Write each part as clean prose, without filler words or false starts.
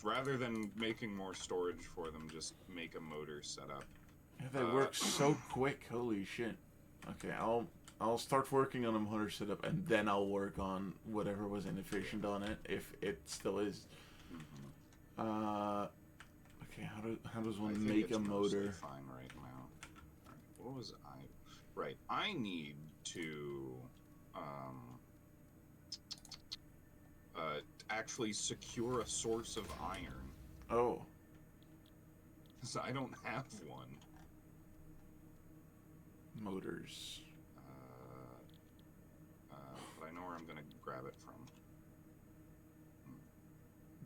rather than making more storage for them, just make a motor setup. Yeah, they work so quick. Holy shit. Okay, I'll start working on a motor setup and then I'll work on whatever was inefficient on it if it still is. Mm-hmm. Okay, how does one I think make it's a motor? fine right now. All right, what was I? Right, I need to actually secure a source of iron. Oh. Because I don't have one. Motors. But I know where I'm going to grab it from.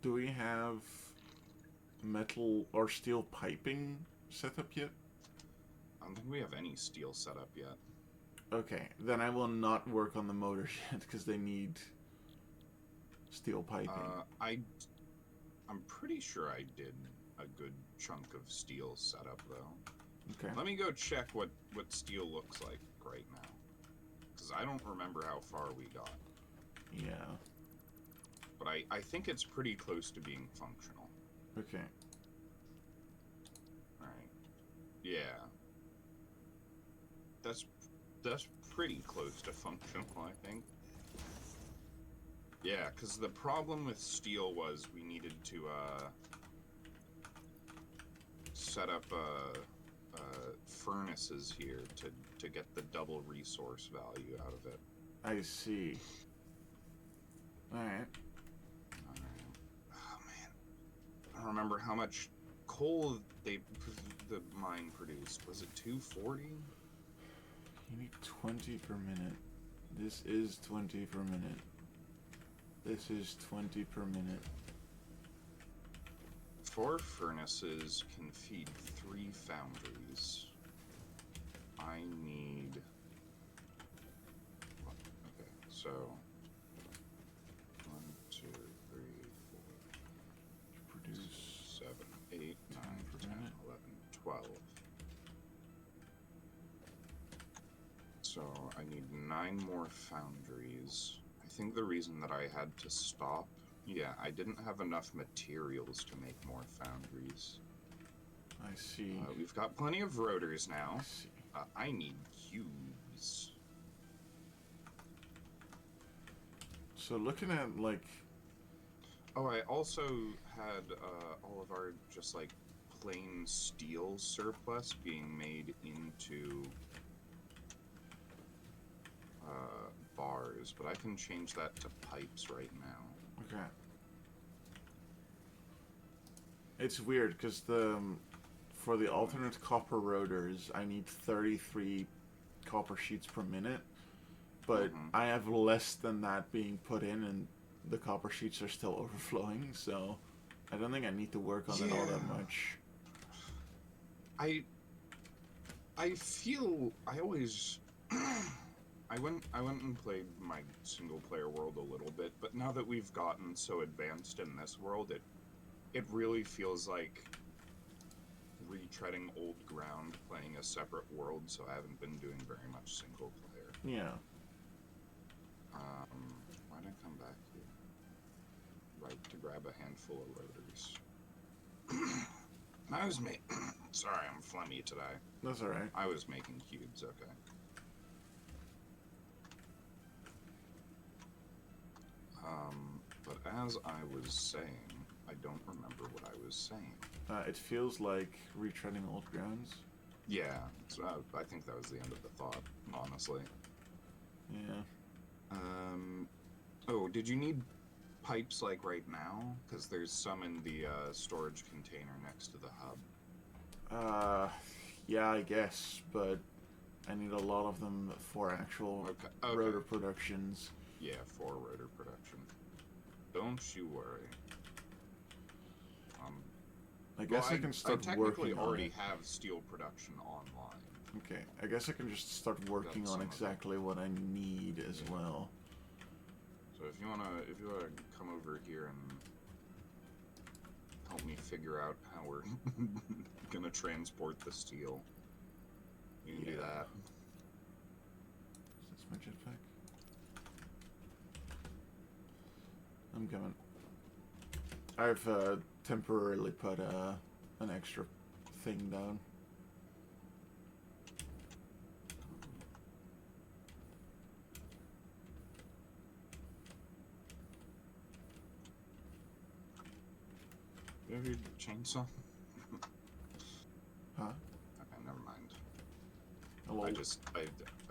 Do we have metal or steel piping set up yet? I don't think we have any steel set up yet. Okay, then I will not work on the motors yet because they need steel piping. I'm pretty sure I did a good chunk of steel setup though. Okay. Let me go check what steel looks like right now, because I don't remember how far we got. Yeah. But I think it's pretty close to being functional. Okay. All right. Yeah. That's pretty close to functional, I think. Yeah, because the problem with steel was we needed to set up furnaces here to get the double resource value out of it. I see. Alright. Oh man, I don't remember how much coal the mine produced. Was it 240? You need 20 per minute. This is 20 per minute. This is 20 per minute. 4 furnaces can feed 3 foundries. I need... Okay, so... 1, 2, 3, 4... Produce 7, 8, 9, 10, 11, 12. So I need 9 more foundries. I think the reason that I had to stop... Yeah, I didn't have enough materials to make more foundries. I see. We've got plenty of rotors now. I see. I need cubes. So looking at, like... Oh, I also had all of our just, like, plain steel surplus being made into bars, but I can change that to pipes right now. Okay. It's weird, because for the alternate copper rotors, I need 33 copper sheets per minute, but I have less than that being put in, and the copper sheets are still overflowing, so I don't think I need to work on it all that much. I feel I always I went and played my single player world a little bit, but now that we've gotten so advanced in this world, it really feels like retreading old ground, playing a separate world, so I haven't been doing very much single player. Yeah. Why'd I come back here? Right, to grab a handful of rotors. I was sorry, I'm phlegmy today. That's alright. I was making cubes, okay. But as I was saying, I don't remember what I was saying. It feels like retreading old grounds. Yeah, I think that was the end of the thought, honestly. Yeah. Oh, did you need pipes like right now? Because there's some in the storage container next to the hub. Yeah, I guess, but I need a lot of them for actual rotor productions. Yeah, for rotor production. Don't you worry. I guess I can start working on it. I technically already have steel production online. Okay, I guess I can just start working on exactly what I need as well. So if you wanna come over here and help me figure out how we're gonna transport the steel, you can do that. Is this my jetpack? I'm coming. I've temporarily put an extra thing down. You have your chainsaw? Huh? Okay, never mind. Hello. I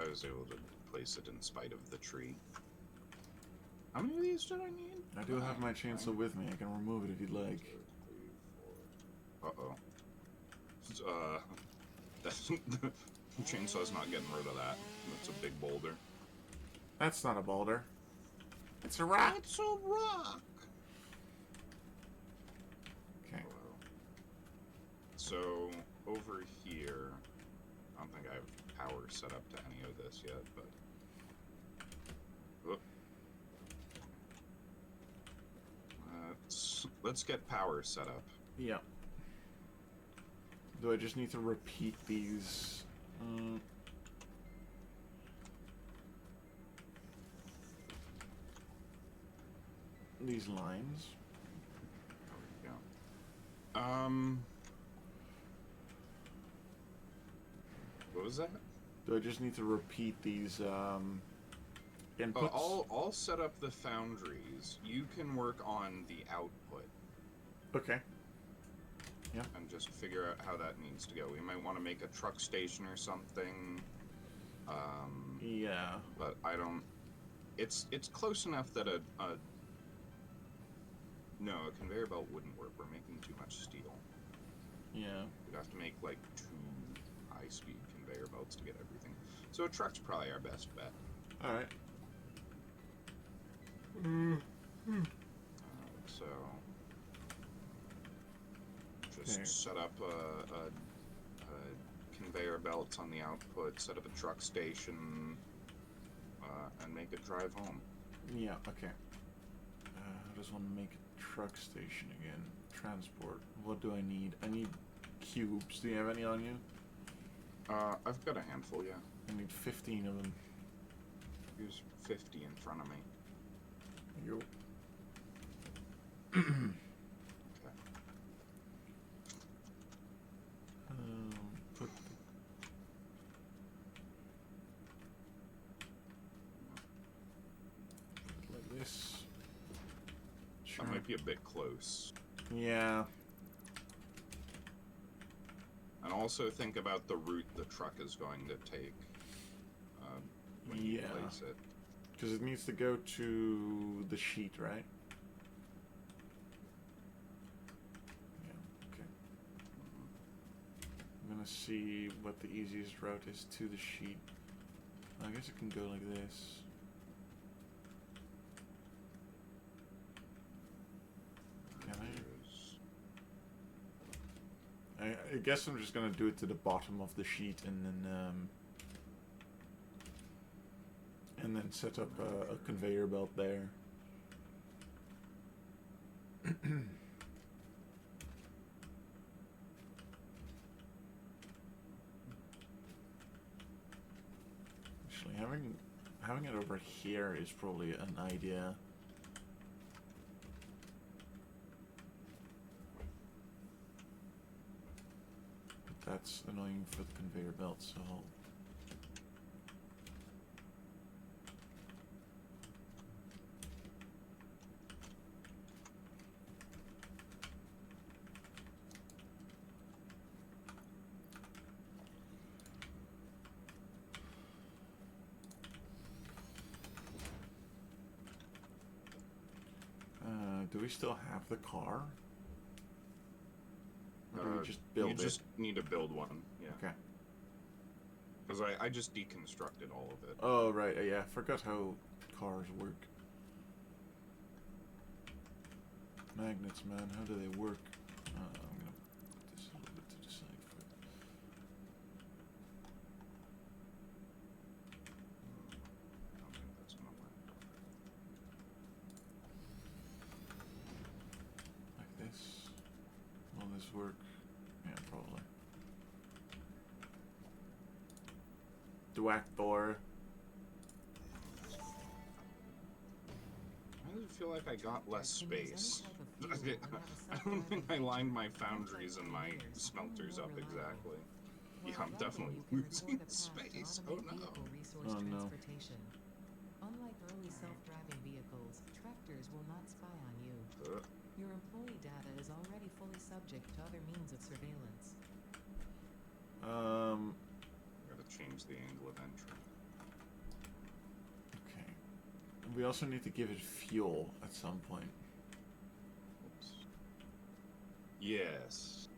was able to place it in spite of the tree. How many of these did I need? I do have my chainsaw with me. I can remove it if you'd like. 2, 3, 4. Uh-oh. The chainsaw's not getting rid of that. That's a big boulder. That's not a boulder. It's a rock. It's a rock! Okay. Hello. So, over here... I don't think I have power set up to any of this yet, but... Whoop. Let's get power set up. Yeah. Do I just need to repeat these? These lines? There we go. What was that? Do I just need to repeat these inputs? I'll set up the foundries. You can work on the output. Okay. Yeah. And just figure out how that needs to go. We might want to make a truck station or something. Yeah. But I don't... It's close enough that No, a conveyor belt wouldn't work. We're making too much steel. Yeah. We'd have to make, like, 2 high-speed conveyor belts to get everything. So a truck's probably our best bet. Alright. So... Just set up a conveyor belts on the output, set up a truck station, and make it drive home. Yeah, okay. I just want to make a truck station again. Transport. What do I need? I need cubes. Do you have any on you? I've got a handful, yeah. I need 15 of them. Here's 50 in front of me. Yo. Put like this. Sure. That might be a bit close. Yeah. And also think about the route the truck is going to take when you place it. Because it needs to go to the sheet, right? Yeah, okay. I'm gonna see what the easiest route is to the sheet. I guess it can go like this. Can I guess I'm just gonna do it to the bottom of the sheet and then set up a conveyor belt there. Actually, having it over here is probably an idea. But that's annoying for the conveyor belt, so do we still have the car? Or do we just build it? You just need to build one, yeah. Okay. Because I just deconstructed all of it. Oh, right, yeah, I forgot how cars work. Magnets, man, how do they work? I'm gonna put this a little bit to the side for it. I don't think that's gonna work. Like this. Will this work? Yeah, probably. Dwack door. Why actually feel like I got less Can use any space. type of fuel and have a I don't think I self-driving lined my feature. foundries and my Pioneers, smelters more up reliable. exactly. Yeah, While I'm driving, definitely you can losing record a path to space. Oh automate no. vehicle resource Oh, no. transportation. Unlike early self-driving vehicles, tractors will not spy on you. Your employee data is already fully subject to other means of surveillance. Gotta change the angle of entry. Okay. We also need to give it fuel at some point. Oops. Yes.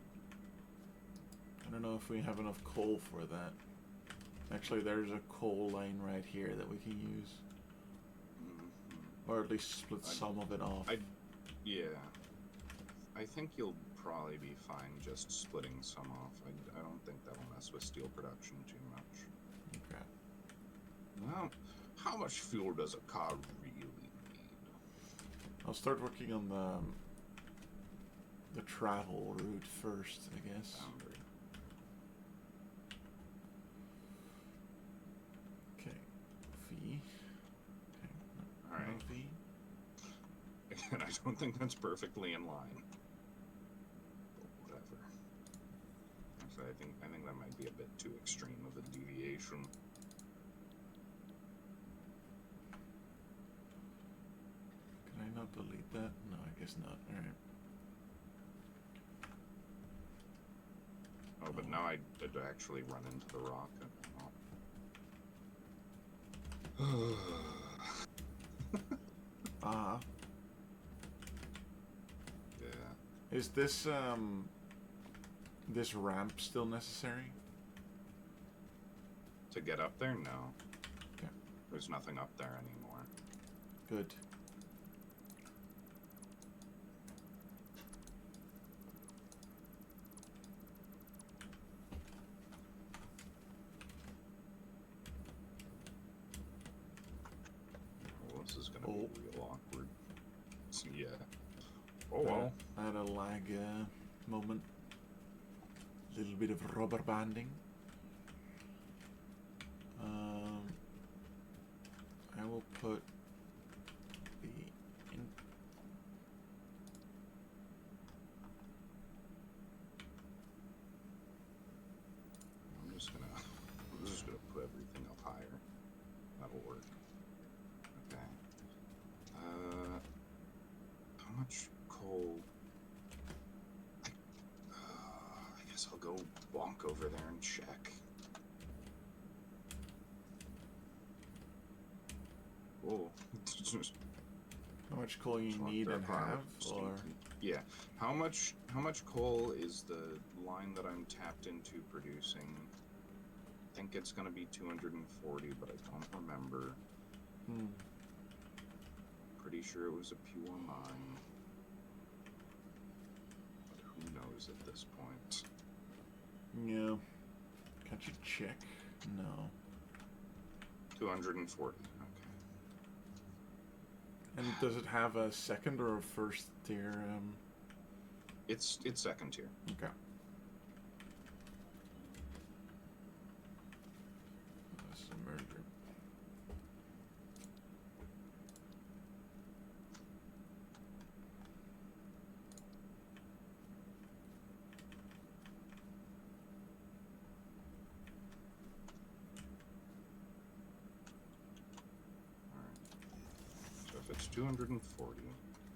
I don't know if we have enough coal for that. Actually, there's a coal line right here that we can use. Or at least split some of it off. Yeah. I think you'll probably be fine just splitting some off. I don't think that'll mess with steel production too much. Okay. Well, how much fuel does a car really need? I'll start working on the travel route first, I guess. Boundary. Okay. V. Okay. No, Alright. no V. Again, I don't think that's perfectly in line. But whatever. Actually, I think that might be a bit too extreme of a deviation. Can I not delete that? No, I guess not. Alright. Oh, but now I did actually run into the rock. Ah. Yeah. Is this this ramp still necessary? To get up there? No. Okay. There's nothing up there anymore. Good. Well, this is gonna Oh. be real awkward. So, yeah. Oh well. I had a lag moment. Little bit of rubber banding. I will put the in. I'm just gonna put everything up higher. That'll work. Okay. How much coal? I guess I'll go walk over there and check. Whoa. How much coal you Talk need to and our have, steam or con- yeah. How much coal is the line that I'm tapped into producing? I think it's gonna be 240, but I don't remember. Pretty sure it was a pure mine. But who knows at this point? yeah. Can't you check? No. 240. Okay. And does it have a second or a first tier? It's second tier. Okay. That's a merger. Alright. So if it's 240,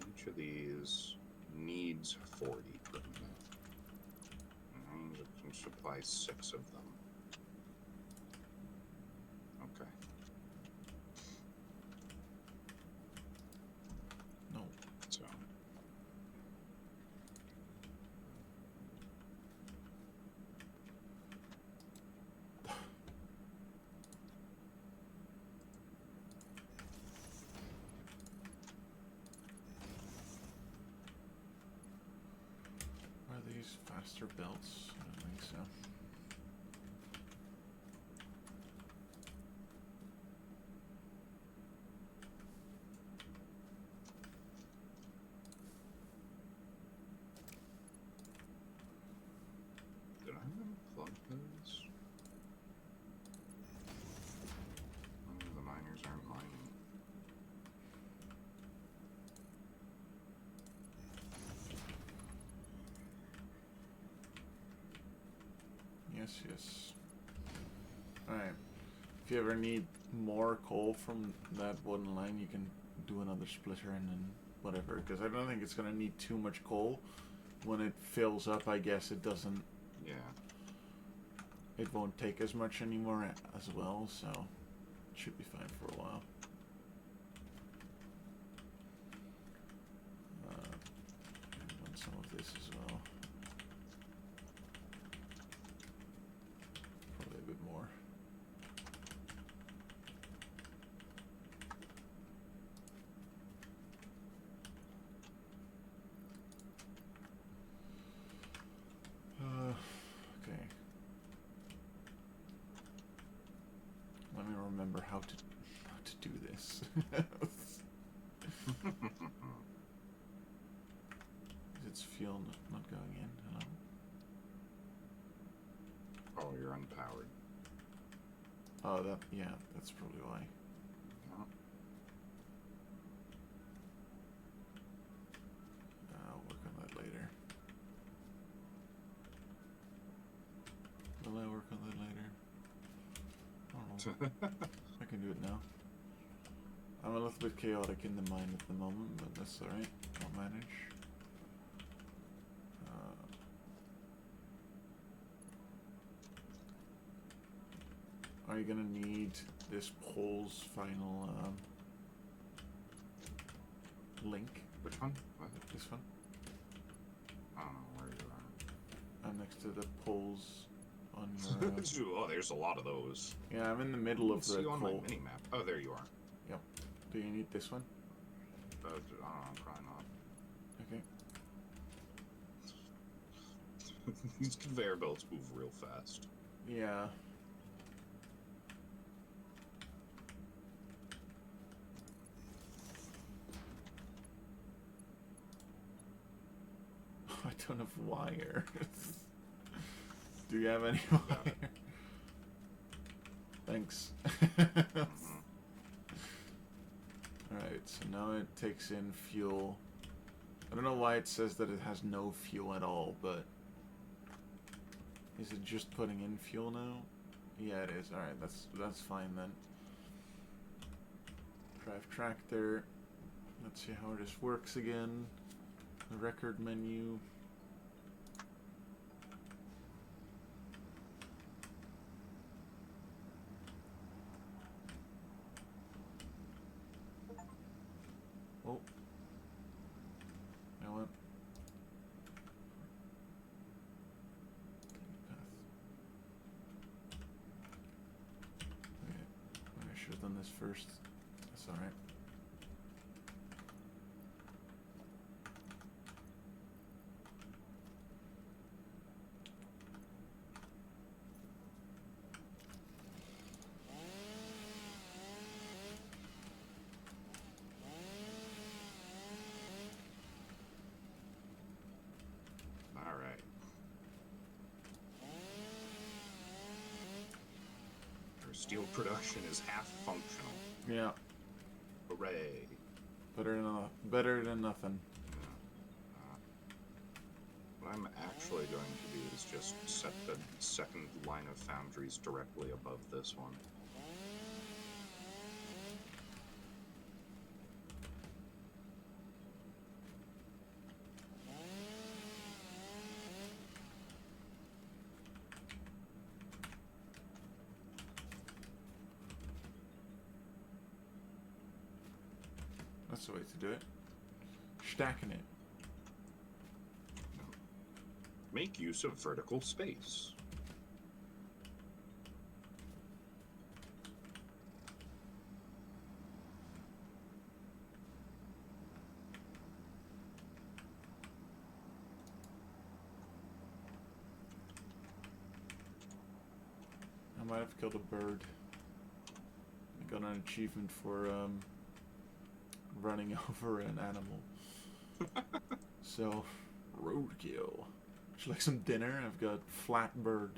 each of these needs 40 per minute. And I can supply 6 of them. Okay. No. So. Are these faster belts? I don't think so. Did I unplug those? Oh, the miners aren't mining. Yes, yes. Alright. If you ever need more coal from that wooden line, you can do another splitter and then whatever. Because I don't think it's going to need too much coal. When it fills up, I guess it doesn't... Yeah. It won't take as much anymore as well, so it should be fine for a while. I want some of this as well. Probably a bit more. Okay. Let me remember how to do this. Is fuel not going in? Hello? Oh, you're unpowered. Oh, yeah, that's probably why. Yeah. I'll work on that later. Will I work on that later? I don't know. I can do it now. I'm a little bit chaotic in the mind at the moment, but that's alright. I'll manage. Are you gonna need this poll's final link? Which one? What? This one? I don't know where you are. I'm next to the polls on your... Oh, there's a lot of those. Yeah, I'm in the middle of the See on my coal. mini map. Oh, there you are. Yep. Do you need this one? Probably not. Okay. These conveyor belts move real fast. Yeah. I don't have wire. Do you have any wire? Thanks. Alright, so now it takes in fuel. I don't know why it says that it has no fuel at all, but... Is it just putting in fuel now? Yeah, it is. Alright, that's fine then. Drive tractor. Let's see how this works again. The record menu. Oh. You know what? Okay. I should have done this first. That's alright. Alright. Our steel production is half functional. Yeah. Hooray. Better than nothing. What I'm actually going to do is just set the second line of foundries directly above this one. That's the way to do it. Stacking it. Make use of vertical space. I might have killed a bird. I got an achievement for running over an animal. So, roadkill. Would you like some dinner? I've got flat bird.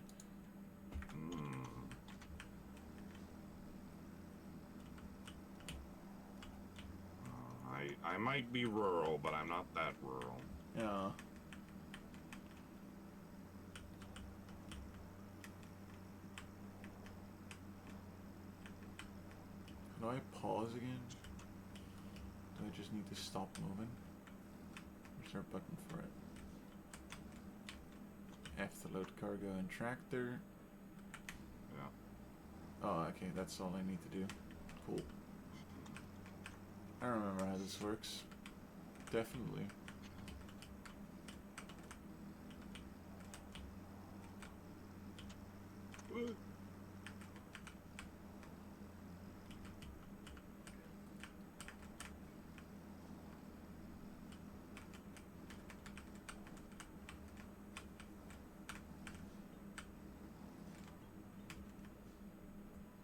I might be rural, but I'm not that rural. Yeah. I pause again? Do I just need to stop moving? Or is there a button for it? F to load cargo and tractor. Yeah. Oh, okay, that's all I need to do. Cool. I remember how this works. Definitely.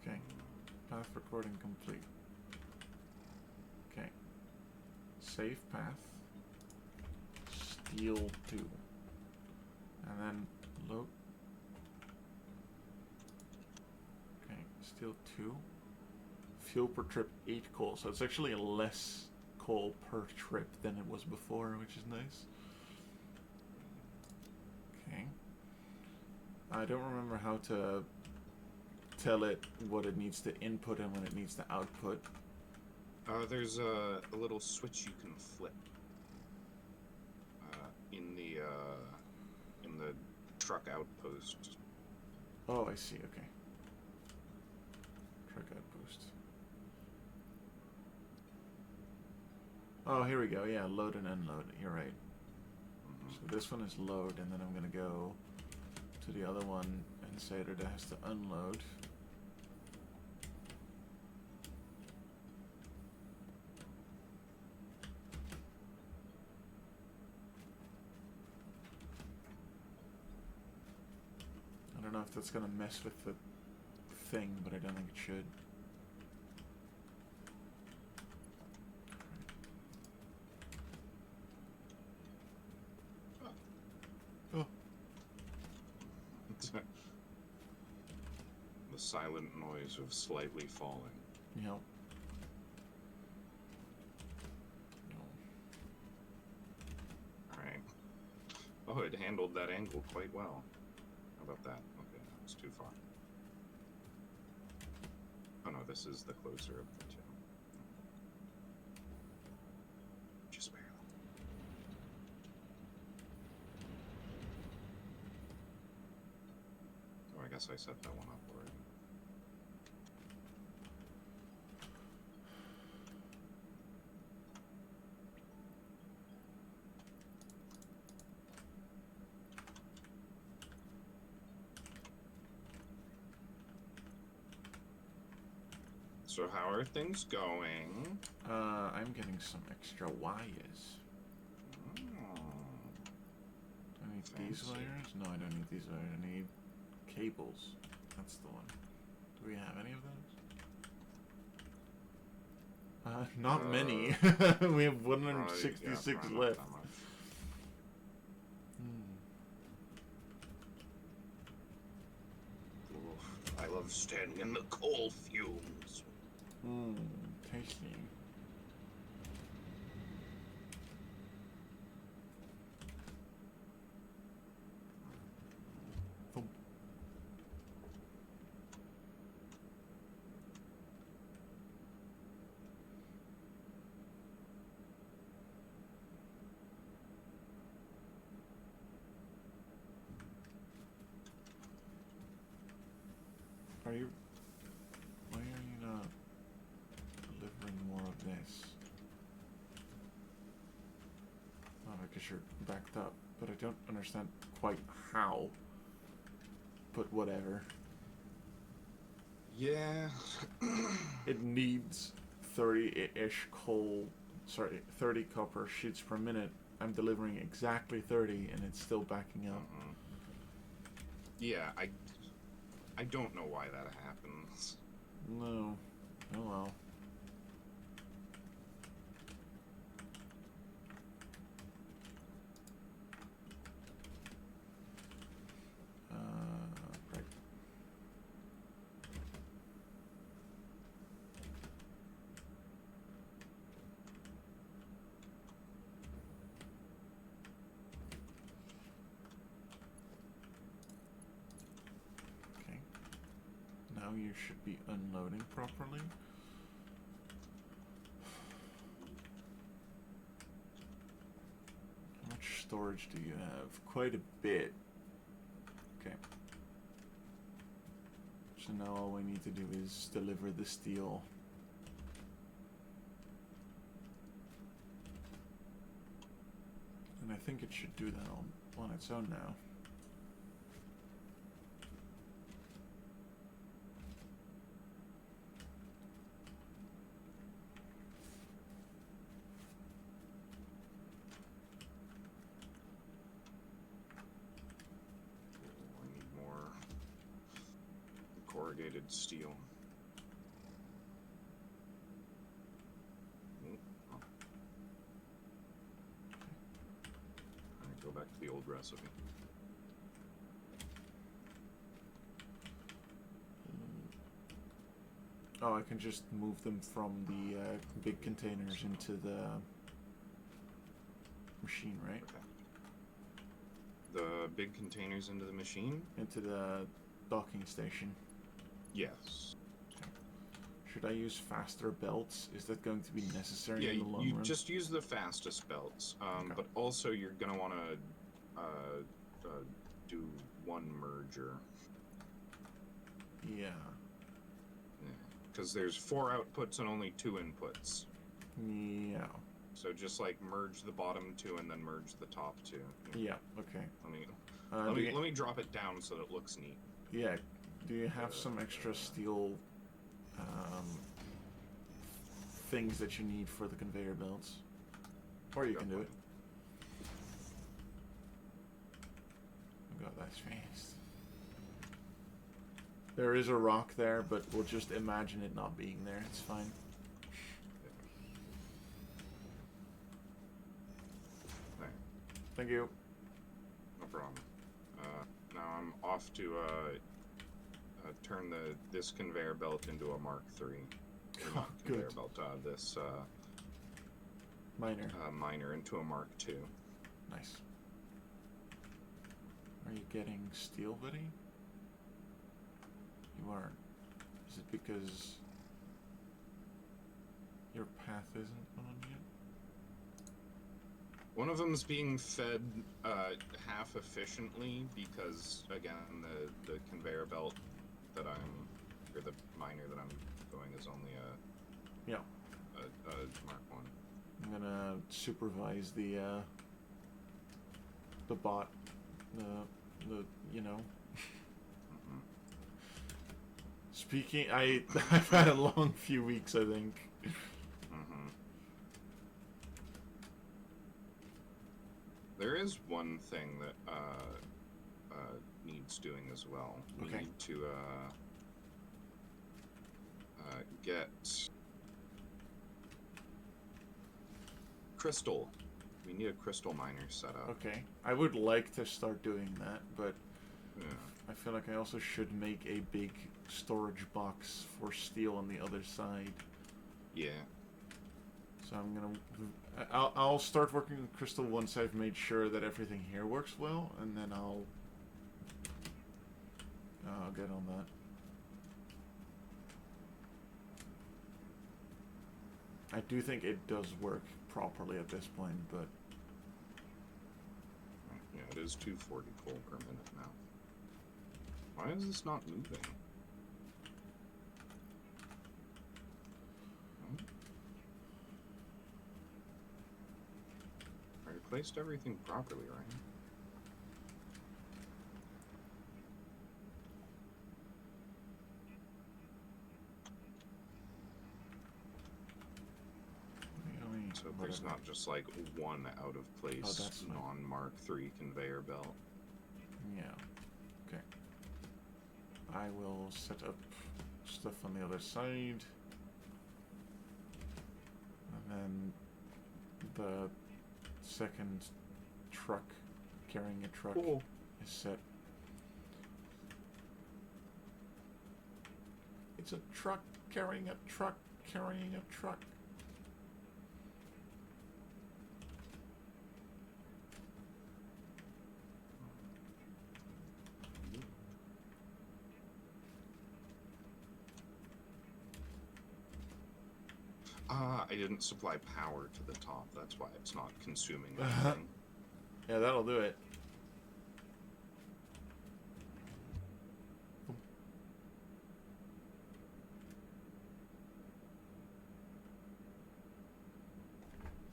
Okay. Path recording complete. Okay. Save path. Steel 2. And then load. Okay, steel 2. Fuel per trip 8 coal. So it's actually less coal per trip than it was before, which is nice. Okay. I don't remember how to tell it what it needs to input and when it needs to output. There's a little switch you can flip in the truck outpost. Oh, I see. Okay. Truck outpost. Oh, here we go. Yeah, load and unload. You're right. So this one is load, and then I'm gonna go to the other one and say that it has to unload. I don't know if that's gonna mess with the thing, but I don't think it should. Oh. The silent noise of slightly falling. Yep. No. Alright. Oh, it handled that angle quite well. How about that? Okay, that's too far. Oh no, this is the closer of the two. Just barely. Oh, I guess I set that one up already. So how are things going? I'm getting some extra wires. Oh, Do I need these fancy. wires? No, I don't need these wires. I need cables. That's the one. Do we have any of those? Not many. We have 166 probably not left. that much. Oof, I love standing in the coal fumes. Tasty. Thump. Are you... Why are you not delivering more of this? Oh, because you're backed up. But I don't understand quite how. But whatever. Yeah. It needs 30-ish coal... Sorry, 30 copper sheets per minute. I'm delivering exactly 30 and it's still backing up. Yeah, I don't know why that happens. No. Oh well. Right. Okay. Now you should be unloading properly. storage do you have? Quite a bit. Okay. So now all we need to do is deliver the steel. And I think it should do that on its own now. I need more corrugated steel. Alright, go back to the old recipe. Oh, I can just move them from the big containers into the machine, right? Okay. The big containers into the machine? Into the docking station. Yes. Should I use faster belts? Is that going to be necessary Yeah, in the long you run? just use the fastest belts. Okay. But also you're going to want to do one merger. Yeah. Because there's 4 outputs and only 2 inputs. Yeah. So just like merge the bottom 2 and then merge the top 2. Yeah, okay. Let me drop it down so that it looks neat. Yeah. Do you have some extra steel things that you need for the conveyor belts? Or you can do it. Oh god, that's fast. There is a rock there, but we'll just imagine it not being there. It's fine. Right. Thank you. No problem. Now I'm off to turn this conveyor belt into a Mark III. Oh, Conveyor good. belt. This Miner. miner into a Mark II. Nice. Are you getting steel, buddy? You aren't. Is it because your path isn't on yet? One of them's being fed half efficiently because, again, the conveyor belt that or the miner that I'm going is only a Mark 1. I'm gonna supervise the bot, the you know. Mm-hmm. Speaking, I've had a long few weeks, I think. Mm-hmm. There is one thing that needs doing as well. We Okay. need to get crystal. We need a crystal miner set up. Okay, I would like to start doing that, but Yeah. I feel like I also should make a big storage box for steel on the other side. Yeah. So I'm gonna, I'll start working with crystal once I've made sure that everything here works well, and then I'll get on that. I do think it does work properly at this point, but Yeah, it is 240 coal per minute now. Why is this not moving? I replaced everything properly, right? So there's not just like one out of place non-Mark III conveyor belt. Yeah. Okay. I will set up stuff on the other side. And then the second truck carrying a truck Cool. is set. It's a truck carrying a truck carrying a truck. I didn't supply power to the top. That's why it's not consuming anything. Yeah, that'll do it.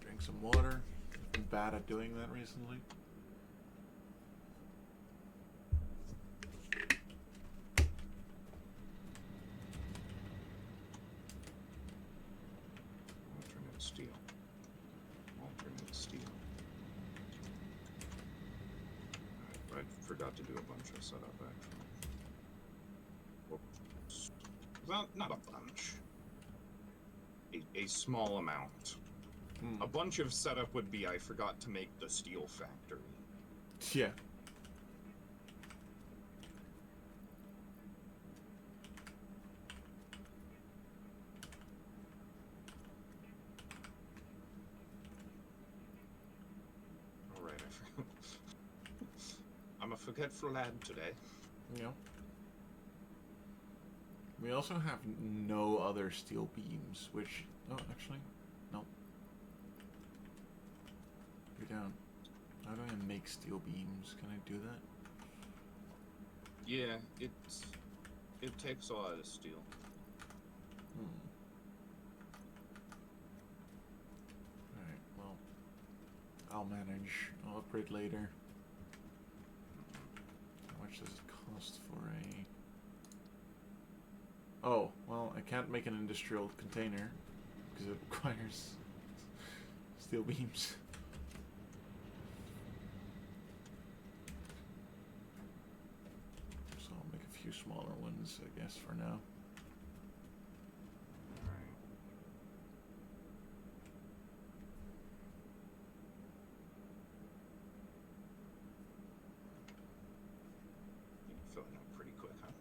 Drink some water. I've been bad at doing that recently. Alternate steel. Alternate steel. I forgot to do a bunch of setup, actually. Whoops. Well, not a bunch. A small amount. A bunch of setup would be I forgot to make the steel factory. Yeah. Alright, I forgot. I'm a forgetful lad today. Yeah. We also have no other steel beams, which... Oh, actually, no. We don't. How do I make steel beams? Can I do that? Yeah, it takes a lot of steel. Alright, well, I'll manage. I'll upgrade later. How much does it cost for a... Oh, well, I can't make an industrial container because it requires steel beams. So I'll make a few smaller ones, I guess, for now. Alright. Filling up pretty quick, huh?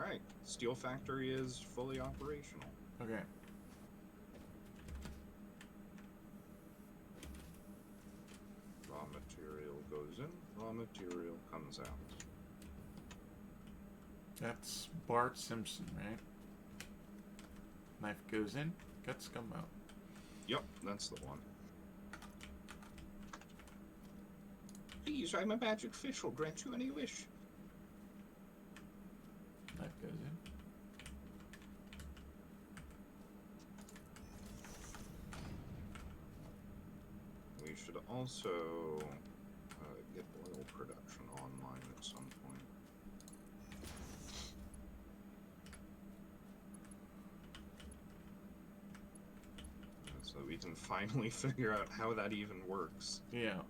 Alright, steel factory is fully operational. Okay. Raw material goes in, raw material comes out. That's Bart Simpson, right? Knife goes in, guts come out. Yep, that's the one. Please, I'm a magic fish. Will grant you any wish. Knife goes in. We should also get oil production online at some point. So we can finally figure out how that even works. Yeah.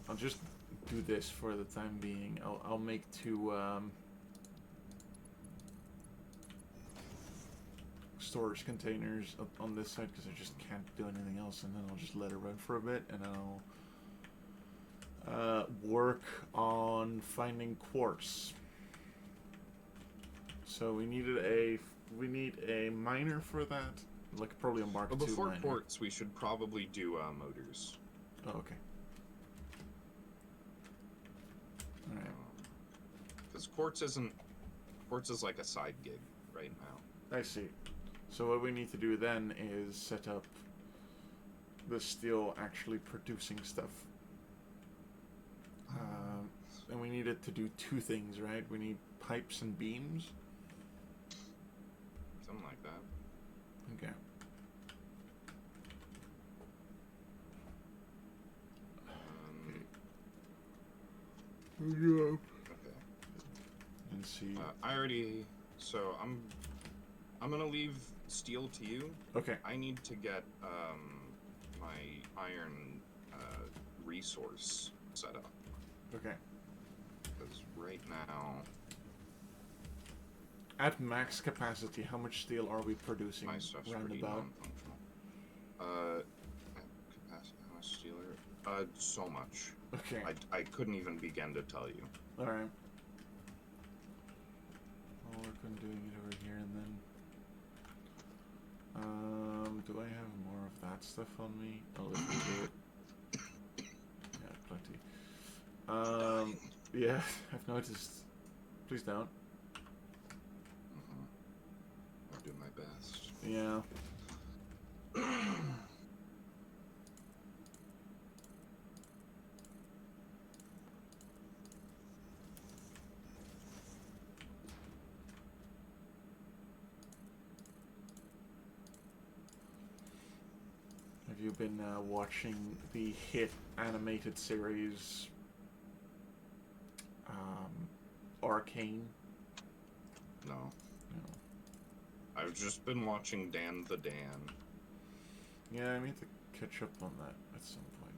I'll just do this for the time being. I'll make two storage containers up on this side because I just can't do anything else, and then I'll just let it run for a bit, and I'll work on finding quartz. So we need a miner for that, like probably a Mark II But before miner. quartz, we should probably do motors. Oh, okay. Alright. Because quartz is like a side gig right now. I see. So what we need to do then is set up the steel actually producing stuff. And we need it to do two things, right? We need pipes and beams. Something like that. Okay. Okay. And see. I already. So I'm gonna leave steel to you. Okay. I need to get my iron resource set up. Okay. Because right now At max capacity, how much steel are we producing? my stuff's pretty roundabout? non-functional. At capacity, how much steel are? So much. Okay. I couldn't even begin to tell you. All right. I'll work on doing it over here, and then. Do I have more of that stuff on me? Oh, let's do it. Yeah, plenty. Yeah, I've noticed. Please don't. I'll do my best. Yeah. you been watching the hit animated series Arcane? No. No. I've just been watching Dan the Dan. Yeah, I need to catch up on that at some point.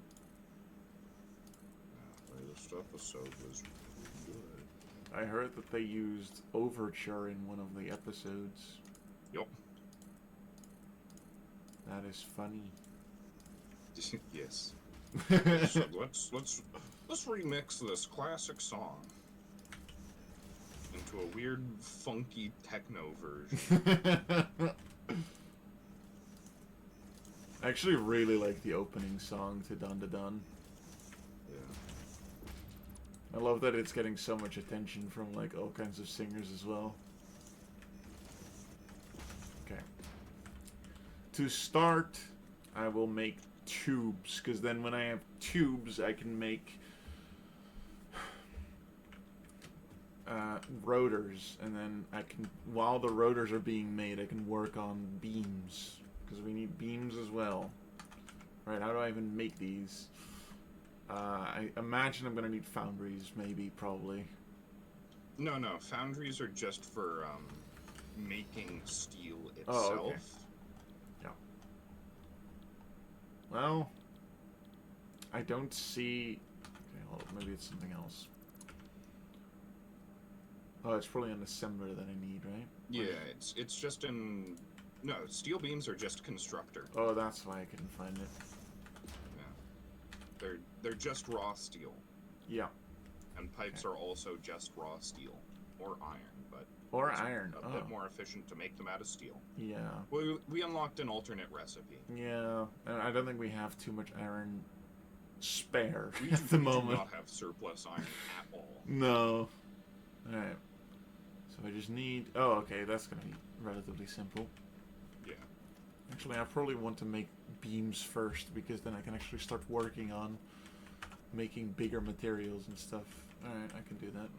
The latest episode was pretty good. I heard that they used Overture in one of the episodes. Yup. That is funny. Yes. So let's remix this classic song into a weird, funky techno version. I actually really like the opening song to Dun Da Dun. Yeah. I love that it's getting so much attention from like all kinds of singers as well. Okay. To start, I will make tubes, because then when I have tubes, I can make rotors, and then I can, while the rotors are being made, I can work on beams, because we need beams as well. Right, how do I even make these? I imagine I'm going to need foundries, maybe, probably. No, foundries are just for making steel itself. Oh, okay. Yeah. Well, I don't see... Okay, hold on, maybe it's something else. Oh, it's probably an assembler that I need, right? Yeah, it's just in... No, steel beams are just constructor. Oh, that's why I couldn't find it. Yeah. They're just raw steel. Yeah. And pipes are also just raw steel. Or iron, but... Or it's iron, a bit more efficient to make them out of steel. Yeah. We unlocked an alternate recipe. Yeah, and I don't think we have too much iron spare We at the moment. We do not have surplus iron at all. No. Alright. So I just need... Oh, okay, that's gonna be relatively simple. Yeah. Actually, I probably want to make beams first, because then I can actually start working on making bigger materials and stuff. Alright, I can do that.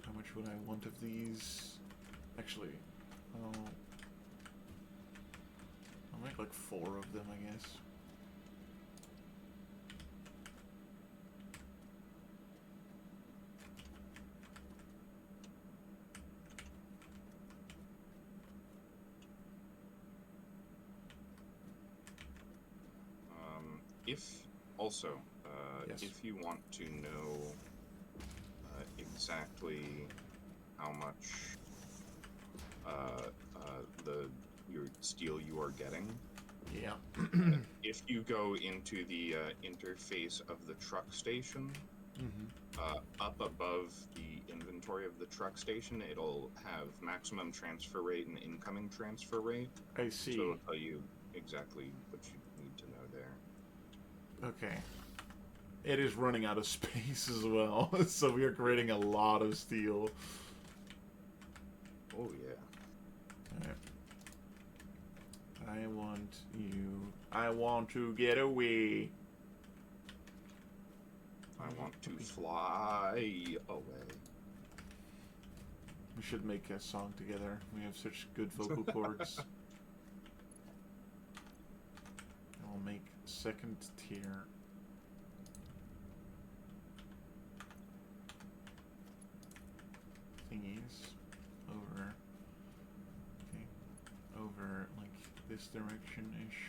How much would I want of these? Actually, I'll make like 4 of them, I guess. If also, Yes. if you want to know exactly how much your steel you are getting, Yeah. if you go into the interface of the truck station, up above the inventory of the truck station, it'll have maximum transfer rate and incoming transfer rate. I see. So it'll tell you exactly what you need to know there. Okay. It is running out of space as well, so we are creating a lot of steel. Oh, yeah. Alright. I want to get away. I want to fly away. We should make a song together. We have such good vocal cords. I will make second tier. Thingies over. Okay, over like this direction-ish.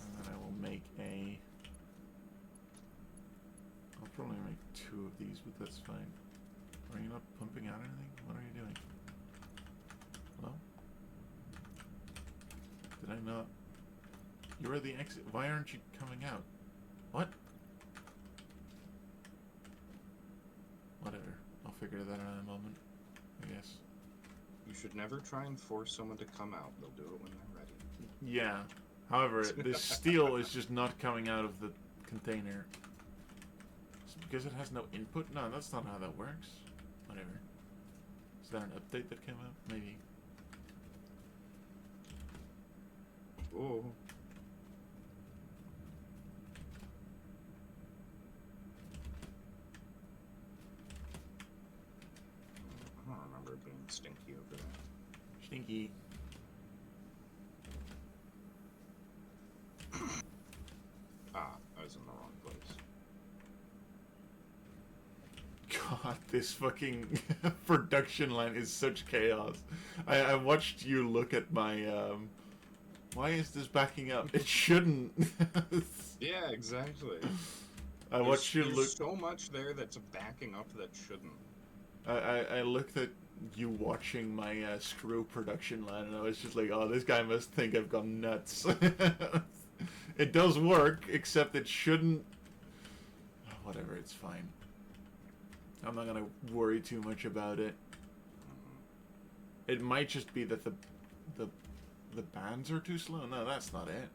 And then I will make a... I'll probably make 2 of these, but that's fine. Are you not pumping out anything? What are you doing? Hello? Did I not... You were the exit. Why aren't you coming out? What? Whatever. I'll figure that out in a moment, I guess. You should never try and force someone to come out. They'll do it when they're ready. Yeah. However, this steel is just not coming out of the container. It's because it has no input? No, that's not how that works. Whatever. Is there an update that came out? Maybe. Oh. I don't remember it being Stinky over there. Stinky. Ah, I was in the wrong place. God, this fucking production line is such chaos. I watched you look at my, why is this backing up? It shouldn't. Yeah, exactly. I watched you There's look. so much there that's backing up that shouldn't. I looked at you watching my screw production line, and I was just like, oh, this guy must think I've gone nuts. It does work, except it shouldn't. Whatever, it's fine. I'm not gonna worry too much about it. It might just be that the bands are too slow. No, that's not it.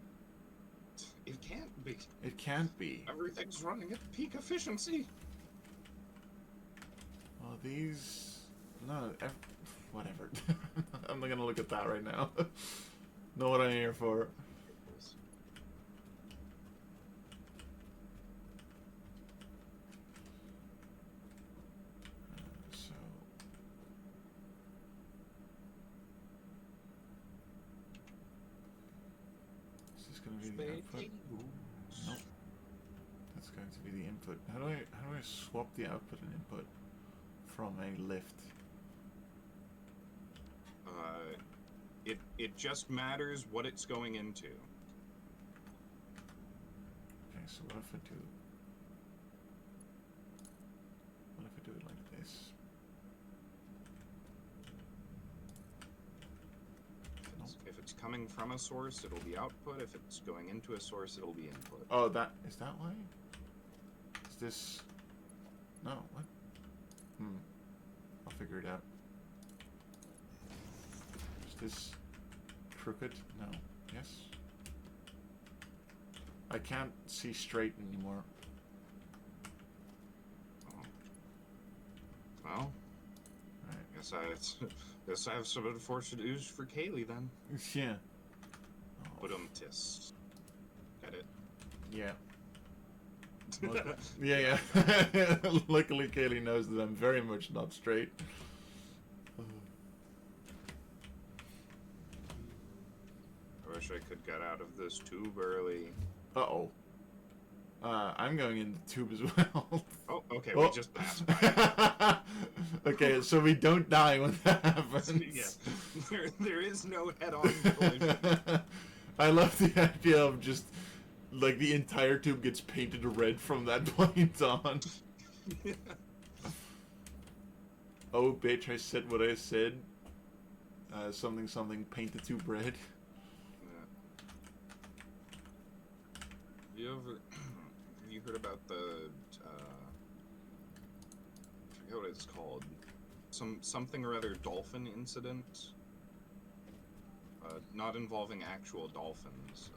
It can't be. It can't be. Everything's running at peak efficiency. Well, these... No, whatever. I'm not gonna look at that right now. Know what I'm here for. So... Is this gonna be the output? Nope. That's going to be the input. How do I swap the output and input from a lift? It just matters what it's going into. Okay, so what if I do... What if I do it like this? If it's coming from a source, it'll be output. If it's going into a source, it'll be input. Oh, is that why? Is this... No, what? I'll figure it out. Is this crooked? No. Yes? I can't see straight anymore. Oh. Well, Alright. Guess I have some unfortunate news for Kaylee then. Yeah. But tis. Get it? Yeah. Yeah. Luckily, Kaylee knows that I'm very much not straight. I wish I could get out of this tube early. Uh-oh. I'm going in the tube as well. Oh, okay, Oh. we just passed by. Okay, so we don't die when that happens. Yeah. There is no head-on collision. I love the idea of just, like, the entire tube gets painted red from that point on. Yeah. Oh, bitch, I said what I said. Something, paint the tube red. You heard about the I forget what it's called, something or other dolphin incident, not involving actual dolphins.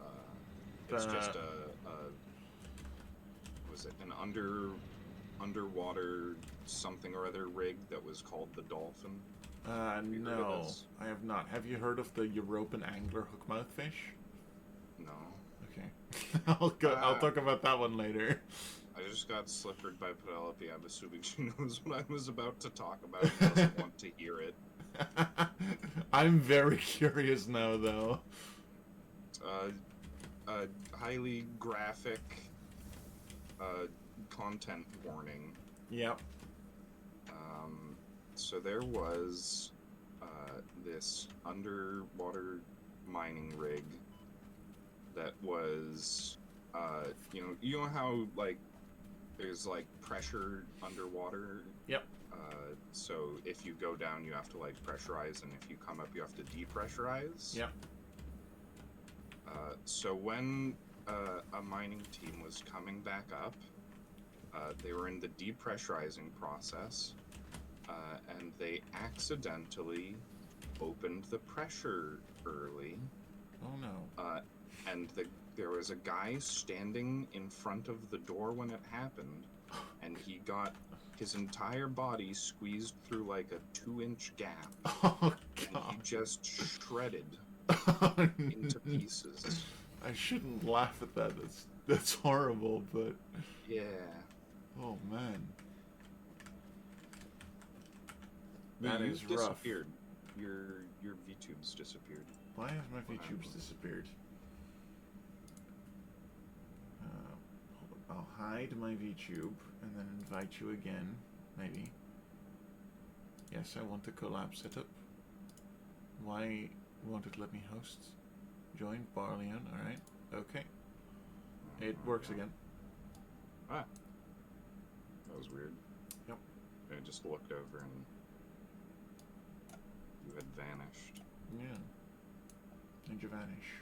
It's just was it an underwater something or other rig that was called the Dolphin? No, I have not. Have you heard of the European angler hookmouth fish? No. Okay. I'll talk about that one later. I just got slippered by Penelope. I'm assuming she knows what I was about to talk about and doesn't want to hear it. I'm very curious now, though. Highly graphic content warning. Yep. So there was this underwater mining rig that was, you know how, like, there's, like, pressure underwater? Yep. So if you go down, you have to, like, pressurize, and if you come up, you have to depressurize? Yep. So when a mining team was coming back up, they were in the depressurizing process, and they accidentally opened the pressure early. Oh no. And there was a guy standing in front of the door when it happened, and he got his entire body squeezed through like a 2-inch gap. Oh god. And he just shredded Oh, into pieces. I shouldn't laugh at that. That's horrible, but Yeah. oh man. That you is rough. disappeared. Your VTubes disappeared. Why have my VTubes disappeared? I'll hide my VTube and then invite you again, maybe. Yes, I want the collab setup. Why won't it let me host? Join Barli on, alright. Okay. It works again. Ah. That was weird. Yep. I just looked over and you had vanished. Yeah. And you vanish.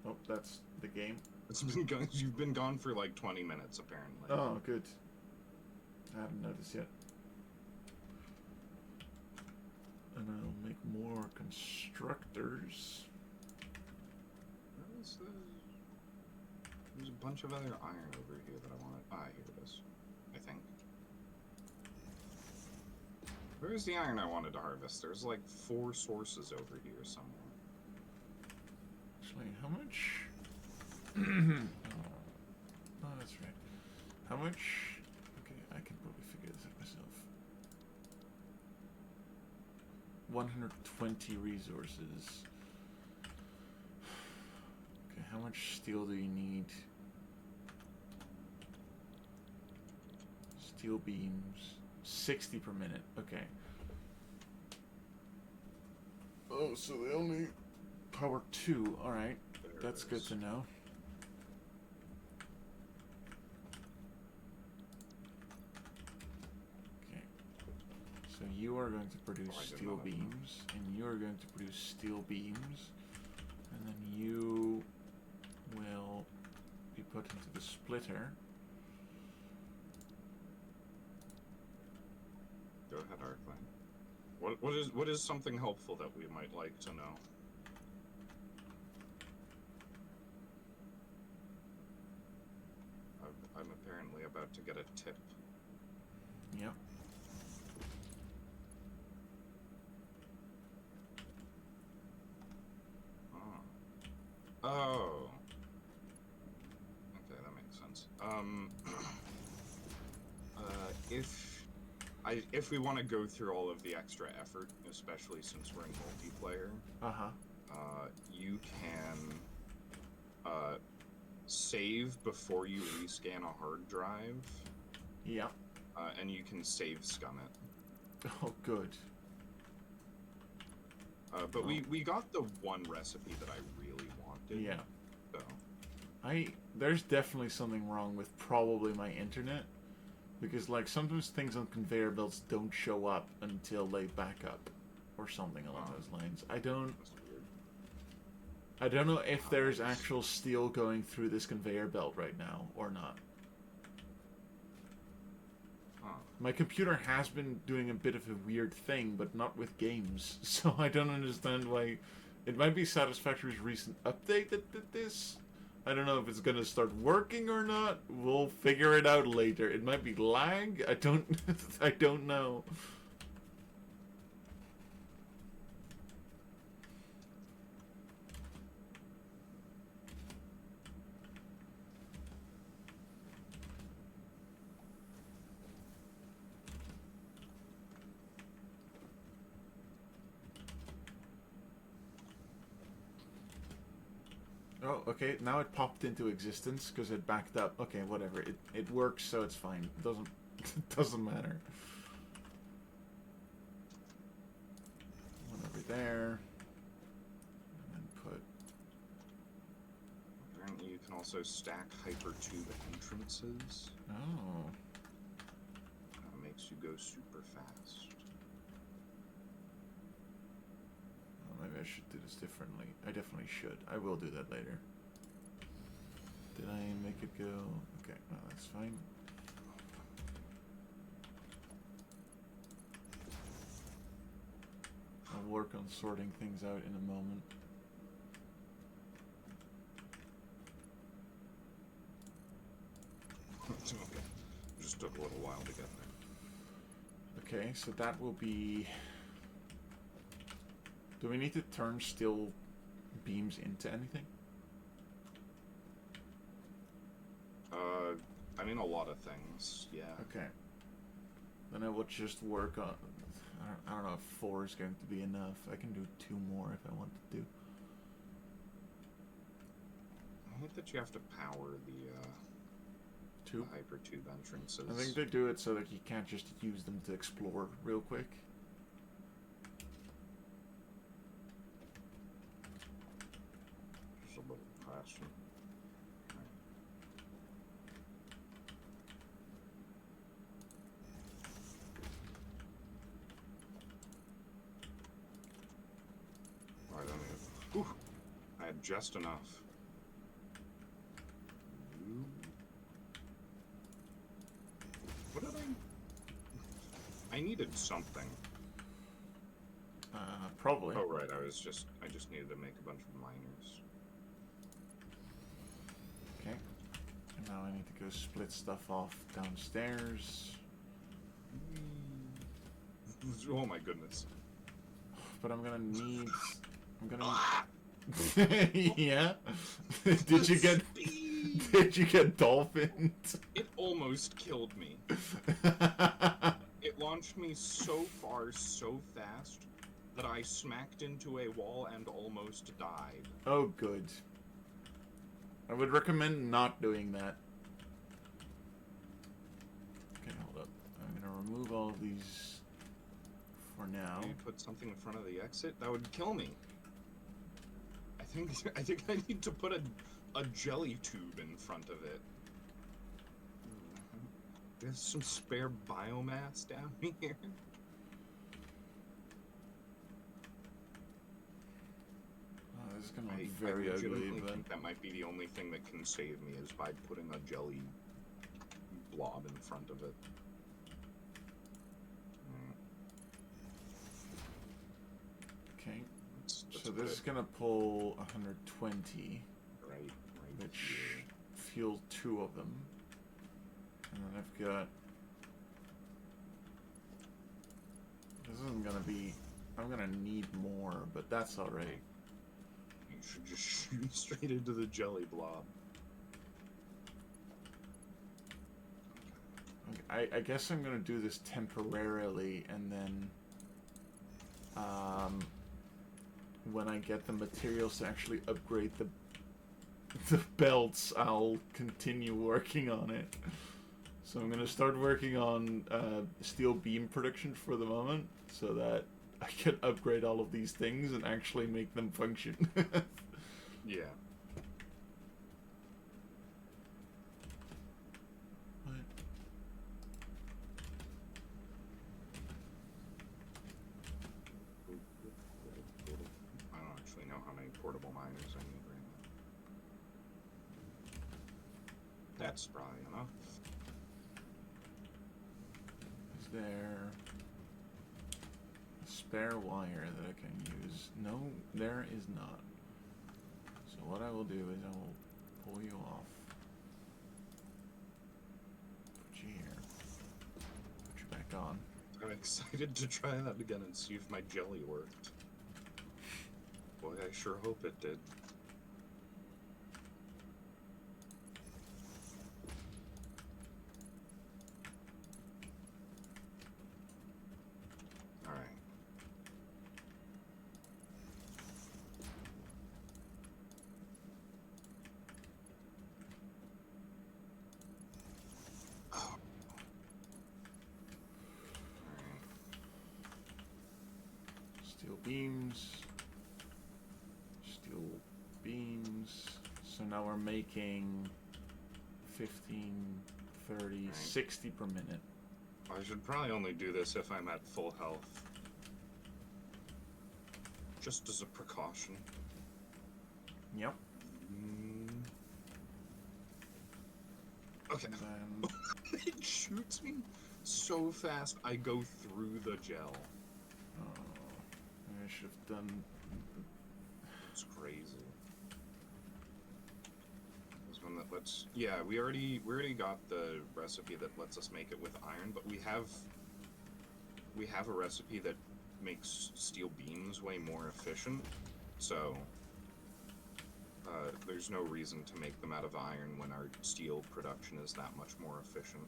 Oh, that's the game. It's been you've been gone for like 20 minutes, apparently. Oh, good. I haven't noticed yet. And I'll make more constructors. There's a bunch of other iron over here that I wanted. Ah, here it is. I think. Where's the iron I wanted to harvest? There's like 4 sources over here somewhere. Actually, how much? Oh, that's right. How much? Okay, I can probably figure this out myself. 120 resources. Okay, how much steel do you need? Steel beams. 60 per minute. Okay. Oh, so they only power 2. Alright. That's good to know. Okay. So you are going to produce steel beams, and you are going to produce steel beams, and then you will be put into the splitter. Go ahead, Arcline. What is something helpful that we might like to know? I'm apparently about to get a tip. Yep. Oh. Okay, that makes sense. If we want to go through all of the extra effort, especially since we're in multiplayer, you can save before you rescan a hard drive. Yep. And you can save scum it. Oh, good. But we got the one recipe that I really wanted. Yeah. So. There's definitely something wrong with probably my internet. Because, like, sometimes things on conveyor belts don't show up until they back up. Or something along those lines. I don't know if there's actual steel going through this conveyor belt right now, or not. My computer has been doing a bit of a weird thing, but not with games. So I don't understand why. It might be Satisfactory's recent update that did this. I don't know if it's gonna start working or not. We'll figure it out later. It might be lag. I don't know. Oh, okay. Now it popped into existence because it backed up. Okay, whatever. It works, so it's fine. It doesn't matter. One over there. And then put. Apparently, you can also stack hypertube entrances. Oh. That makes you go super fast. Maybe I should do this differently. I definitely should. I will do that later. Did I make it go? Okay, no, that's fine. I'll work on sorting things out in a moment. Okay. It just took a little while to get there. Okay, so that will be... Do we need to turn steel beams into anything? I mean, a lot of things, yeah. Okay. Then I will just work on... I don't know if 4 is going to be enough. I can do 2 more if I want to. I hate that you have to power the Tube? hypertube entrances. I think they do it so that you can't just use them to explore real quick. Just a little question. I don't even... Whew, I had just enough. What did I needed something. Probably. Oh right, I just needed to make a bunch of miners. Okay. And now I need to go split stuff off downstairs. Oh my goodness. But I'm gonna need... Yeah? Did you get dolphined? It almost killed me. It launched me so far, so fast, that I smacked into a wall and almost died. Oh, good. I would recommend not doing that. Okay, hold up. I'm gonna remove all of these for now. Can you put something in front of the exit? That would kill me. I think I need to put a jelly tube in front of it. There's some spare biomass down here. Oh, this is gonna be very ugly, but... I think that might be the only thing that can save me is by putting a jelly blob in front of it. Okay. Let's So this is gonna pull 120, right which here. fuels 2 of them, and then I've got. This isn't gonna be. I'm gonna need more, but that's all right. You should just shoot straight into the jelly blob. Okay, I guess I'm gonna do this temporarily, and then when I get the materials to actually upgrade the belts, I'll continue working on it. So I'm gonna start working on steel beam production for the moment, so that I can upgrade all of these things and actually make them function. Yeah. I don't actually know how many portable miners I need right now. That's probably enough. Is there a spare wire that I can use? No, there is not. So what I will do is I will pull you off. Put you here. Put you back on. I'm excited to try that again and see if my jelly worked. Boy, I sure hope it did. Alright. Oh. Alright. Steel beams. Steel beams. So now we're making 15, 30, 60 per minute. I should probably only do this if I'm at full health. Just as a precaution. Yep. Okay. And then It shoots me so fast I go through the gel. I should have done. It's crazy. There's one that lets... Yeah, we already got the recipe that lets us make it with iron, but we have a recipe that makes steel beams way more efficient, so there's no reason to make them out of iron when our steel production is that much more efficient.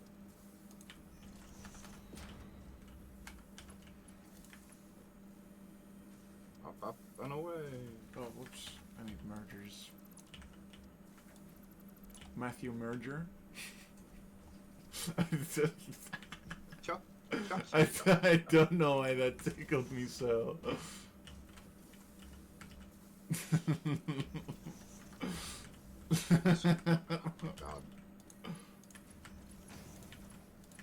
Up and away. Oh, whoops. I need mergers. Matthew Merger? I don't know why that tickled me so. God.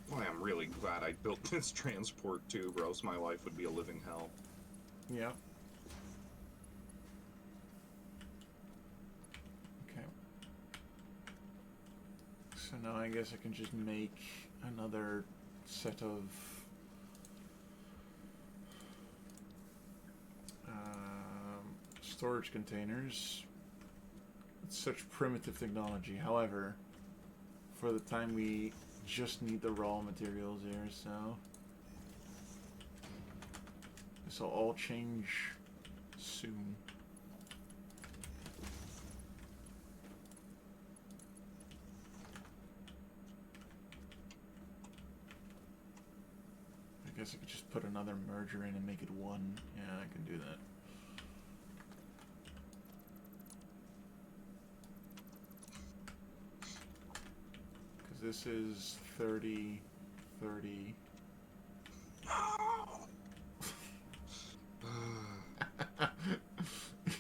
Boy, I'm really glad I built this transport tube, or else my life would be a living hell. Yeah. Okay. So now I guess I can just make another set of storage containers. It's such primitive technology. However, for the time we just need the raw materials here, so this will all change soon. I guess I could just put another merger in and make it one. Yeah, I can do that. Because this is 30, 30.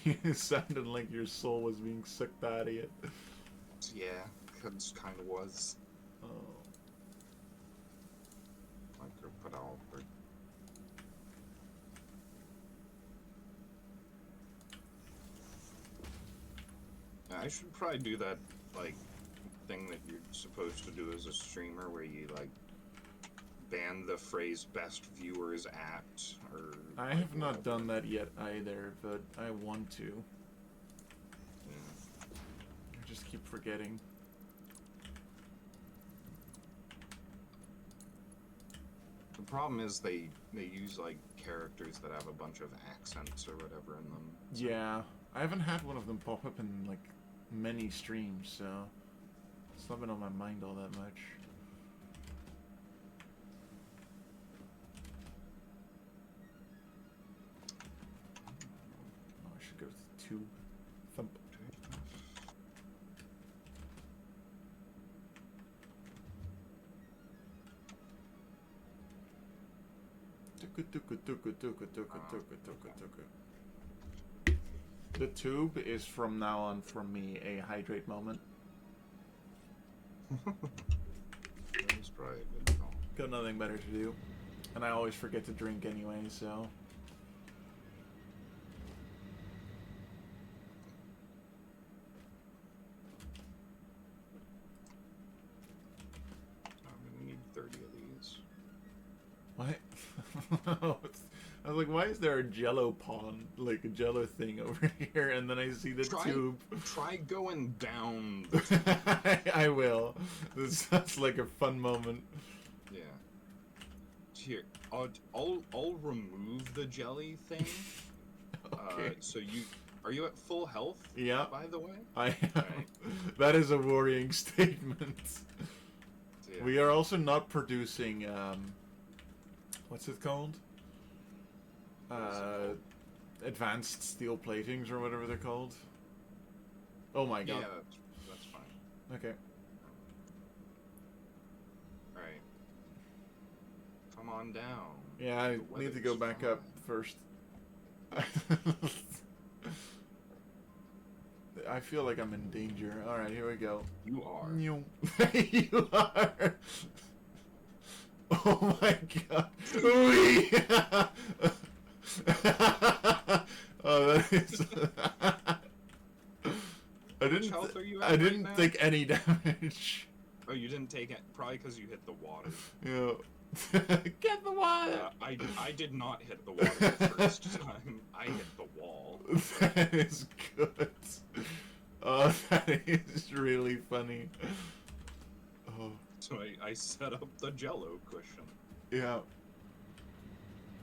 You sounded like your soul was being sucked out of it. Yeah, it kind of was. Oh. I could put all. I should probably do that, like, thing that you're supposed to do as a streamer, where you, like, ban the phrase "best viewers at," or... I like, have not whatever. done that yet either, but I want to. Yeah. I just keep forgetting. The problem is they use, like, characters that have a bunch of accents or whatever in them. Yeah, I haven't had one of them pop up in, like, many streams, so it's not been on my mind all that much. Oh, I should go to the tube. Thump. The tube is from now on for me a hydrate moment. That's probably a good call. Got nothing better to do. And I always forget to drink anyway, so... I'm gonna need 30 of these. What? I was like, why is there a jello pond, like a jello thing over here? And then I see the tube. Try going down. I will. That's like a fun moment. Yeah. Here, I'll remove the jelly thing. Okay. So are you at full health? Yeah. By the way. I am. Right. That is a worrying statement. Yeah. We are also not producing. What's it called? Advanced steel platings or whatever they're called. Oh my god. Yeah, that's fine. Okay. Alright. Come on down. Yeah, I The need to go weather's back up first. I feel like I'm in danger. Alright, here we go. You are. You are. Oh my god. Oh, that is... Which health are you at I right didn't now? take any damage. Oh, you didn't take it? Probably because you hit the water. Yeah. Get the water! I did not hit the water the first time. I hit the wall. That is good. Oh, that is really funny. Oh. So I set up the jello cushion. Yeah.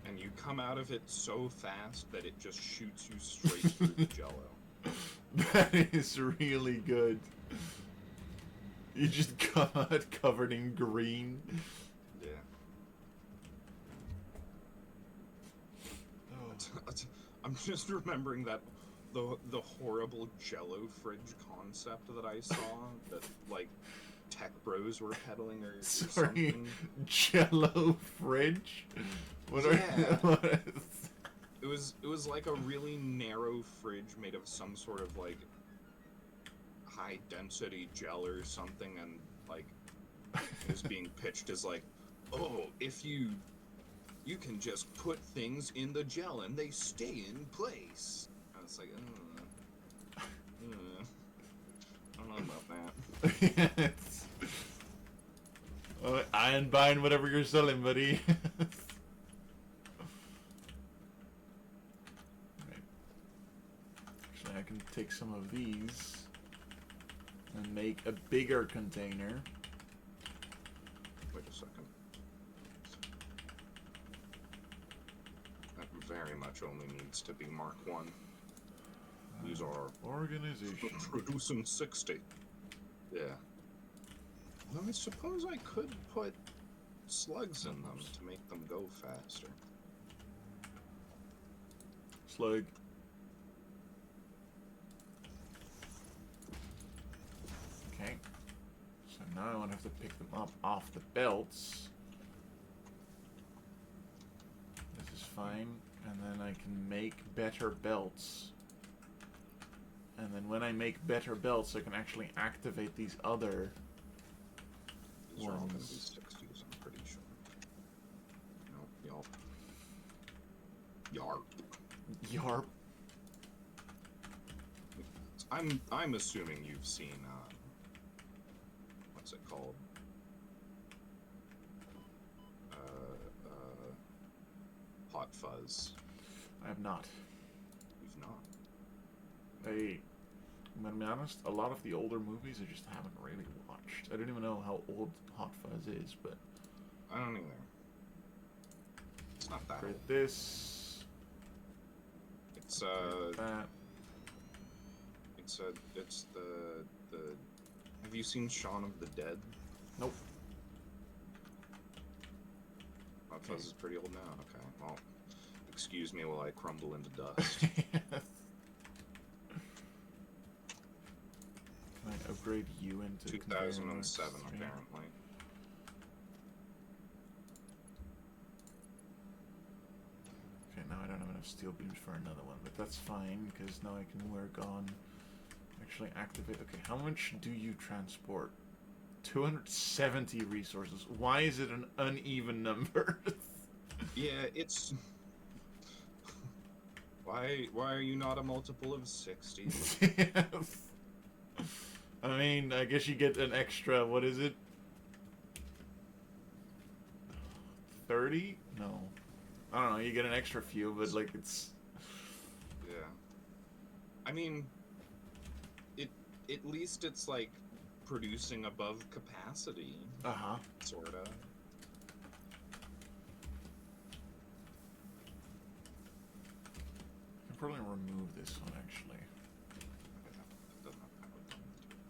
And you come out of it so fast that it just shoots you straight through the jello. That is really good. You just come out covered in green. Yeah. Oh. I'm just remembering that the horrible Jello fridge concept that I saw that like tech bros were peddling or Sorry, something. Jello fridge. What are? Yeah. What is... It was like a really narrow fridge made of some sort of like high density gel or something, and like it was being pitched as like, oh, if you can just put things in the gel and they stay in place. And it's like, I don't know about that. I ain't buying whatever you're selling, buddy. Actually, I can take some of these and make a bigger container. Wait a second. That very much only needs to be Mark 1. These are organization. Producing 60. Yeah. Though I suppose I could put slugs in them to make them go faster. Slug. Okay. So now I won't have to pick them up off the belts. This is fine. And then I can make better belts. And then when I make better belts, I can actually activate these other These are all going to be ones. 60s, I'm pretty sure. Nope, Yarp. Yarp. I'm assuming you've seen, what's it called? Hot Fuzz. I have not. You've not. I'm gonna be honest, a lot of the older movies I just haven't really watched. I don't even know how old Hot Fuzz is, but... I don't either. It's not that old. Create this. It's, Create that. it's the... Have you seen Shaun of the Dead? Nope. Hot Fuzz is pretty old now, okay. Well, excuse me while I crumble into dust. Can I upgrade you into 2007, apparently. Okay, now I don't have enough steel beams for another one, but that's fine, because now I can work on actually activate... Okay, how much do you transport? 270 resources. Why is it an uneven number? Yeah, it's... Why are you not a multiple of 60? Yes. I mean, I guess you get an extra, what is it? 30? No. I don't know, you get an extra few, but like it's... Yeah. I mean, at least it's like producing above capacity. Uh-huh. Sorta. I can probably remove this one, actually.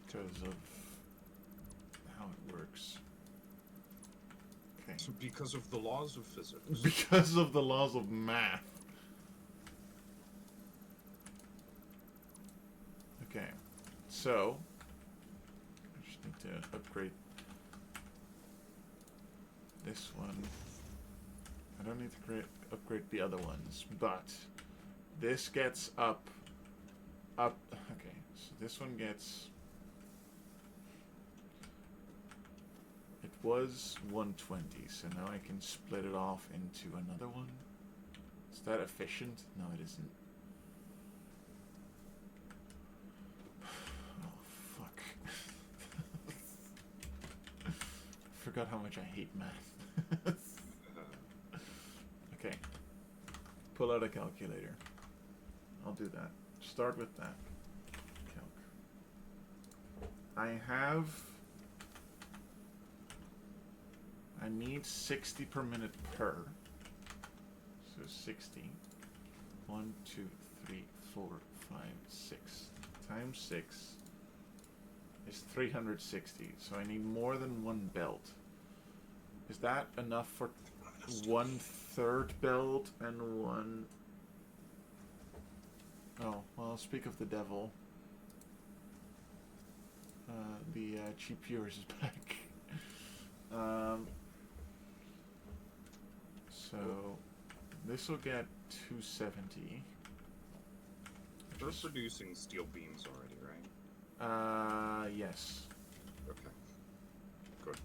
Because of how it works. Okay. So because of the laws of physics. Because of the laws of math. Okay. So, I just need to upgrade this one. I don't need to upgrade the other ones, but this gets up. Okay, so this one gets... It was 120, so now I can split it off into another one. Is that efficient? No, it isn't. Oh, fuck. I forgot how much I hate math. Okay. Pull out a calculator. I'll do that. Start with that. Calc. I need 60 per minute per. So 60. 1, 2, 3, 4, 5, 6. Times 6 is 360. So I need more than one belt. Is that enough for 1/3 belt and one... Oh, well, speak of the devil. The cheap viewers is back. So this will get 270. We're Just, producing steel beams already, right? yes. Okay. Good.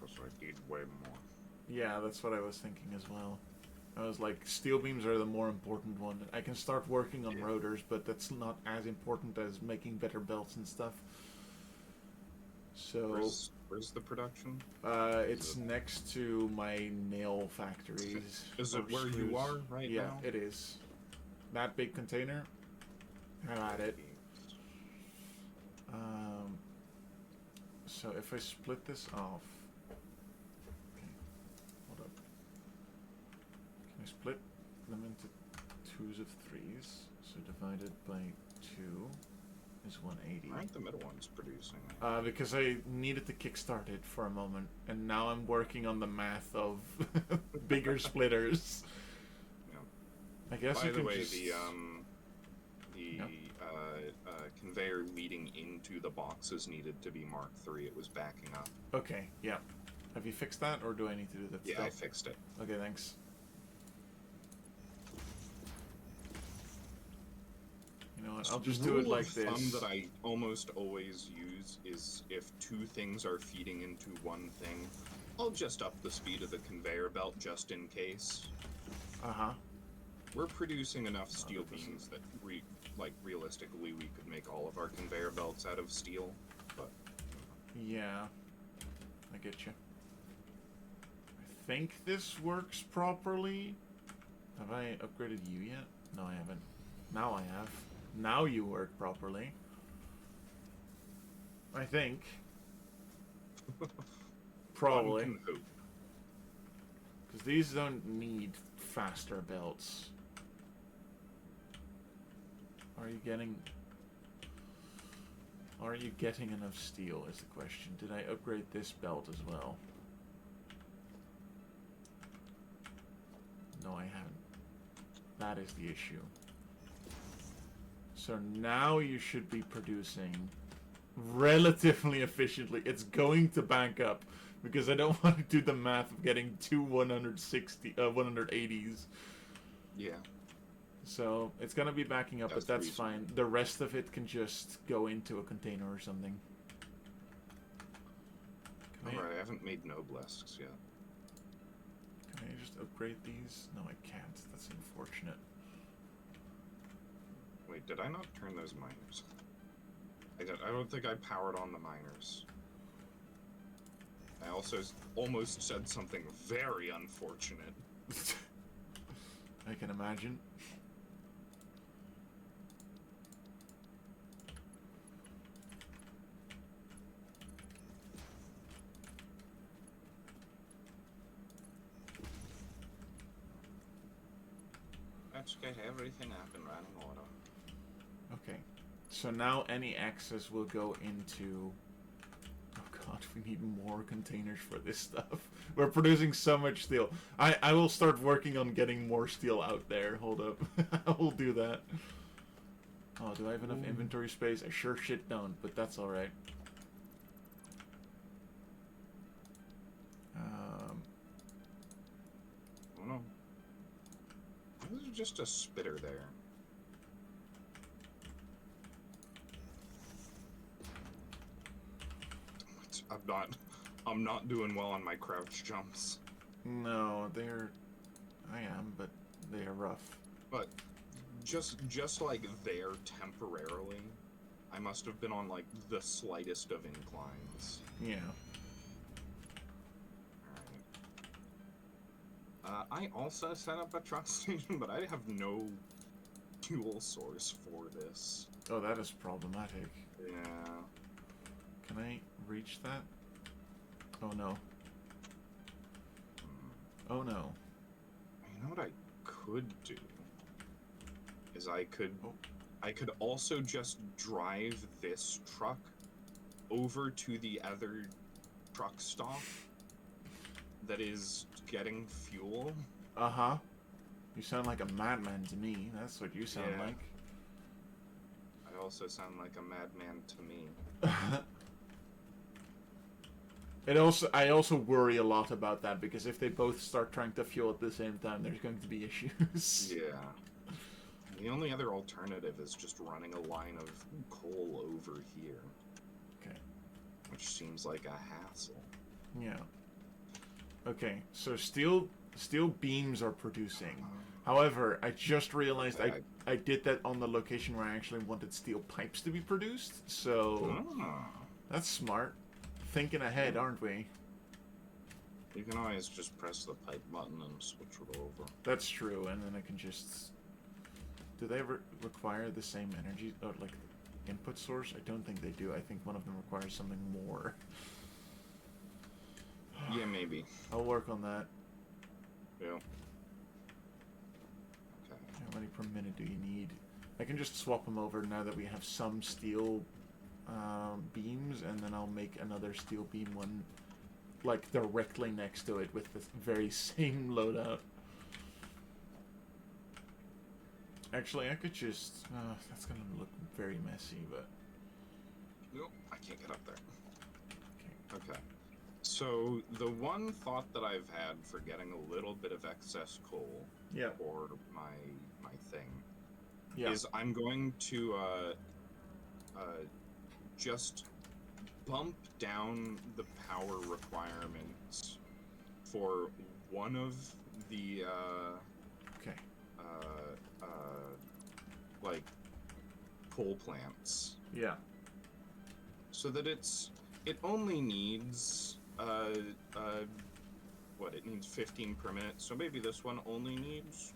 Because I need way more. Yeah, that's what I was thinking as well. I was like, steel beams are the more important one. I can start working on rotors, but that's not as important as making better belts and stuff. So Where's the production? it's next to my nail factories. Is it where you are right now? now? Yeah, it is. That big container. I'm at it. So if I split this off, okay, hold up. Can I split them into 2s of 3s? So divided by 2 is 180. Right, the middle one's producing. Because I needed to kickstart it for a moment, and now I'm working on the math of bigger splitters. Yeah. I guess By you the can way, just... the conveyor leading into the boxes needed to be Mark III. It was backing up. Okay, yeah. Have you fixed that, or do I need to do that Yeah, still? I fixed it. Okay, thanks. You know what, I'll just do it like this. The rule of thumb that I almost always use is if 2 things are feeding into one thing, I'll just up the speed of the conveyor belt just in case. Uh-huh. We're producing enough steel beams that, realistically, we could make all of our conveyor belts out of steel, but... Yeah. I get you. I think this works properly. Have I upgraded you yet? No, I haven't. Now I have. Now you work properly. I think. Probably. One can hope. Because these don't need faster belts. Are you getting enough steel is the question. Did I upgrade this belt as well? No, I haven't. That is the issue. So now you should be producing relatively efficiently. It's going to bank up because I don't want to do the math of getting 2 180s. Yeah. So it's gonna be backing up, but that's reasonable. fine. The rest of it can just go into a container or something. Alright, I haven't made Noblesques yet. Can I just upgrade these? No, I can't. That's unfortunate. Wait, did I not turn those miners? I don't think I powered on the miners. I also almost said something very unfortunate. I can imagine. Let's get everything up and running order. Okay. So now any access will go into... Oh god, we need more containers for this stuff. We're producing so much steel. I will start working on getting more steel out there. Hold up. I will do that. Oh, do I have enough inventory space? I sure shit don't, but that's alright. Oh no. There's just a spitter there. I'm not doing well on my crouch jumps. No, they're... I am, but they are rough. But just like there temporarily, I must have been on like the slightest of inclines. Yeah. Alright. I also set up a truck station, but I have no fuel source for this. Oh, that is problematic. Yeah. Can I reach that? Oh no. Oh no. You know what I could do? Is I could also just drive this truck over to the other truck stop that is getting fuel. Uh-huh. You sound like a madman to me. That's what you sound Yeah. like. I also sound like a madman to me. I also worry a lot about that, because if they both start trying to fuel at the same time, there's going to be issues. Yeah. The only other alternative is just running a line of coal over here. Okay. Which seems like a hassle. Yeah. Okay, so steel beams are producing. However, I just realized I did that on the location where I actually wanted steel pipes to be produced, so that's smart. Thinking ahead, aren't we? You can always just press the pipe button and switch it over. That's true, and then I can just... Do they require the same energy, like, input source? I don't think they do. I think one of them requires something more. Yeah, maybe. I'll work on that. Yeah. Okay. How many per minute do you need? I can just swap them over now that we have some steel beams, and then I'll make another steel beam one, like, directly next to it with the very same loadout. Actually, I could just... that's gonna look very messy, but... Nope, I can't get up there. Okay. So, the one thought that I've had for getting a little bit of excess coal for my thing is I'm going to just bump down the power requirements for one of the like coal plants. Yeah. So that it only needs what, it needs 15 per minute. So maybe this one only needs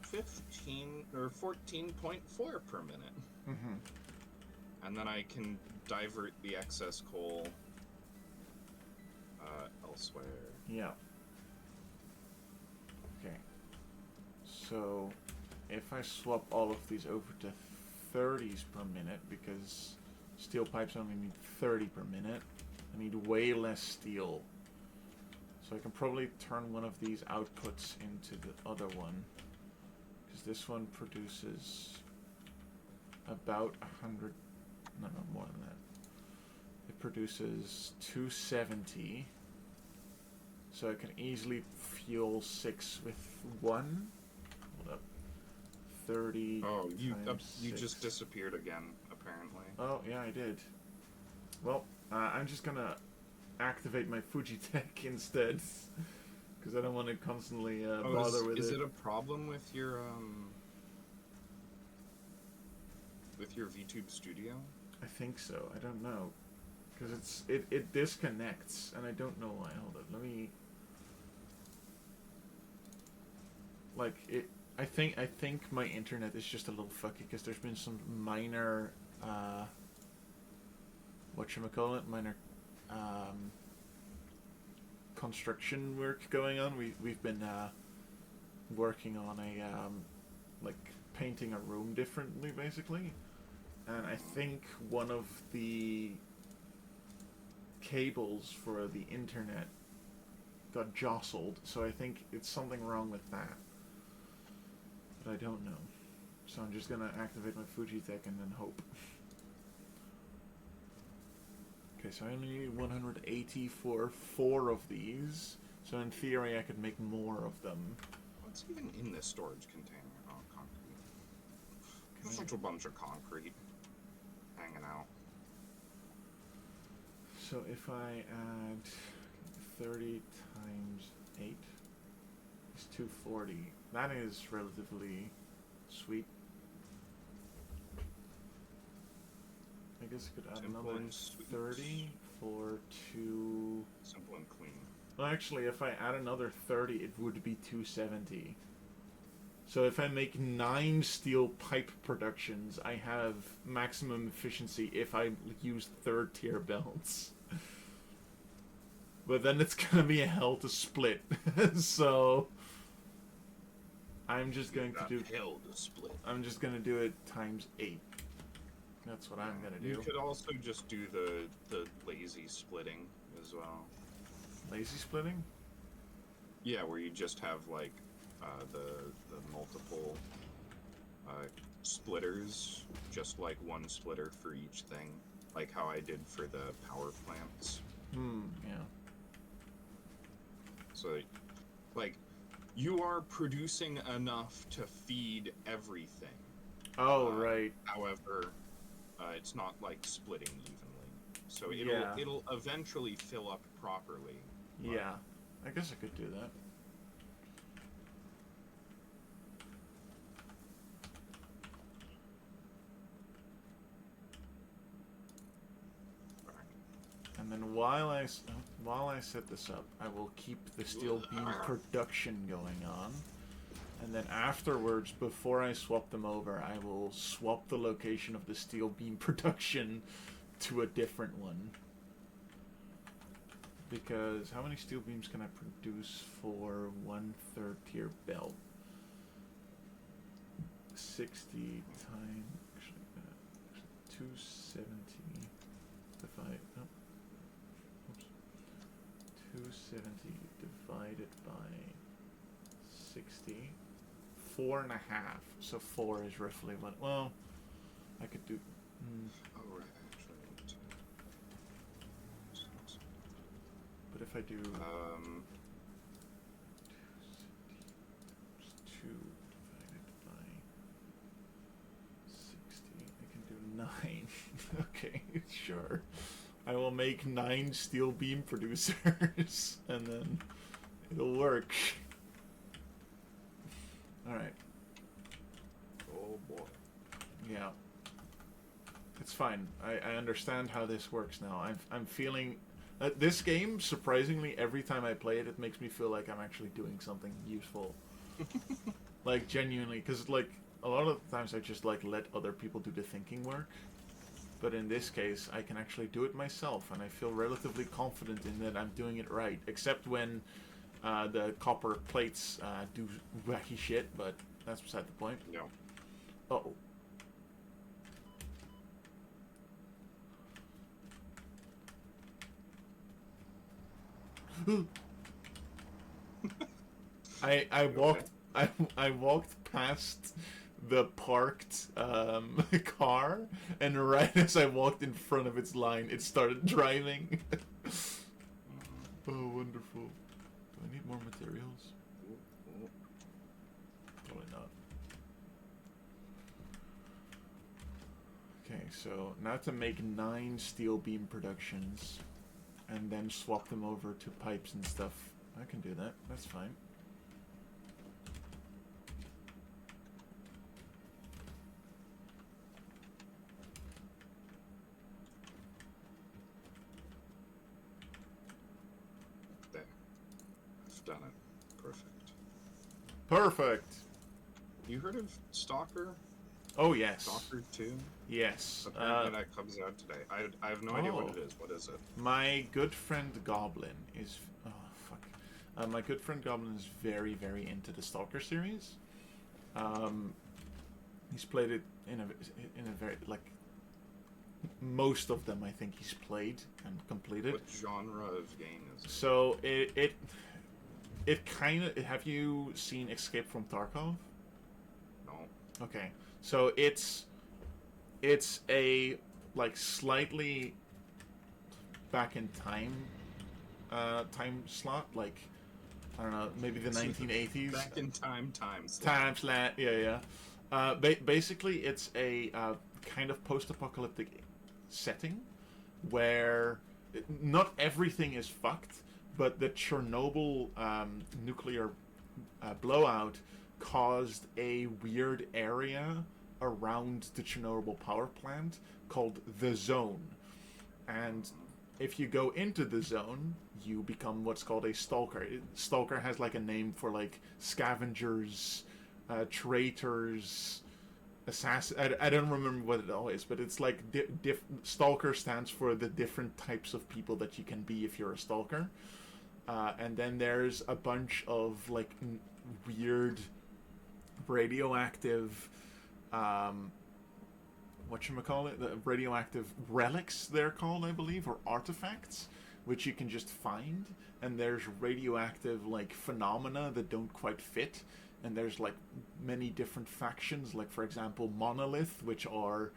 15 or 14.4 per minute. Mm-hmm. And then I can divert the excess coal elsewhere. Yeah. Okay. So if I swap all of these over to 30s per minute, because steel pipes only need 30 per minute, I need way less steel. So I can probably turn one of these outputs into the other one, because this one produces about 100, no, more than that. It produces 270, so I can easily fuel 6 with 1. Hold up. 30. Oh, you times just disappeared again, apparently. Oh, yeah, I did. Well, I'm just gonna activate my Fujitech instead, because I don't want to constantly bother with it. Is it a problem with your VTube Studio? I think so. I don't know, because it disconnects, and I don't know why. Hold on, let me. Like it. I think my internet is just a little fucky, because there's been some minor whatchamacallit, minor construction work going on. We've been working on a like painting a room differently, basically, and I think one of the cables for the internet got jostled, so I think it's something wrong with that. I don't know. So I'm just gonna activate my Fujitech and then hope. Okay, so I only need 180 for 4 of these. So in theory I could make more of them. What's even in this storage container? Oh, concrete. There's such a bunch of concrete hanging out. So if I add 30 times 8 is 240. That is relatively sweet. I guess I could add Simple another and sweet. 30 for 2... Simple and clean. Well, actually, if I add another 30, it would be 270. So if I make 9 steel pipe productions, I have maximum efficiency if I use 3rd tier belts. But then it's gonna be a hell to split. So I'm just going to do hell to split. I'm just gonna do it times 8. That's what I'm gonna do. You could also just do the lazy splitting as well. Lazy splitting? Yeah, where you just have like the multiple splitters, just like one splitter for each thing, like how I did for the power plants. Yeah. So, like, you are producing enough to feed everything. Oh, right. However, it's not like splitting evenly, so Yeah. it'll eventually fill up properly. Yeah, I guess I could do that. And then while I set this up, I will keep the steel beam production going on. And then afterwards, before I swap them over, I will swap the location of the steel beam production to a different one. Because how many steel beams can I produce for 1/3 tier belt? 60 times, actually 270 divided, oh, oops, 270 divided by 60, 4.5. So 4 is roughly what, well, I could do, Oh, right, actually. but if I do 2 divided by 60, I can do 9. Okay, sure. I will make 9 steel beam producers, and then it'll work. Alright. Oh boy. Yeah. It's fine. I understand how this works now. I'm feeling... this game, surprisingly, every time I play it, it makes me feel like I'm actually doing something useful. Like, genuinely. Because, like, a lot of times I just, like, let other people do the thinking work. But in this case, I can actually do it myself, and I feel relatively confident in that I'm doing it right. Except when the copper plates do wacky shit, but that's beside the point. No. Uh-oh. I walked I walked past the parked car, and right as I walked in front of its line, it started driving. Oh, wonderful. Do I need more materials? Probably not. Okay, so now to make 9 steel beam productions, and then swap them over to pipes and stuff. I can do that. That's fine. There. I've done it. Perfect. Perfect! You heard of Stalker? Oh, yes. Stalker 2? Yes. Apparently that comes out today. I have no idea what it is. What is it? My good friend Goblin is... Oh, fuck. My good friend Goblin is very, very into the Stalker series. He's played it in a very, like... Most of them, I think, he's played and completed. What genre of game is it? So, it kind of... Have you seen Escape from Tarkov? No. Okay. So, it's a, like, slightly back in time slot, like, I don't know, maybe the 1980s. Back in time slot. Time slot, yeah. Basically, it's a kind of post-apocalyptic setting where not everything is fucked, but the Chernobyl nuclear blowout caused a weird area around the Chernobyl power plant called the Zone. And if you go into the zone, you become what's called a stalker. Stalker has like a name for like scavengers, traitors, assassins. I don't remember what it all is, but it's like stalker stands for the different types of people that you can be if you're a stalker. And then there's a bunch of like weird radioactive whatchamacallit, the radioactive relics they're called, I believe, or artifacts which you can just find, and there's radioactive like phenomena that don't quite fit, and there's like many different factions, like for example Monolith, which are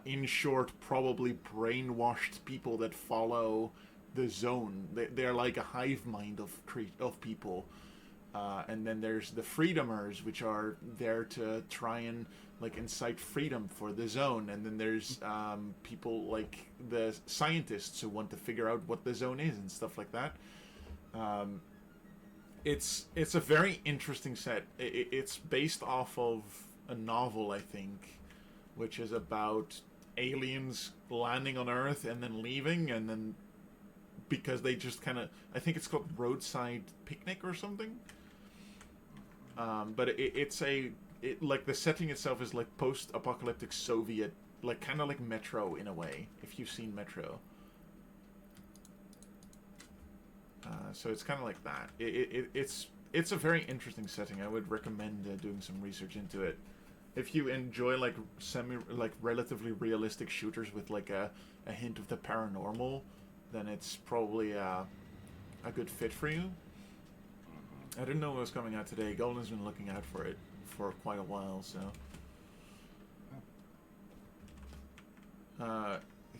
in short probably brainwashed people that follow the zone. They're like a hive mind of people. And then there's the Freedomers, which are there to try and like incite freedom for the zone. And then there's people like the scientists who want to figure out what the zone is and stuff like that. It's a very interesting set. It's based off of a novel, I think, which is about aliens landing on Earth and then leaving, and then because they just kind of, I think it's called Roadside Picnic or something. But it's like the setting itself is like post-apocalyptic Soviet, like kind of like Metro in a way, if you've seen Metro. So it's kind of like that. It's a very interesting setting. I would recommend doing some research into it. If you enjoy like relatively realistic shooters with like a hint of the paranormal, then it's probably a good fit for you. I didn't know it was coming out today. Golden's been looking out for it for quite a while, so.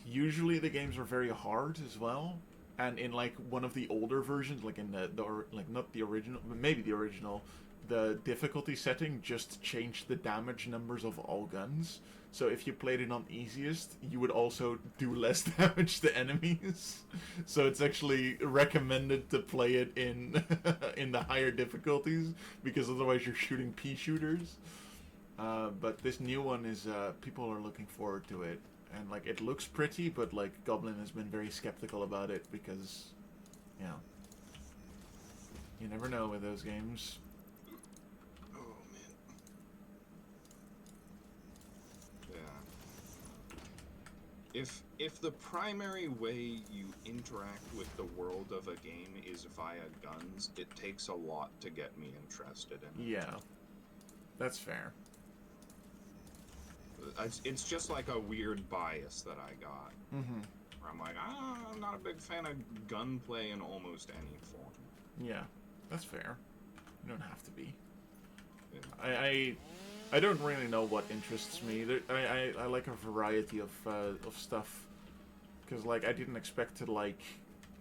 Usually the games are very hard as well, and in like one of the older versions, like in the like not the original, but maybe the original, the difficulty setting just changed the damage numbers of all guns. So if you played it on easiest, you would also do less damage to enemies. So it's actually recommended to play it in in the higher difficulties, because otherwise you're shooting pea shooters. But this new one is people are looking forward to it, and like it looks pretty, but like Goblin has been very skeptical about it because, you know, you never know with those games. If the primary way you interact with the world of a game is via guns, it takes a lot to get me interested in it. Yeah, that's fair. It's just like a weird bias that I got. Mm-hmm. Where I'm like, I'm not a big fan of gunplay in almost any form. Yeah, that's fair. You don't have to be. Yeah. I don't really know what interests me. I like a variety of stuff, because like I didn't expect to like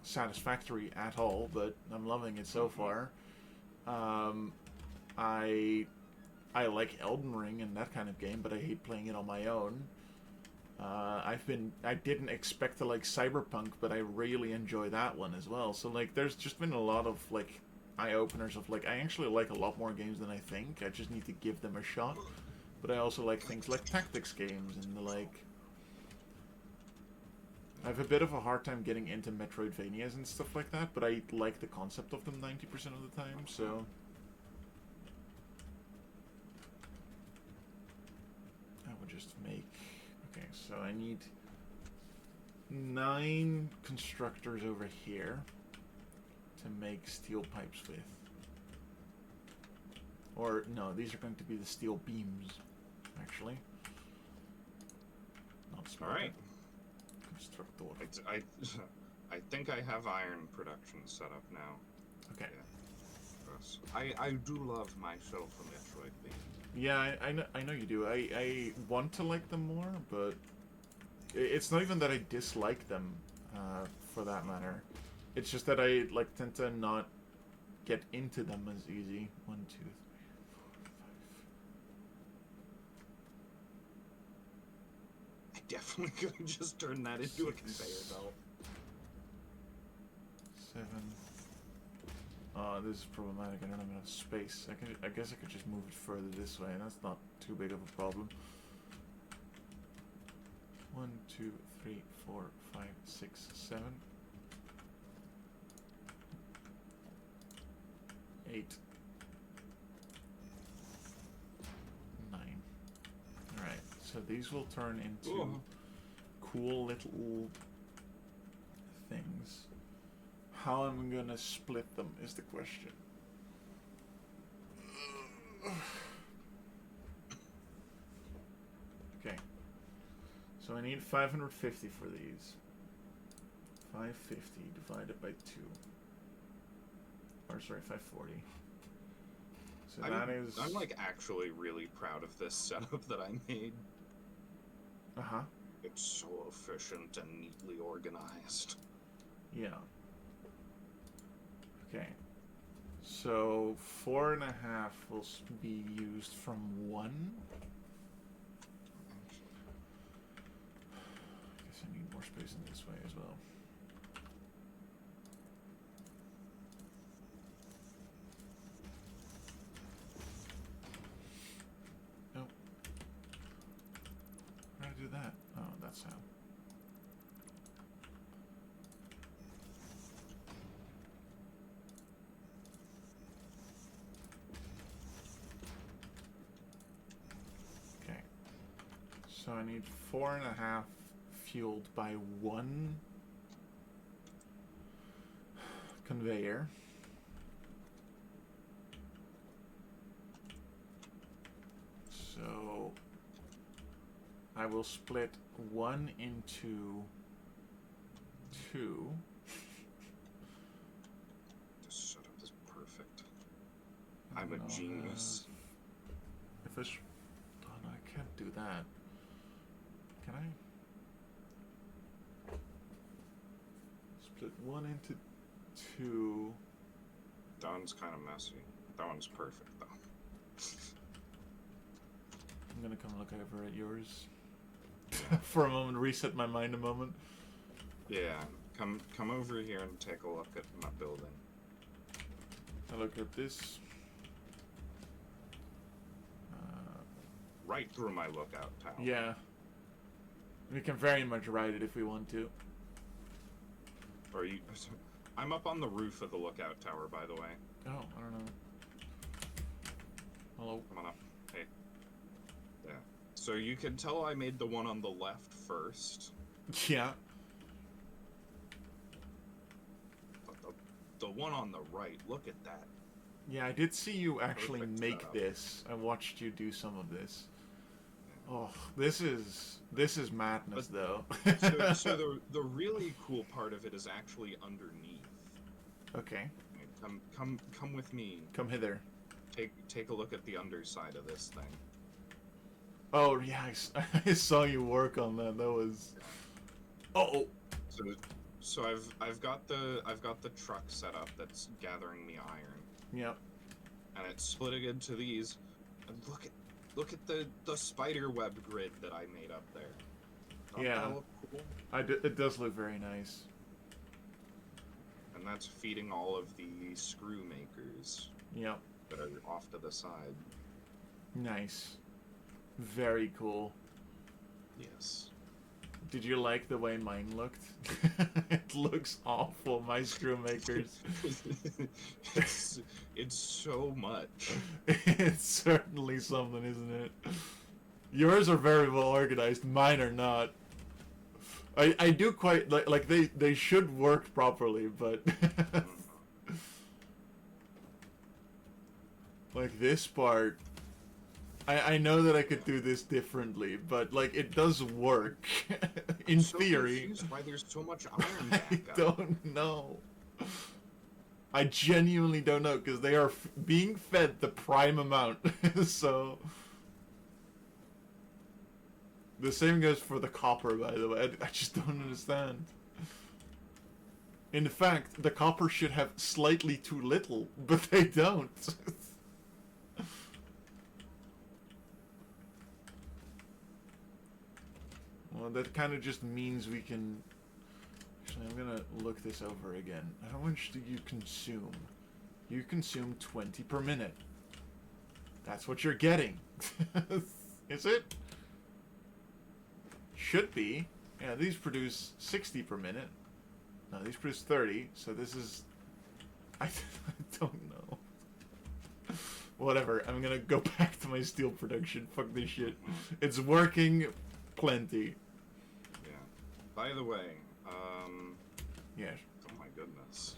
Satisfactory at all, but I'm loving it so far. I like Elden Ring and that kind of game, but I hate playing it on my own. I didn't expect to like Cyberpunk, but I really enjoy that one as well. So like there's just been a lot of like eye-openers of like I actually like a lot more games than I think. I just need to give them a shot. But I also like things like tactics games and the like. I have a bit of a hard time getting into Metroidvanias and stuff like that, but I like the concept of them 90% of the time, so I would just make... Okay, so I need 9 constructors over here to make steel pipes with. Or, no, these are going to be the steel beams, actually. Not smart. Alright. Constructor. I think I have iron production set up now. Okay. Yeah. Yes. I do love myself a Metroidvania. Yeah, I know you do. I want to like them more, but it's not even that I dislike them, for that matter. It's just that I like tend to not get into them as easy. 1, 2, 3, 4, 5. I definitely could have just turned that into a conveyor belt. 7. Oh, this is problematic. I don't have enough space. I guess I could just move it further this way, and that's not too big of a problem. 1, 2, 3, 4, 5, 6, 7. 8. 9. Alright, so these will turn into cool little things. How I'm gonna split them is the question. Okay. So I need 550 for these. 550 divided by 2. Or sorry, 540. So that is... I'm like actually really proud of this setup that I made. Uh-huh. It's so efficient and neatly organized. Yeah. Okay. So 4.5 will be used from 1. I guess I need more space in this way as well. Nope. How do I do that? Oh, that's how. Okay. So I need 4.5 fueled by 1 conveyor. So I will split 1 into 2. This setup is perfect. I'm a genius. If it's... Oh, no, I can't do that. Can I? Split 1 into 2. That one's kind of messy. That one's perfect, though. I'm gonna come look over at yours. For a moment, reset my mind a moment. Yeah, come over here and take a look at my building. I look at this. Right through my lookout tower. Yeah. We can very much ride it if we want to. Or you... I'm up on the roof of the lookout tower, by the way. Oh, I don't know. Hello. Come on up. Hey. Yeah. So you can tell I made the one on the left first. Yeah. But the one on the right, look at that. Yeah, I did see you actually Perfect make setup. this. I watched you do some of this. Oh, this is madness, though. So the really cool part of it is actually underneath. Okay. Come with me. Come hither. Take a look at the underside of this thing. Oh yeah, I saw you work on that. That was. Oh. So I've got the truck set up that's gathering me iron. Yep. And it's splitting into these. And look at the spider web grid that I made up there. Doesn't Yeah. that look cool? It does look very nice. And that's feeding all of the screw makers Yep. that are off to the side. Nice. Very cool. Yes. Did you like the way mine looked? It looks awful, my screw makers. it's so much. It's certainly something, isn't it? Yours are very well organized, mine are not. I do quite like they should work properly, but like this part, I know that I could do this differently, but like it does work in so theory. Confused why there's so much iron I back up. don't know. I genuinely don't know because they are being fed the prime amount. So the same goes for the copper, by the way. I just don't understand. In fact, the copper should have slightly too little, but they don't. Well, that kind of just means we can... Actually, I'm gonna look this over again. How much do you consume? You consume 20 per minute. That's what you're getting. Is it? Should be. Yeah, these produce 60 per minute. No, these produce 30, so this is... I don't know. Whatever, I'm gonna go back to my steel production. Fuck this shit. It's working plenty. Yeah. By the way, Yeah. oh my goodness.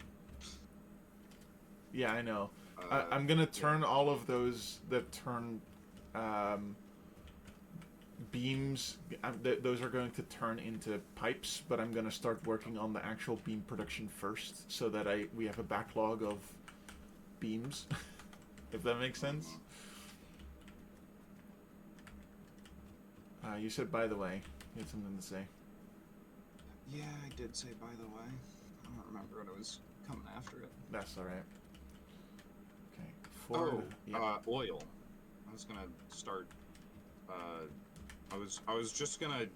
Yeah, I know. I'm gonna turn all of those that turn beams, those are going to turn into pipes, but I'm going to start working on the actual beam production first, so that we have a backlog of beams, if that makes sense. You said, by the way, you had something to say. Yeah, I did say by the way. I don't remember what I was coming after it. That's alright. Okay. Oil. I was gonna start. I was just gonna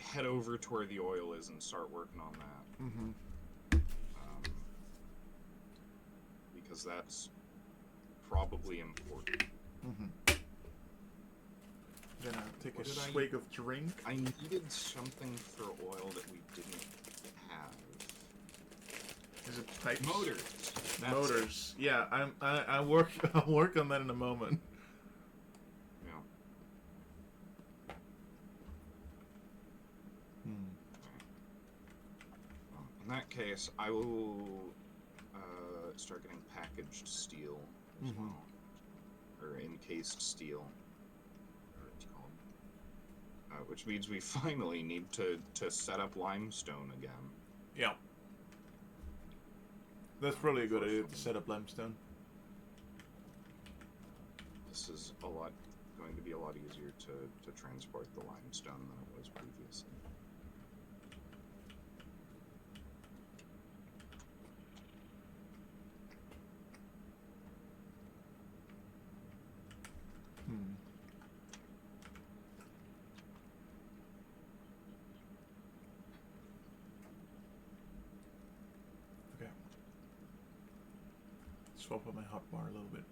head over to where the oil is and start working on that. Mm-hmm. Because that's probably important. Mm-hmm. Gonna take a swig of drink. I needed something for oil that we didn't have. Is it pipes? Motors. That's Motors. It. Yeah, I'll work on that in a moment. Yeah. Well, in that case, I will start getting packaged steel as well, or encased steel. Which means we finally need to set up limestone again. Yeah. That's probably a good idea to set up limestone. This is going to be a lot easier to transport the limestone than it was previously. Swap up my hotbar a little bit.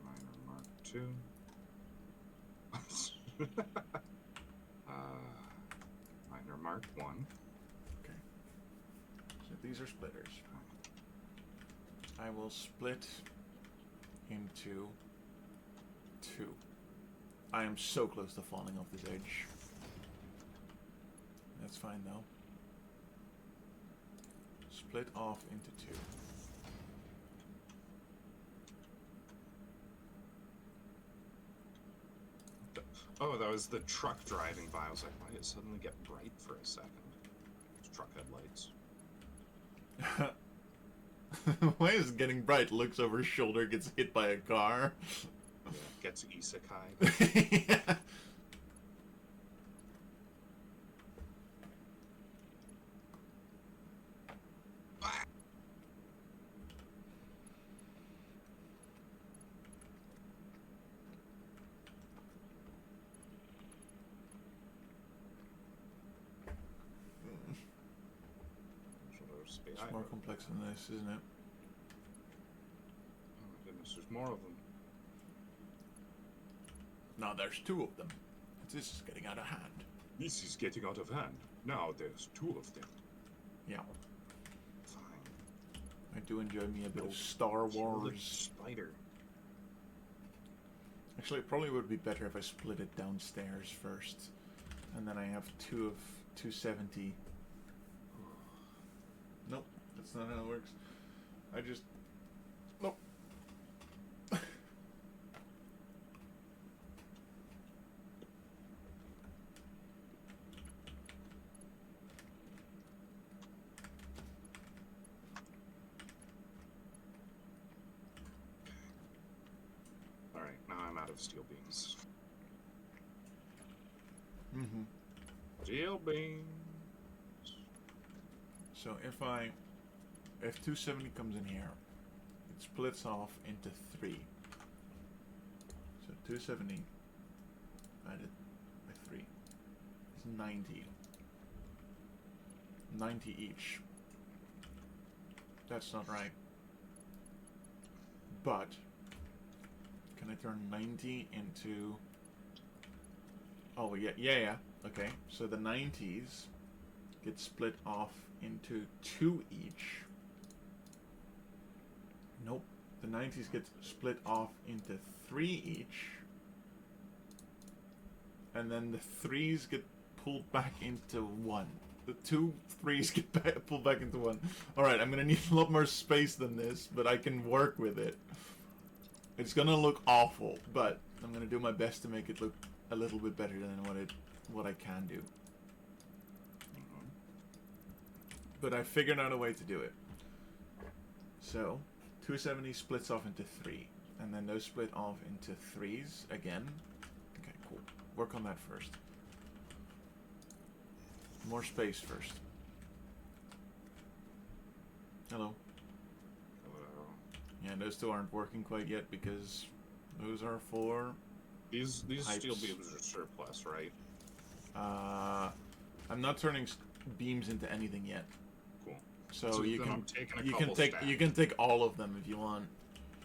Miner Mark II. Miner Mark I. Okay. So these are splitters. I will split into 2. I am so close to falling off this edge. That's fine though. Split off into 2. Oh, that was the truck driving by. I was like, why did it suddenly get bright for a second? It's truck headlights. Why is it getting bright? Looks over his shoulder, gets hit by a car. Yeah, gets isekai. Yeah. It's more complex than this, isn't it? Oh my goodness, there's more of them. Now there's 2 of them. This is getting out of hand. This is getting out of hand. Now there's 2 of them. Yeah. Fine. I do enjoy me a bit of Star Wars. Spider. Actually, it probably would be better if I split it downstairs first. And then I have 2 of 270. Nope, that's not how it works. I just... Nope. Alright, now I'm out of steel beams. Mm-hmm. Steel beams. So if 270 comes in here, it splits off into 3. So 270 divided by 3 is 90. 90 each. That's not right. But can I turn 90 into... Oh, yeah. Okay, so the 90s get split off into 2 each. Nope. The 90s get split off into 3 each. And then the 3s get pulled back into 1. The 2 3s get pulled back into 1. Alright, I'm gonna need a lot more space than this, but I can work with it. It's gonna look awful, but I'm gonna do my best to make it look a little bit better than what I can do. But I figured out a way to do it. So, 270 splits off into 3. And then those split off into 3s again. Okay, cool. Work on that first. More space first. Hello. Hello. Yeah, those 2 aren't working quite yet because those are for... These pipes. steel beams are surplus, right? I'm not turning beams into anything yet. Cool. So you then can I'm taking a you couple can take stacks. you can take all of them if you want.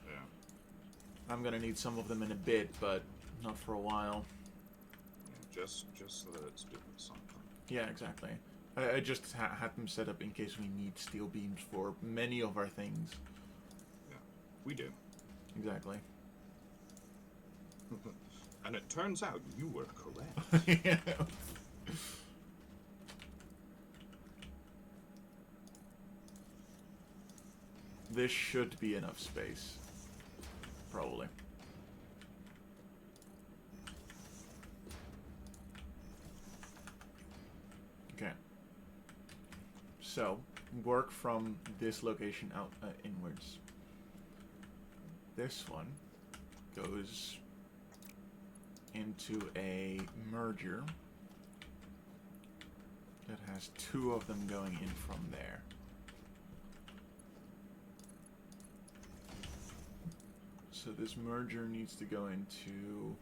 Yeah. I'm gonna need some of them in a bit, but not for a while. Yeah, just so that it's doing something. Yeah, exactly. I just had them set up in case we need steel beams for many of our things. Yeah, we do. Exactly. And it turns out you were correct. Yeah. This should be enough space. Probably. Okay. So, work from this location out inwards. This one goes into a merger that has 2 of them going in from there. So this merger needs to go into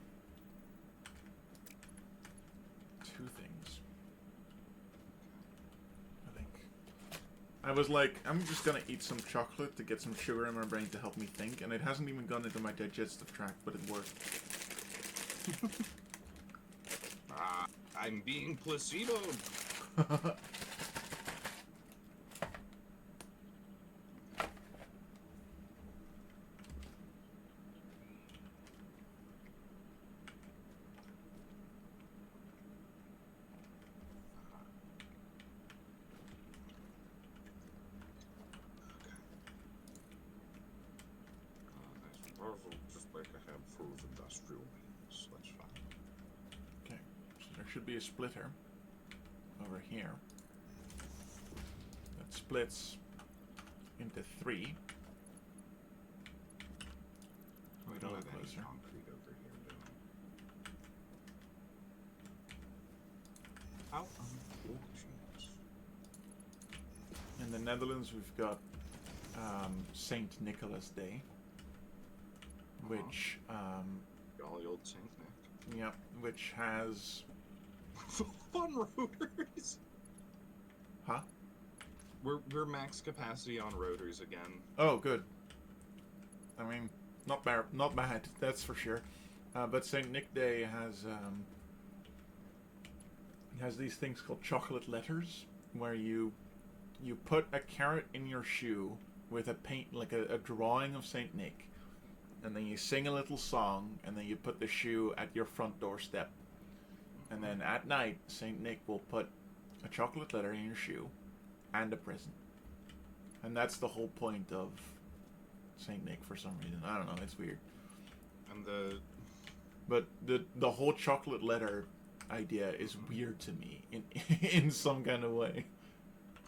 2 things. I think. I was like, I'm just gonna eat some chocolate to get some sugar in my brain to help me think, and it hasn't even gone into my digestive tract, but it worked. I'm being placeboed. Just like I have full of industrial beams. That's fine. Okay, so there should be a splitter over here that splits into 3. We A don't little have any closer. concrete over here, do we? How unfortunate. In the Netherlands, we've got Saint Nicholas Day, which Jolly old Saint Nick. yeah, which has Fun rotors. huh? We're max capacity on rotors again. Oh, good. I mean, not bad. That's for sure. But Saint Nick Day has these things called chocolate letters, where you put a carrot in your shoe with a paint, like a drawing of Saint Nick, and then you sing a little song, and then you put the shoe at your front doorstep, and then at night Saint Nick will put a chocolate letter in your shoe and a present, and that's the whole point of Saint Nick for some reason. I don't know, it's weird. And But the whole chocolate letter idea is weird to me in some kind of way.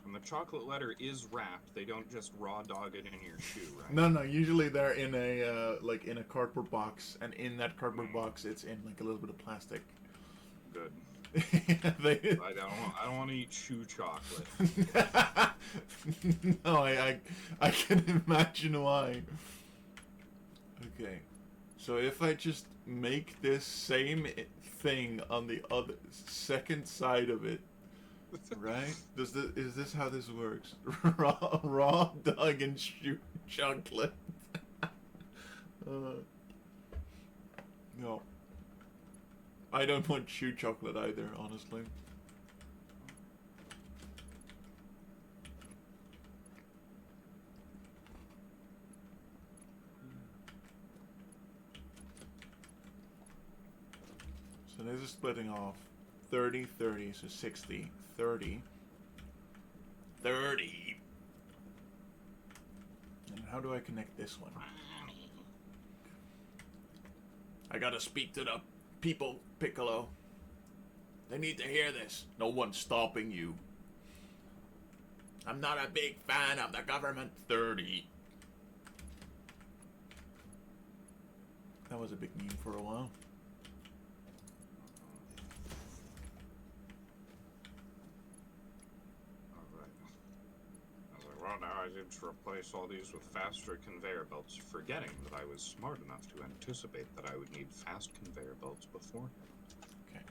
And the chocolate letter is wrapped. They don't just raw dog it in your shoe, right? No. Usually they're in a like in a cardboard box, and in that cardboard box, it's in like a little bit of plastic. Good. They... I don't want to eat shoe chocolate. No, I can imagine why. Okay, so if I just make this same thing on the other second side of it. Right? Is this how this works? raw dog and shoe chocolate. No. I don't want shoe chocolate either, honestly. So this is splitting off 30, 30, so 60, 30. 30. And how do I connect this one? I gotta speak to the people, Piccolo. They need to hear this. No one's stopping you. I'm not a big fan of the government. 30. That was a big meme for a while. Well, now I did replace all these with faster conveyor belts, forgetting that I was smart enough to anticipate that I would need fast conveyor belts beforehand. Okay.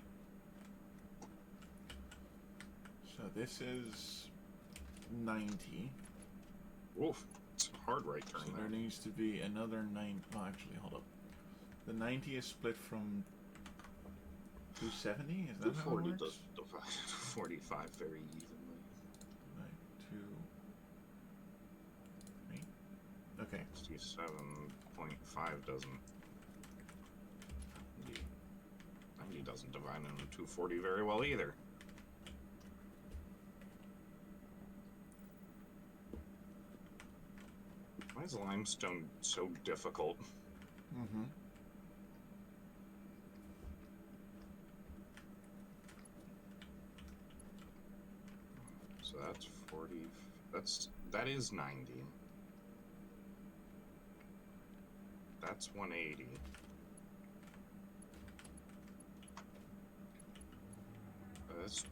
So this is 90. Oof, it's a hard right turn So there. there needs to be another 9. Oh, actually, hold up. The 90 is split from 270? Is that how it 240 works? does divide 45 very evenly. 9, 2, 3. Okay. 67.5 doesn't. 90 doesn't divide into 240 very well either. Why is limestone so difficult? Mm-hmm. So that's 40. That is 90. That's 180. That's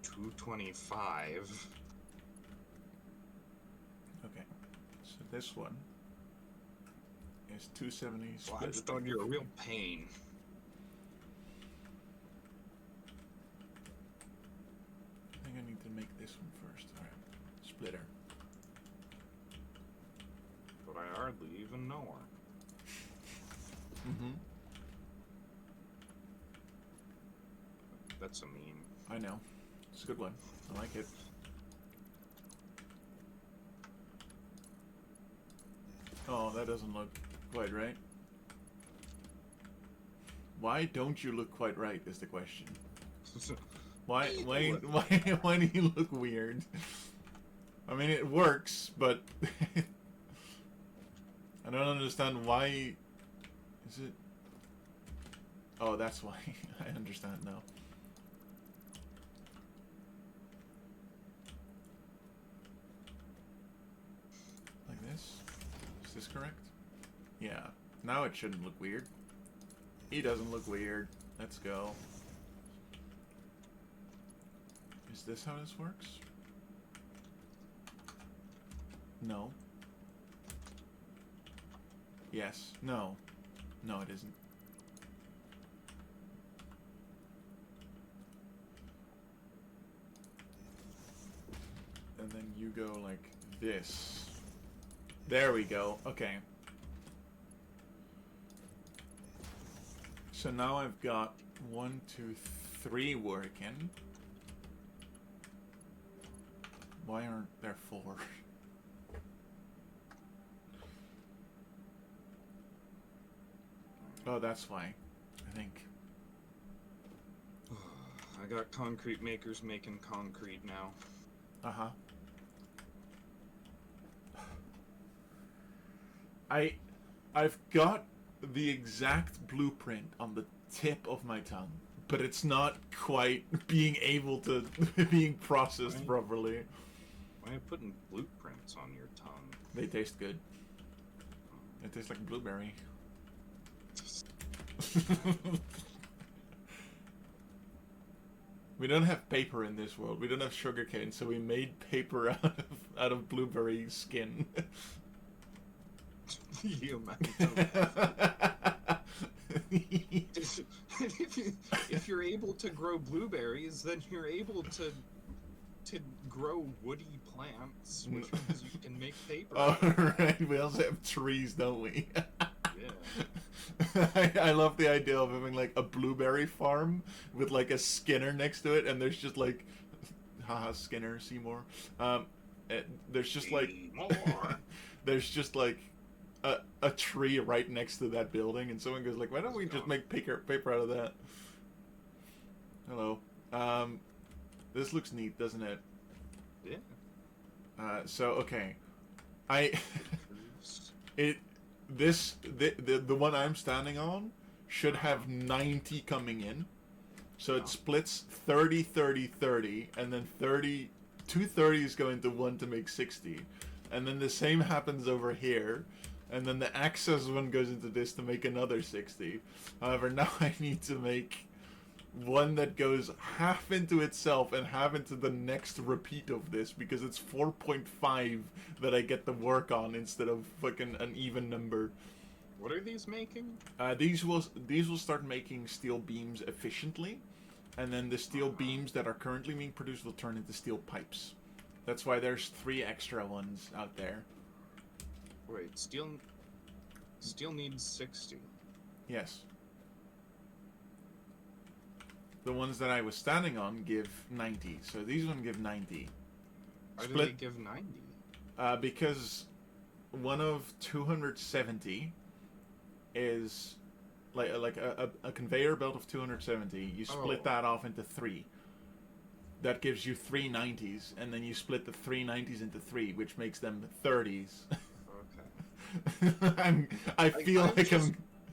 225. Okay. So this one is 270 split. Limestone, you're a real pain. I think I need to make this one first. Alright. Splitter. But I hardly even know her. Mm-hmm. That's a meme. I know. It's a good one. I like it. Oh, that doesn't look quite right. Why don't you look quite right is the question. Why do you look weird? I mean, it works, but I don't understand why. Is it? Oh, that's why. I understand now. Like this? Is this correct? Yeah. Now it shouldn't look weird. He doesn't look weird. Let's go. Is this how this works? No. Yes. No. No, it isn't. And then you go like this. There we go. Okay. So now I've got 1, 2, 3 working. Why aren't there 4? Oh, that's why. I think. I got concrete makers making concrete now. Uh-huh. I've got the exact blueprint on the tip of my tongue, but it's not quite being able to being processed Right. properly. Why are you putting blueprints on your tongue? They taste good. They taste like blueberry. We don't have paper in this world. We don't have sugarcane, so we made paper out of blueberry skin. You imagine. if you're able to grow blueberries, then you're able to grow woody plants, which means you can make paper. Alright, we also have trees, don't we? Yeah. I love the idea of having like a blueberry farm with like a Skinner next to it, and there's just like, haha, Skinner, Seymour. There's just like, Seymour. there's just like a tree right next to that building, and someone goes like, why don't we just make paper out of that? Hello. This looks neat, doesn't it? Yeah. So okay, I Roofs. the one I'm standing on should have 90 coming in. So it splits 30, 30, 30, and then 30, two 30s go into one to make 60. And then the same happens over here. And then the access one goes into this to make another 60. However, now I need to make one that goes half into itself and half into the next repeat of this, because it's 4.5 that I get to work on instead of fucking an even number. What are these making? These will start making steel beams efficiently, and then the steel beams that are currently being produced will turn into steel pipes. That's why there's 3 extra ones out there. Wait, steel needs 60. Yes. The ones that I was standing on give 90, so these one give 90. Why do they give 90? Because one of 270 is like a conveyor belt of 270. You split that off into 3. That gives you 3 90s, and then you split the 3 90s into 3, which makes them 30s. Okay. I feel like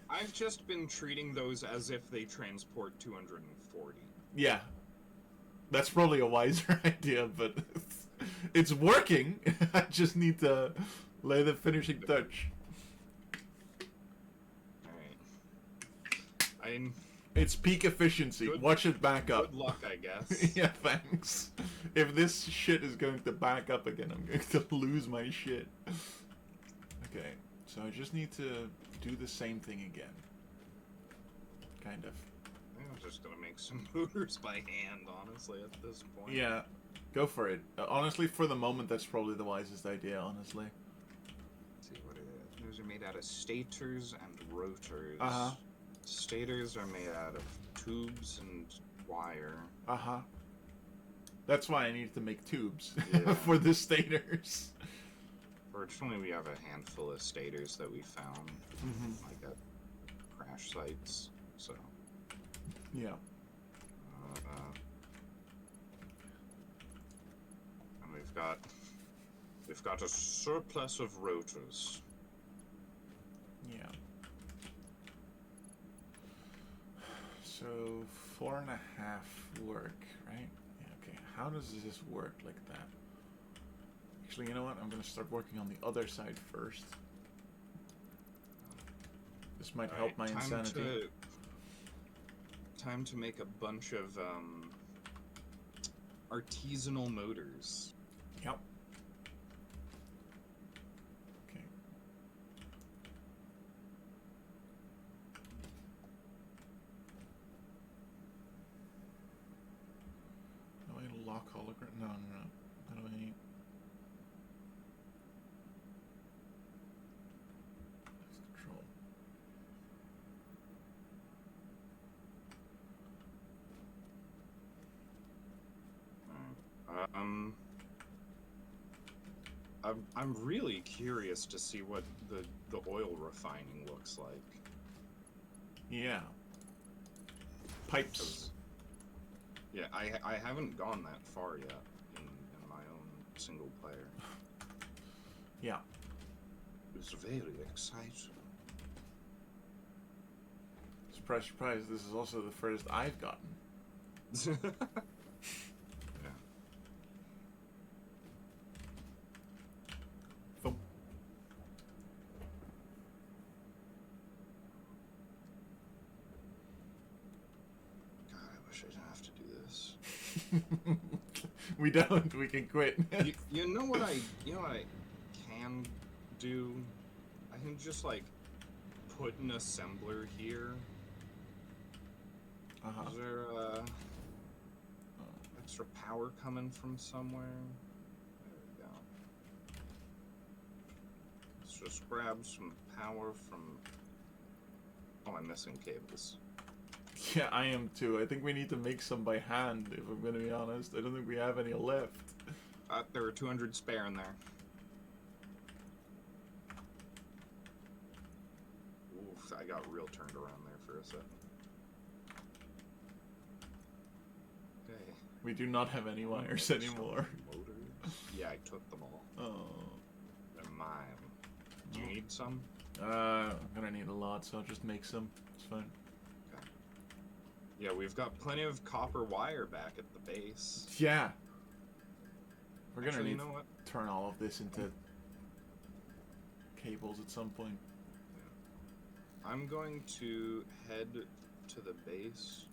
I've just been treating those as if they transport 240. Yeah. That's probably a wiser idea, but it's working. I just need to lay the finishing touch. Alright. It's peak efficiency. Watch it back up. Good luck, I guess. Yeah, thanks. If this shit is going to back up again, I'm going to lose my shit. Okay, so I just need to do the same thing again. Kind of. I'm just gonna make some motors by hand, honestly, at this point. Yeah, go for it. Honestly, for the moment, that's probably the wisest idea, honestly. Let's see what it is. Those are made out of stators and rotors. Uh-huh. Stators are made out of tubes and wire. Uh-huh. That's why I needed to make tubes Yeah. for the stators. Fortunately, we have a handful of stators that we found, like at crash sites, so... Yeah. And we've got a surplus of rotors. Yeah. So 4.5 work, right? Yeah, okay. How does this work like that? Actually, you know what? I'm gonna start working on the other side first. This might help my insanity. Time to make a bunch of artisanal motors. Yep. Okay. No, I lock hologram. No. How do I? Control. I'm really curious to see what the oil refining looks like. Yeah. Pipes. Yeah, I haven't gone that far yet in my own single player. Yeah. It's very exciting. Surprise, surprise, this is also the furthest I've gotten. Yeah. Boom. God, I wish I didn't have to do this. We don't, we can quit. you know what I can do? I can just like put an assembler here. Uh-huh. Is there extra power coming from somewhere? There we go. Let's just grab some power from... Oh, I'm missing cables. Yeah, I am too. I think we need to make some by hand, if I'm gonna be honest. I don't think we have any left. There are 200 spare in there. Oof, I got real turned around there for a second. Okay. We do not have any wires anymore. Motors. Yeah, I took them all. Oh. They're mine. Do you need some? I'm gonna need a lot, so I'll just make some. It's fine. Okay. Yeah, we've got plenty of copper wire back at the base. Yeah. We're gonna Actually, need you know what? to turn all of this into cables at some point. I'm going to head to the base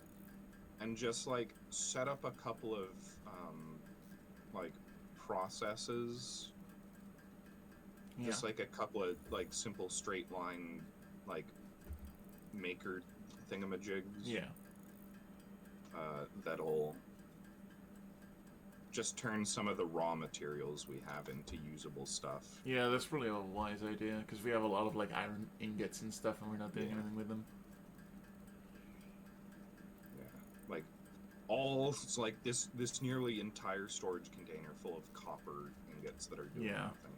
and just like set up a couple of like processes. Yeah. Just like a couple of like simple straight line like maker thingamajigs. Yeah. That'll just turn some of the raw materials we have into usable stuff. Yeah, that's probably a wise idea, because we have a lot of like iron ingots and stuff and we're not doing anything with them. Yeah. Like all it's like this nearly entire storage container full of copper ingots that are doing nothing.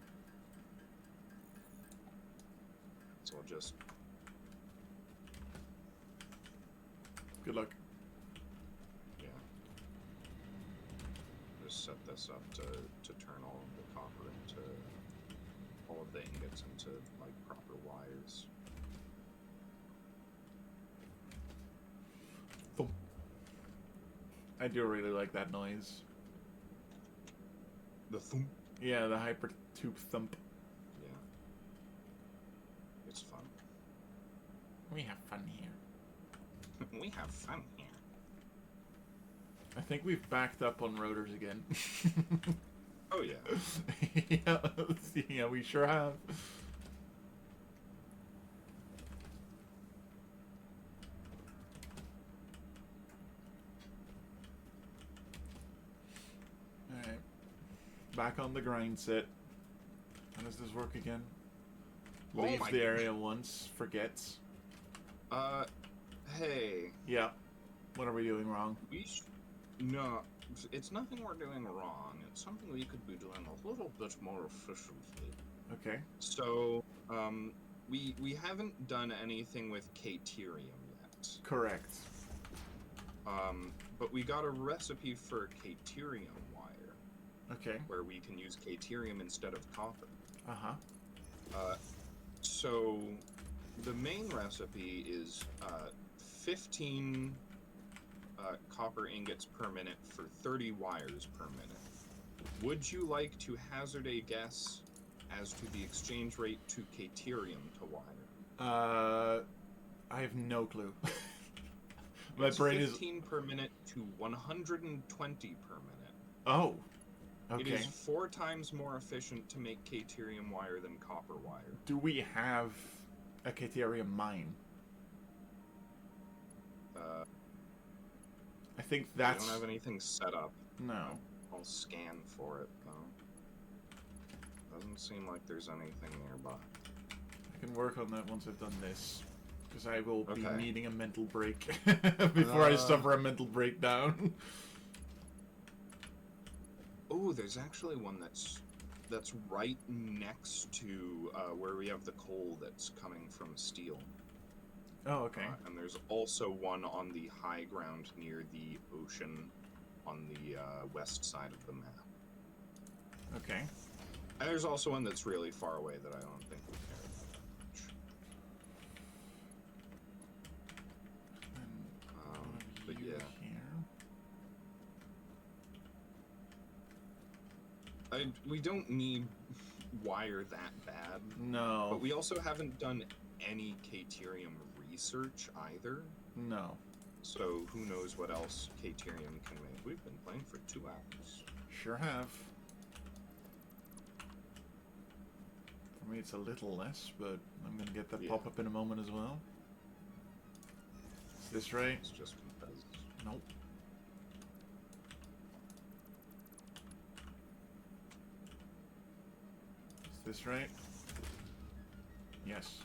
So I'll just good luck. Yeah. Just set this up to turn all of the copper into all of the ingots into like proper wires. Thump. I do really like that noise. The thump. Yeah, the hyper tube thump. Yeah. It's fun. We have fun here. We have fun here. I think we've backed up on rotors again. Oh yeah. Yeah, we sure have. Alright. Back on the grind set. How does this work again? Oh Leaves my the area once, forgets. Hey. Yeah. What are we doing wrong? No, it's nothing we're doing wrong. It's something we could be doing a little bit more efficiently. Okay. So, we haven't done anything with Caterium yet. Correct. But we got a recipe for Caterium wire. Okay. Where we can use Caterium instead of copper. Uh-huh. So, the main recipe is 15 copper ingots per minute for 30 wires per minute. Would you like to hazard a guess as to the exchange rate to Caterium to wire? I have no clue. It's 15 per minute to 120 per minute. Oh. Okay. It is 4 times more efficient to make Caterium wire than copper wire. Do we have a Caterium mine? I think that's... I don't have anything set up. No. I'll scan for it, though. Doesn't seem like there's anything nearby. I can work on that once I've done this. Because I will be Okay. needing a mental break before I suffer a mental breakdown. Oh, there's actually one that's right next to where we have the coal that's coming from steel. Oh, okay. And there's also one on the high ground near the ocean on the west side of the map. Okay. And there's also one that's really far away that I don't think we care about much. But yeah. We don't need wire that bad. No. But we also haven't done any Caterium research either. No. So who knows what else Caterium can make. We've been playing for 2 hours. Sure have. For me it's a little less, but I'm gonna get that pop up in a moment as well. Is this right? It's just because. Nope. Is this right? Yes.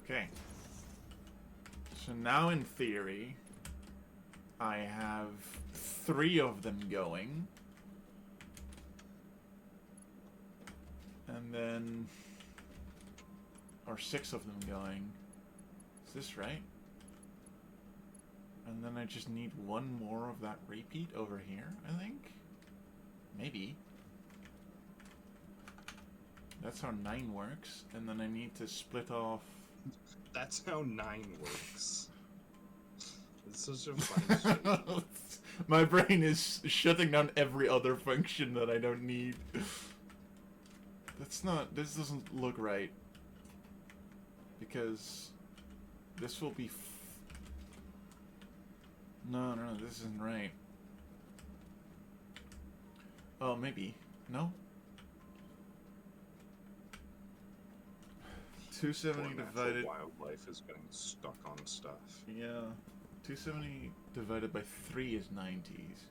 Okay. So now in theory, I have 3 of them going. And then... or 6 of them going. Is this right? And then I just need one more of that repeat over here, I think? Maybe. That's how 9 works. And then I need to split off... That's how 9 works. It's such a funny shit. My brain is shutting down every other function that I don't need. That's not... This doesn't look right. Because... This will be... No, this isn't right. Oh, maybe. No? 270 divided... Wildlife is getting stuck on stuff. Yeah. 270 divided by 3 is 90s.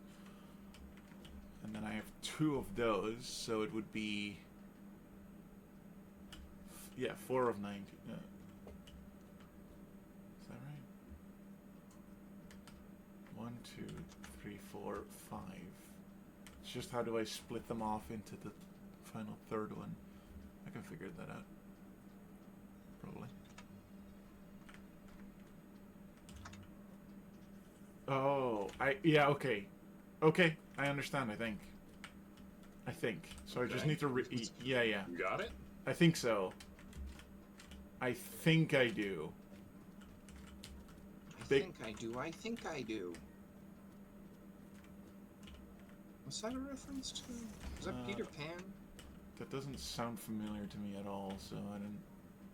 And then I have 2 of those, so it would be... Yeah, 4 of 90. No. Is that right? 1, 2, 3, 4, 5. It's just how do I split them off into the final third one? I can figure that out. Probably. Oh, yeah, okay. Okay, I understand, I think. So okay. I just need to yeah. You got it? I think so. I think I do. I think I do. Was that a reference to... Is that Peter Pan? That doesn't sound familiar to me at all, so I didn't...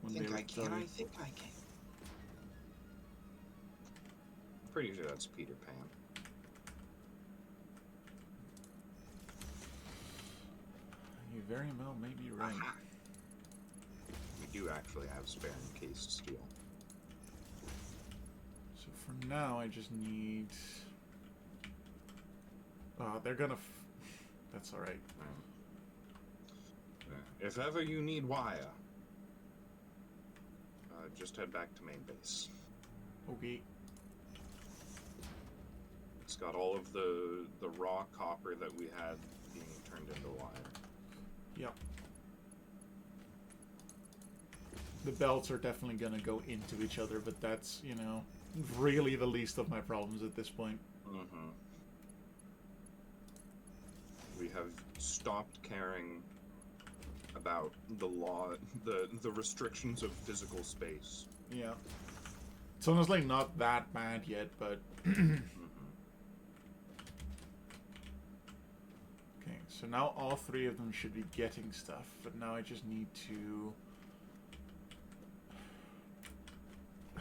I think I can. Pretty sure that's Peter Pan. You very well may be right. Aha. We do actually have spare encased steel. So for now, I just need... they're gonna... That's alright. If ever you need wire, just head back to main base. Okay. It's got all of the raw copper that we had being turned into wire. Yep. The belts are definitely gonna go into each other, but that's, you know, really the least of my problems at this point. Mm-hmm. We have stopped caring about the law, the restrictions of physical space. Yeah. It's honestly not that bad yet, but... Mm-hmm. Okay, so now all 3 of them should be getting stuff, but now I just need to...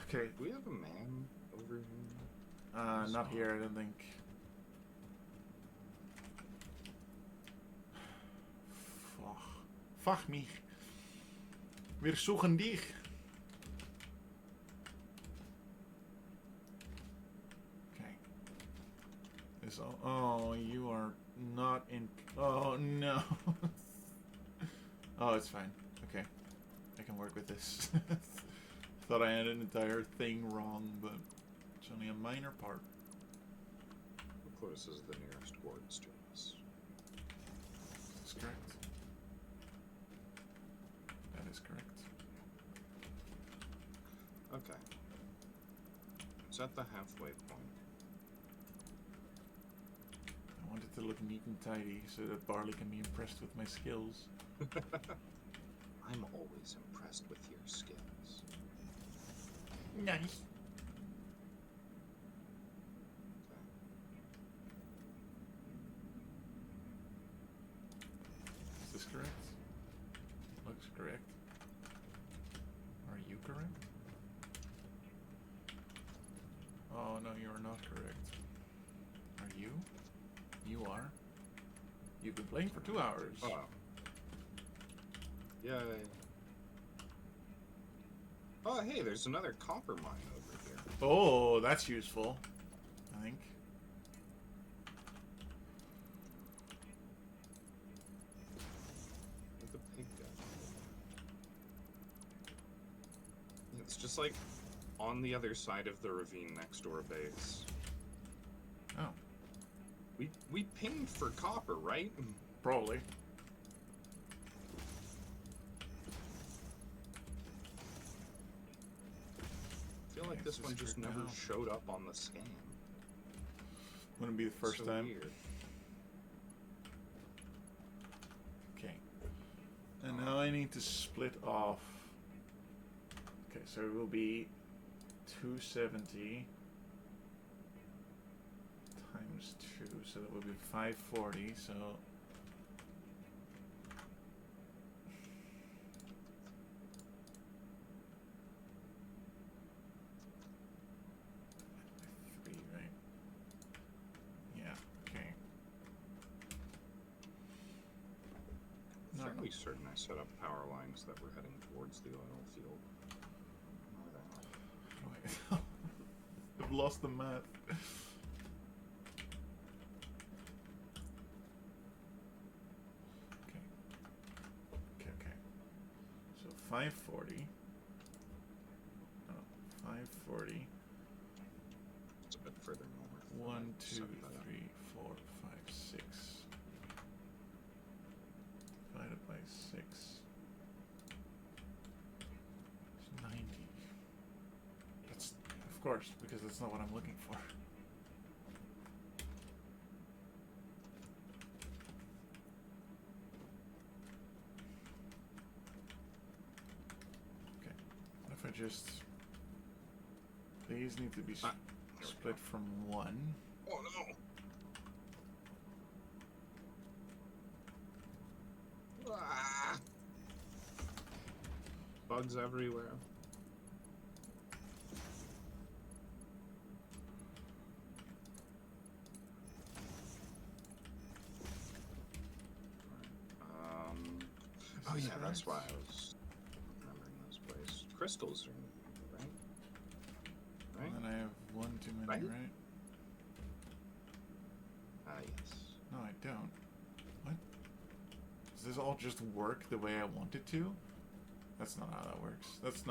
Okay. Do we have a man over here? Not here, I don't think. Fuck mich. Wir suchen dich. Okay. Oh, you are not in... Oh, no. Oh, it's fine. Okay. I can work with this. Thought I had an entire thing wrong, but it's only a minor part. Of course, is the nearest wards to us. That's correct. That is correct. Okay. It's at the halfway point. I want it to look neat and tidy so that Barli can be impressed with my skills. I'm always impressed with your skills. Nice. Is this correct? Looks correct. Are you correct? Oh no, you are not correct. Are you? You are. You've been playing for 2 hours. Oh. Yay. Oh, hey, there's another copper mine over here. Oh, that's useful, I think. Where'd the pig go? It's just like on the other side of the ravine next to our base. Oh. We pinged for copper, right? Probably. I feel like this one just never showed up on the scan. Wouldn't be the first so time. Weird. Okay. And now I need to split off. Okay, so it will be 270 times 2, so that would be 540, so... Fairly certain I set up power lines that were heading towards the oil field. Right. I've lost the map. Okay. So 540. No, 540. It's a bit further north. 1, 2, 3, 4, 5, 6. Divided by 6. It's 90. That's, of course, because that's not what I'm looking for. Okay. What if I just... These need to be split from 1. Oh no! Ah! Bugs everywhere. Oh yeah, that's why I was remembering this place. Crystals are right. Right? And then I have 1 too many, right? Ah yes. No, I don't. What? Does this all just work the way I want it to? That's not how that works. That's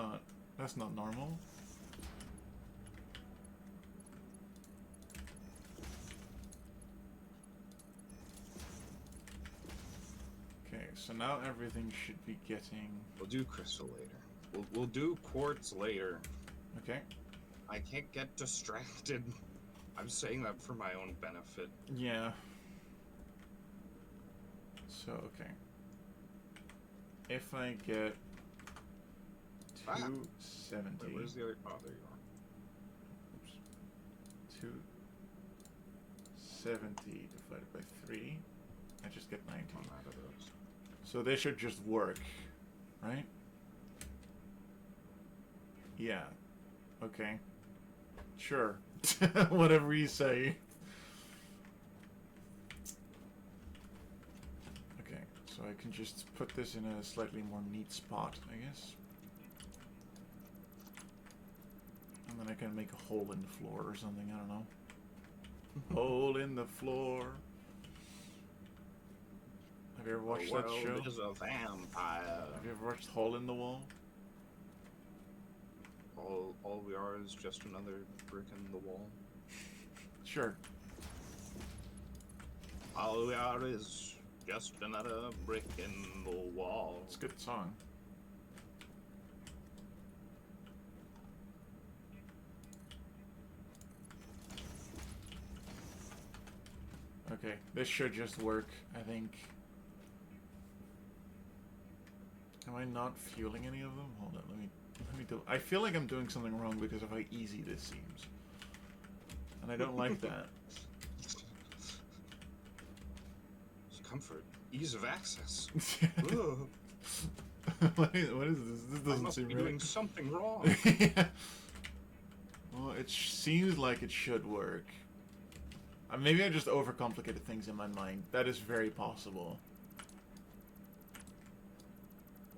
not normal. Okay, so now everything should be getting... We'll do crystal later. We'll do quartz later. Okay. I can't get distracted. I'm saying that for my own benefit. Yeah. So, okay. If I get 270... Wait, where's the other... Oh, there you are. Oops. 270 divided by 3, I just get 90. I'm out of those. So they should just work, right? Yeah. Okay. Sure. Whatever you say. Okay, so I can just put this in a slightly more neat spot, I guess. And then I can make a hole in the floor or something, I don't know. Hole in the floor. Have you ever watched that show? The world is a vampire. Have you ever watched Hole in the Wall? All we are is just another brick in the wall. Sure. All we are is just another brick in the wall. It's a good song. Okay, this should just work, I think. Am I not fueling any of them? Hold on, let me do... I feel like I'm doing something wrong because of how easy this seems. And I don't like that. Comfort, ease of access. What is this? This doesn't I must seem be right. doing something wrong. Yeah. Well, it seems like it should work. Maybe I just overcomplicated things in my mind. That is very possible.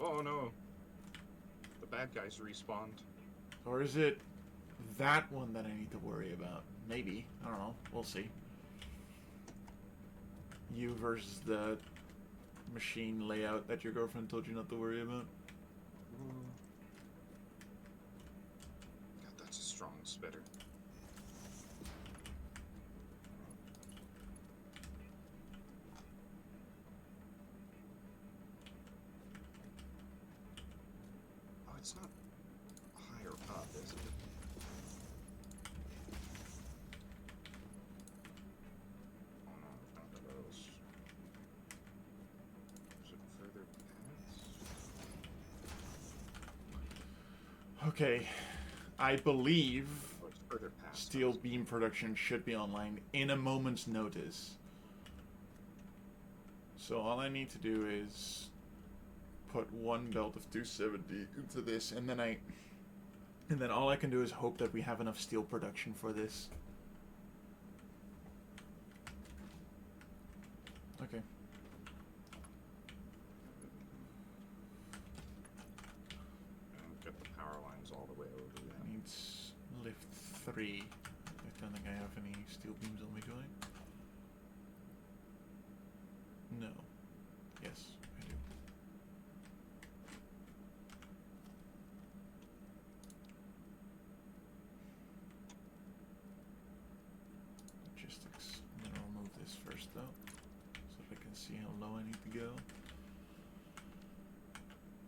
Oh no. The bad guys respawned. Or is it that one that I need to worry about? Maybe. I don't know. We'll see. You versus the machine layout that your girlfriend told you not to worry about. God, that's a strong spitter. Oh, it's not higher up, is it? Okay, I believe Oh, it's further past steel us. beam production should be online in a moment's notice. So all I need to do is put one belt of 270 into this, and then all I can do is hope that we have enough steel production for this. Okay. And get the power lines all the way over there. Needs lift 3. I don't think I have any steel beams on me, do I? No. Yes, I do. Logistics. I'm gonna remove this first though, so that I can see how low I need to go.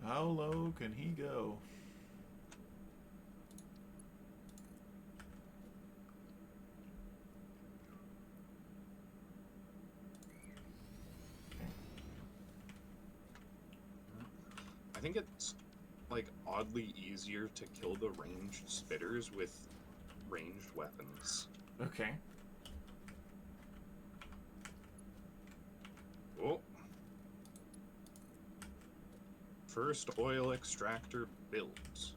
How low can he go? I think it's like oddly easier to kill the ranged spitters with ranged weapons. Okay. Oh. First oil extractor built. Is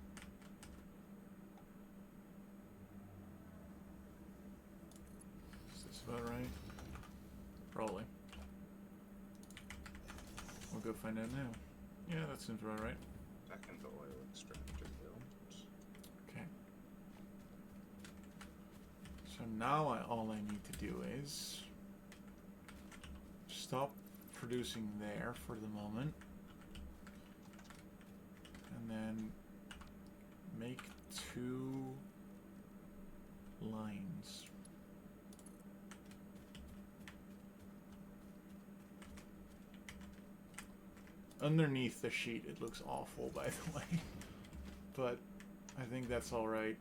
this about right? Probably. We'll go find out now. Yeah, that seems about right. Second oil extractor built. Okay. So now all I need to do is stop producing there for the moment, and then make 2 lines. Underneath the sheet, it looks awful, by the way. But I think that's alright.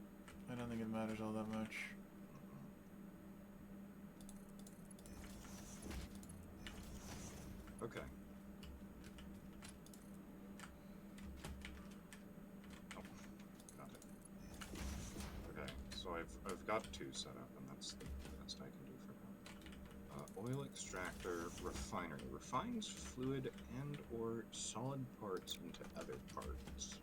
I don't think it matters all that much. Okay. Oh, got it. Okay, so I've got 2 set up, and that's the best I can do for now. Oil extractor refinery refines fluid and or solid parts into other parts.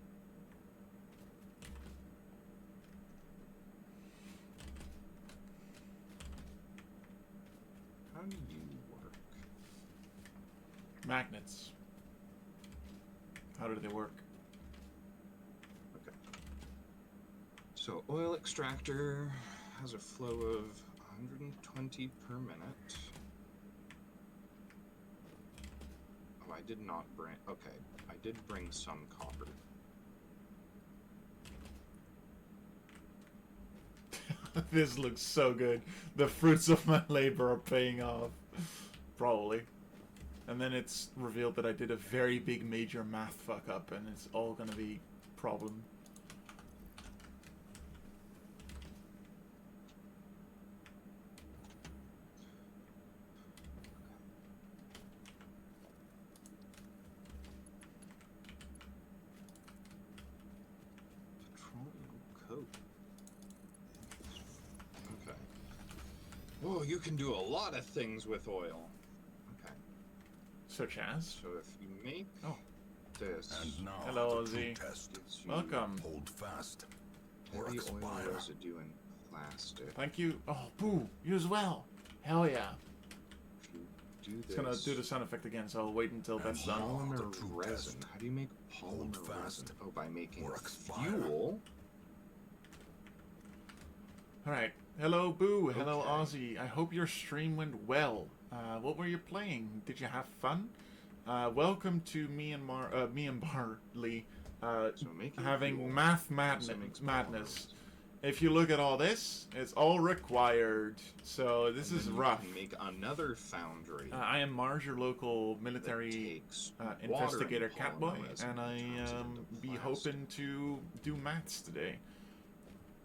How do you work? Magnets. How do they work? Okay. So oil extractor has a flow of 120 per minute. Oh, I did not bring... Okay, I did bring some copper. This looks so good. The fruits of my labor are paying off. Probably. And then it's revealed that I did a very big major math fuck up, and it's all gonna be problem. Petroleum coat. Okay. Oh, you can do a lot of things with oil. Okay. Such as? So if you make this... And now Hello, the true Ozzy. test. gives you Welcome. Hold fast or heavy oil expire. residue in plastic. Thank you. Oh, boo! You as well. Hell yeah. If you do It's this... gonna do the sound effect again, so I'll wait until that's done. Polymer The true resin. test. How do you make Hold polymer fast resin? Oh, by making or expire. fuel. Alright. Hello, Boo. Hello, Okay. Ozzy. I hope your stream went well. What were you playing? Did you have fun? Welcome to me and Barli. So making Having fuel math also makes madness. polymers. If you look at all this, it's all required. So this And is then you rough. can make another foundry. I am Mars, your local military takes investigator water and catboy, polymer resin and I and turns it into be plastic. hoping to do maths today.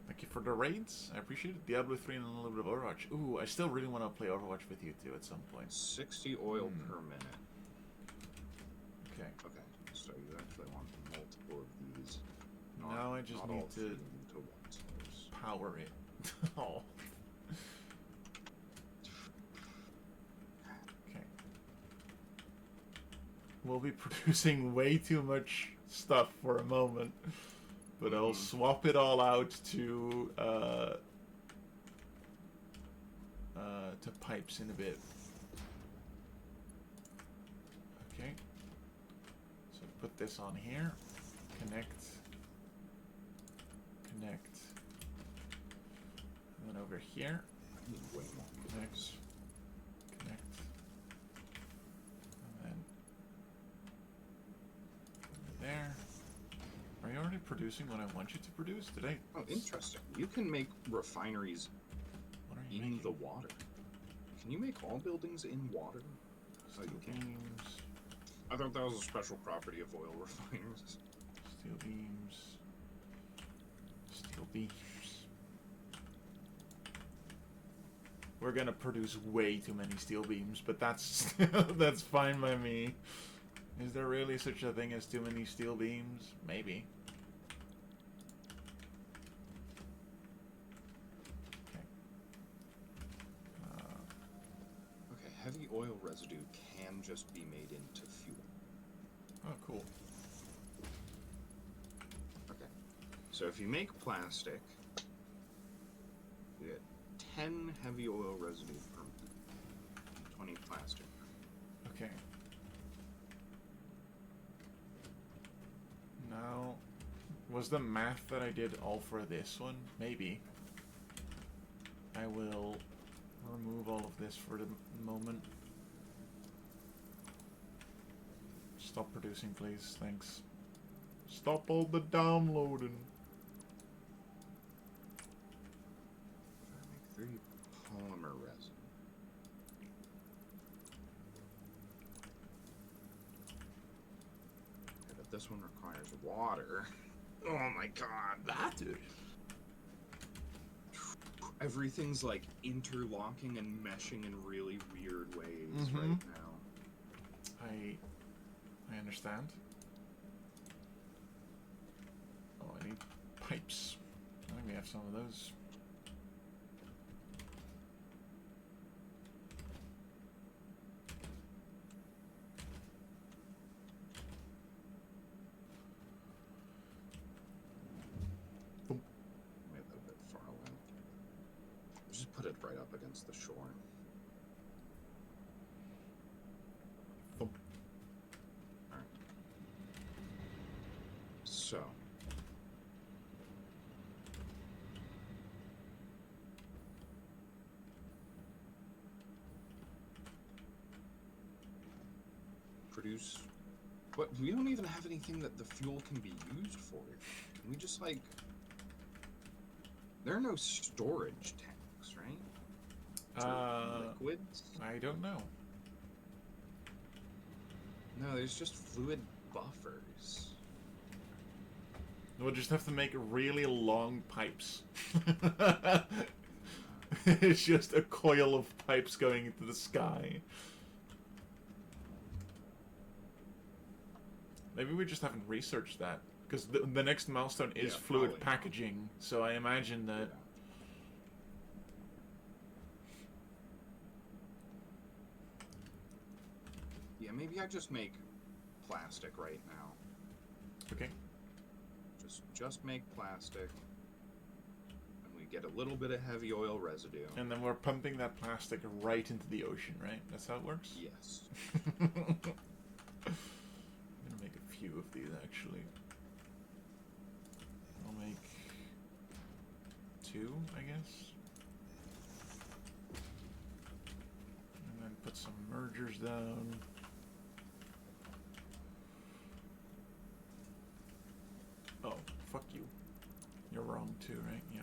Thank you for the raids. I appreciate it. Diablo 3 and a little bit of Overwatch. Ooh, I still really want to play Overwatch with you too at some point. 60 oil per minute. Okay. Okay, so you actually want multiple of these. No, now I just not need all to fume to one source. power it. Oh. Okay. We'll be producing way too much stuff for a moment, but I'll swap it all out to pipes in a bit. Okay. So put this on here. Connect. Connect. And then over here. I need way more Connect. pipes. Connect. And then over there. Are you already producing what I want you to produce? Did I? Oh, interesting. You can make refineries What are you in making? the water. Can you make all buildings in water? Oh, you Steel can. beams. I thought that was a special property of oil refiners. Steel beams. Steel beams. We're gonna produce way too many steel beams, but that's that's fine by me. Is there really such a thing as too many steel beams? Maybe. Okay. Okay, heavy oil residue can just be made into fuel. Oh, cool. Okay. So if you make plastic, you get 10 heavy oil residue per minute, 20 plastic. Okay. Now, was the math that I did all for this one? Maybe. I will remove all of this for the moment. Stop producing, please. Thanks. Stop all the downloading. If I make 3 polymer resin. Okay, but this one requires water. Oh my god. That dude. Everything's like interlocking and meshing in really weird ways Mhm. right now. I understand. Oh, I need pipes. I think we have some of those. Maybe a bit far away. Just put it right up against the shore. Thump. Alright. So. Produce. But we don't even have anything that the fuel can be used for. Can we just like. There are no storage tanks, right? For liquids? I don't know. No, there's just fluid buffers. We'll just have to make really long pipes. It's just a coil of pipes going into the sky. Maybe we just haven't researched that. Because the next milestone is Yeah, fluid probably not. packaging, so I imagine that... Yeah, maybe I just make plastic right now. Okay. Just make plastic. And we get a little bit of heavy oil residue. And then we're pumping that plastic right into the ocean, right? That's how it works? Yes. I'm gonna make a few of these, actually. I'll make 2, I guess. And then put some mergers down. Oh, fuck you. You're wrong too, right? Yeah.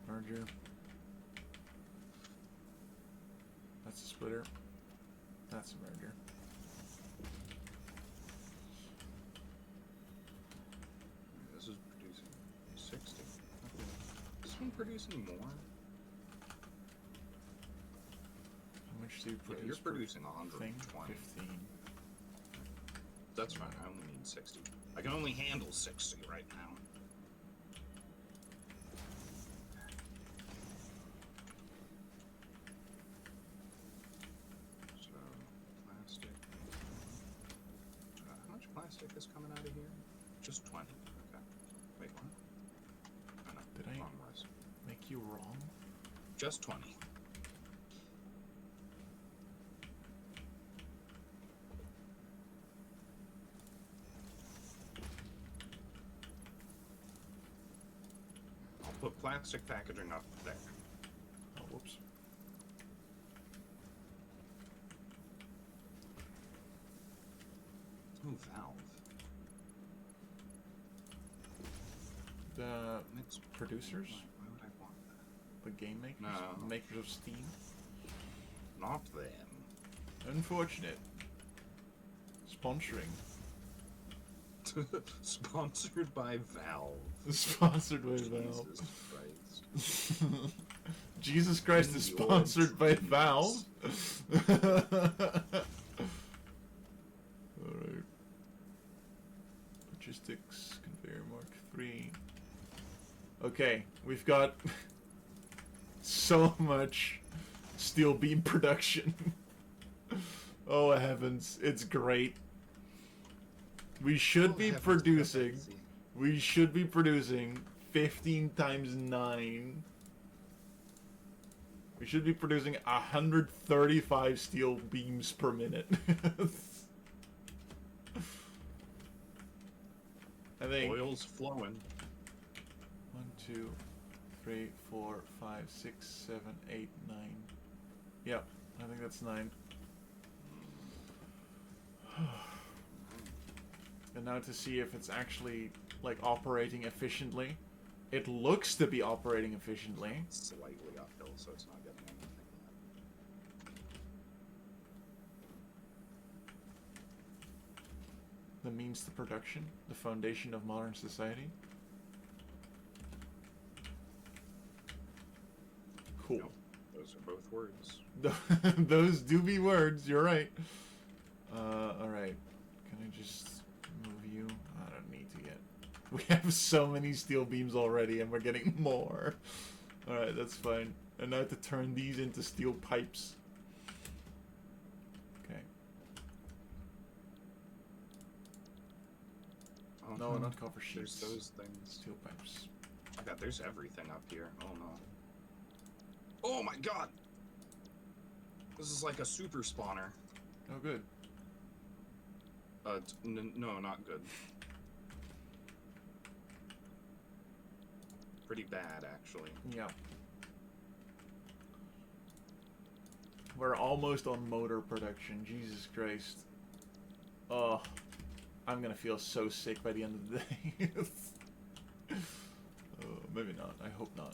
Merger. That's a splitter. That's a merger. producing more? How much do you Yeah, produce? you're per producing thing? 120. 15. That's fine. I only need 60. I can only handle 60 right now. So, plastic. How much plastic is coming out of here? Just 20. Okay. Wait, what? Oh, no. Did I Wrong recipe. make you wrong? Just 20. I'll put plastic packaging up there. Oh, whoops. Ooh, valve. The Mix producers? Why would I want that? The game makers? No. Makers of Steam? Not them. Unfortunate. Sponsoring. Sponsored by Valve. Sponsored by Valve. Jesus Christ. Jesus Christ is sponsored by Valve. Alright. Logistics, conveyor mark 3. Okay, we've got so much steel beam production. Oh heavens, it's great. We should be producing. We should be producing 15 times 9. We should be producing 135 steel beams per minute. I think. Oil's flowing. 1, 2, 3, 4, 5, 6, 7, 8, 9. Yep, I think that's 9. And now to see if it's actually, like, operating efficiently. It looks to be operating efficiently. Slightly uphill, so it's not getting anything yet. The means to production, the foundation of modern society. Cool. Nope, those are both words. Those do be words, you're right. Alright. Can I just move you? I don't need to yet. We have so many steel beams already and we're getting more. Alright, that's fine. And now to turn these into steel pipes. Okay. Oh, No, not copper sheets. There's those things. Steel pipes. Oh god, there's everything up here. Oh no. Oh my god! This is like a super spawner. Oh, good. No, not good. Pretty bad, actually. Yeah. We're almost on motor production. Jesus Christ. Oh, I'm gonna feel so sick by the end of the day. Maybe not. I hope not.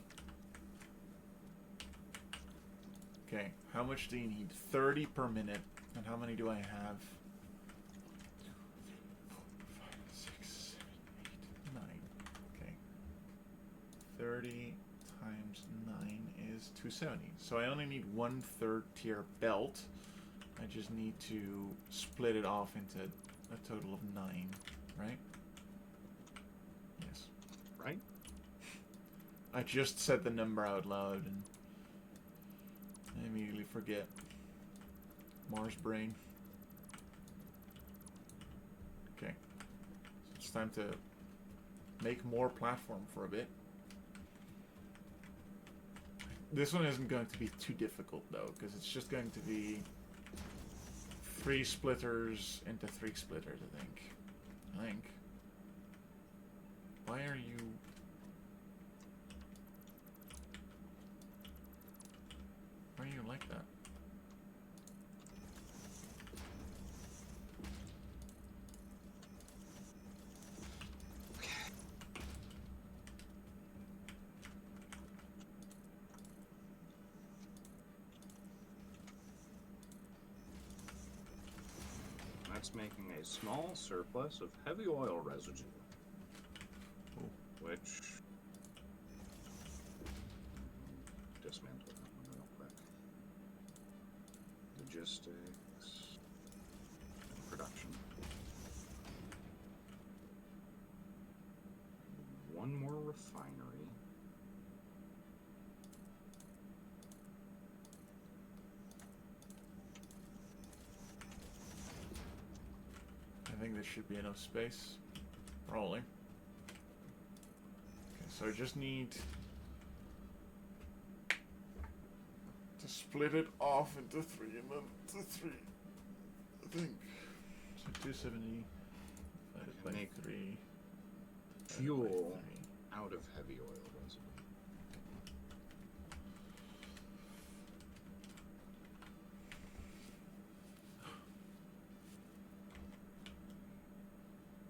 Okay, how much do you need? 30 per minute. And how many do I have? 6, 7, 8, 9. Okay. 30 times 9 is 270. So I only need 1/3 tier belt. I just need to split it off into a total of 9, right? Yes. Right? I just said the number out loud and I immediately forget. Mars brain. Okay. So it's time to make more platform for a bit. This one isn't going to be too difficult though, because it's just going to be 3 splitters into 3 splitters, I think. Why are you... Why are you like that? That's making a small surplus of heavy oil residue. Oh. Which logistics, production. One more refinery. I think there should be enough space. Rolling. Okay, so I just need to split it off into 3 and then to 3. I think. So 270 divided by Make 3. Fuel out of heavy oil residue.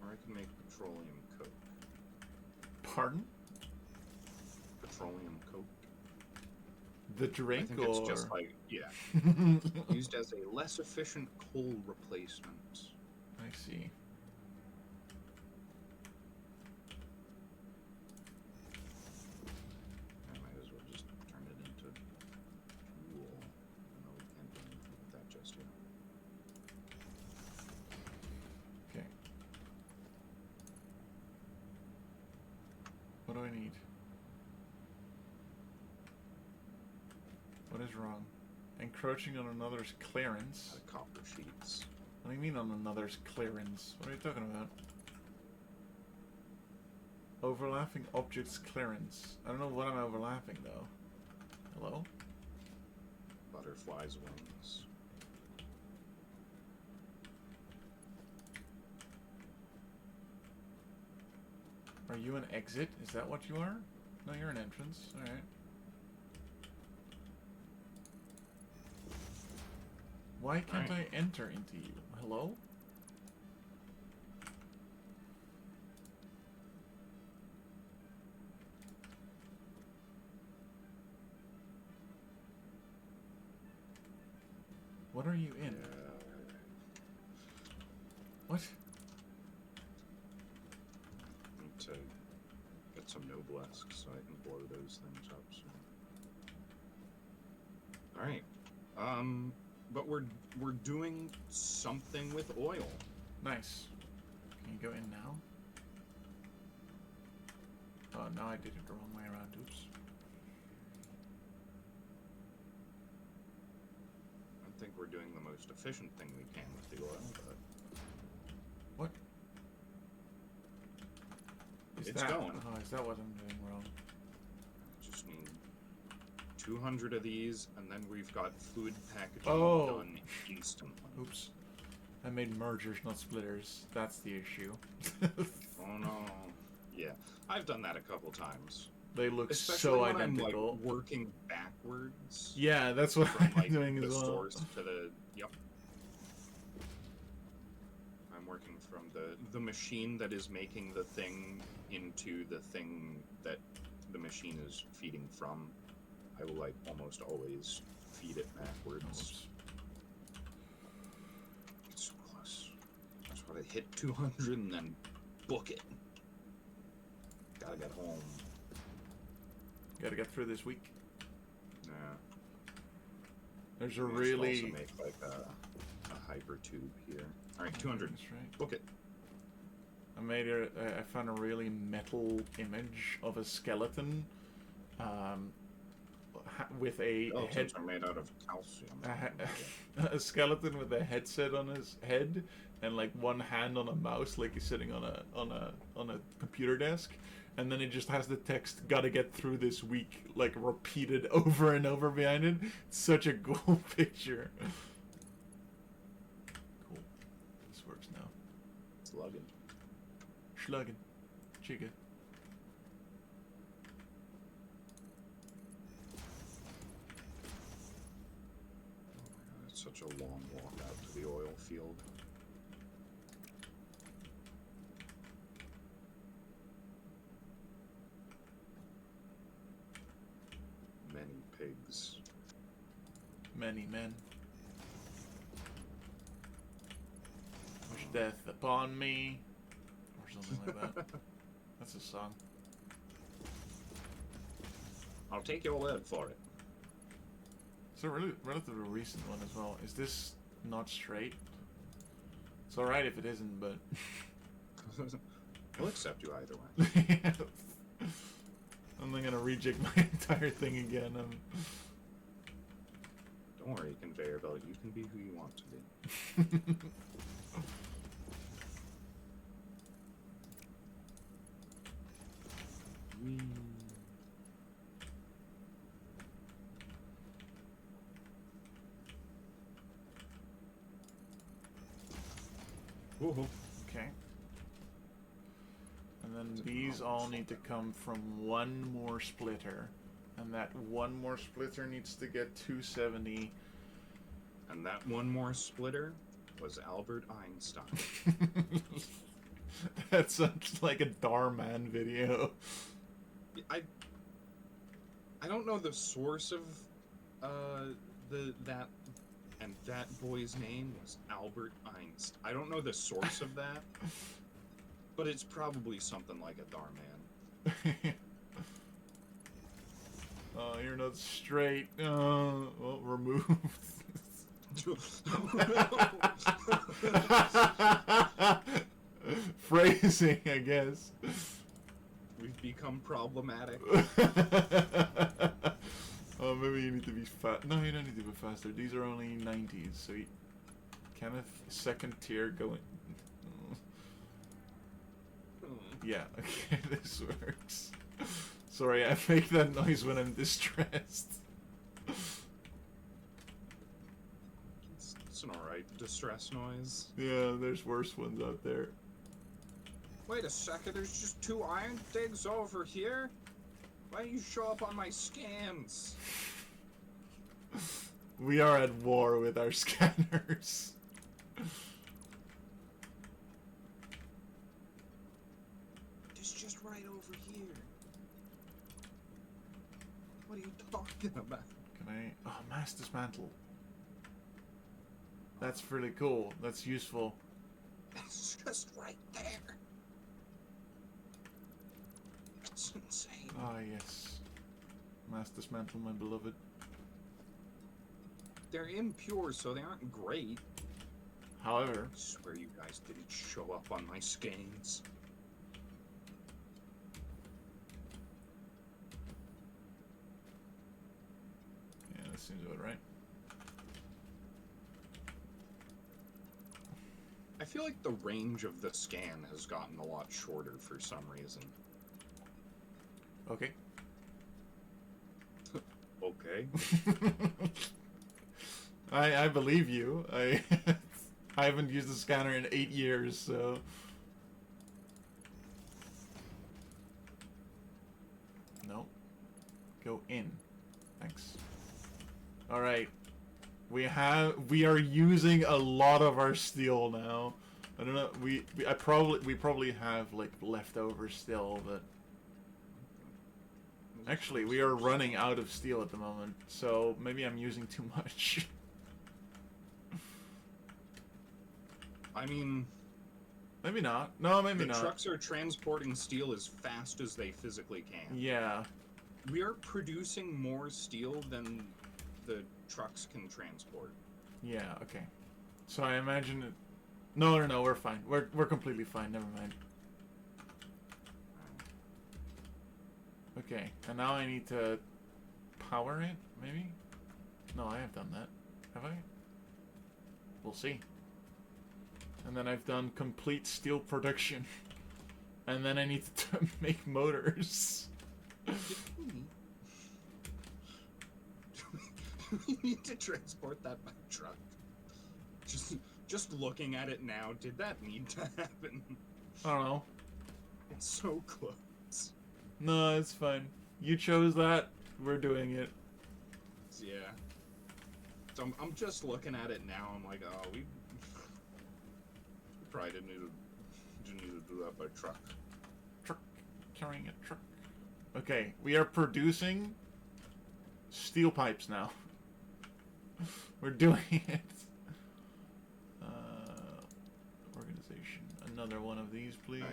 Or I can make petroleum coke. Pardon? Petroleum coke. The drink, I think or it's just like, yeah, used as a less efficient coal replacement. I see. I might as well just turn it into fuel. No, we can't do anything with that just yet. Okay. What do I need? What is wrong? Encroaching on another's clearance. Copper sheets. What do you mean on another's clearance? What are you talking about? Overlapping objects clearance. I don't know what I'm overlapping though. Hello? Butterfly's wings. Are you an exit? Is that what you are? No, you're an entrance. Alright. Why can't I enter into you? Hello? What are you in? What? Need to get some noblesque so I can blow those things up soon. Alright. But we're doing something with oil. Nice. Can you go in now? Oh, no, I did it the wrong way around. Oops. I think we're doing the most efficient thing we can with the oil, but What? Is It's that, going. Oh, is that what I'm doing wrong? I just need 200 of these, and then we've got food packaging done instantly. Oops. I made mergers, not splitters. That's the issue. Oh no. Yeah, I've done that a couple times. They look Especially so when identical. I'm like working backwards. Yeah, that's what From I'm like doing the as well. source to the I'm working from the machine that is making the thing into the thing that the machine is feeding from. I will like almost always feed it backwards. Oops. It's so close. That's what I hit 200 and then book it. Gotta get home. Gotta get through this week. Yeah. There's a We should really... also make like a hyper tube here. All right, 200. That's right. Book it. I found a really metal image of a skeleton, with a head. Skeletons are made out of calcium. A skeleton with a headset on his head and like one hand on a mouse, like he's sitting on a computer desk, and then it just has the text "Gotta get through this week" like repeated over and over behind it. It's such a cool picture. Cool. This works now. Slugging. Schluggin. Chigga. It's such a long walk out to the oil field. Many pigs. Many men. Wish death upon me. Or something like that. That's a song. I'll take your word for it. It's a relatively recent one as well. Is this not straight? It's alright if it isn't, but... We'll accept you either way. I'm not gonna reject my entire thing again. Don't worry, conveyor belt. You can be who you want to be. Whee. Woohoo. Okay. And then these all need to come from one more splitter. And that one more splitter needs to get 270. And that one more splitter was Albert Einstein. That sounds like a Darman video. I don't know the source of that boy's name was Albert Einstein. I don't know the source of that, but it's probably something like a Darman. Oh, you're not straight. Well, removed. Phrasing, I guess. We've become problematic. Oh, maybe you need to be fast. No, you don't need to be faster. These are only 90s, so you... Kenneth, second tier going... Yeah, okay, this works. Sorry, I make that noise when I'm distressed. It's an alright distress noise. Yeah, there's worse ones out there. Wait a second, there's just 2 iron digs over here? Why don't you show up on my scans? We are at war with our scanners. It's just right over here. What are you talking about? Can I... Oh, mass dismantle. That's really cool. That's useful. It's just right there. It's insane. Ah, yes. Mass dismantle, my beloved. They're impure, so they aren't great. However... I swear you guys didn't show up on my scans. Yeah, that seems about right. I feel like the range of the scan has gotten a lot shorter for some reason. Okay. Okay. I believe you. I haven't used the scanner in 8 years, so... No. Go in. Thanks. Alright. We are using a lot of our steel now. I don't know, we probably have like leftover still, but actually we are running out of steel at the moment, so maybe I'm using too much. I mean... Maybe not. No, maybe not. The trucks are transporting steel as fast as they physically can. Yeah. We are producing more steel than the trucks can transport. Yeah, okay. So I imagine it... No, we're fine. We're completely fine, never mind. Okay, and now I need to power it, maybe? No, I have done that. Have I? We'll see. And then I've done complete steel production. And then I need to make motors. Do we need to transport that by truck? Just looking at it now, did that need to happen? I don't know. It's so close. No, it's fine. You chose that. We're doing it. Yeah. So I'm just looking at it now. I'm like, oh, we probably didn't need to do that by truck. Truck. Carrying a truck. Okay, we are producing steel pipes now. We're doing it. Organization. Another one of these, please.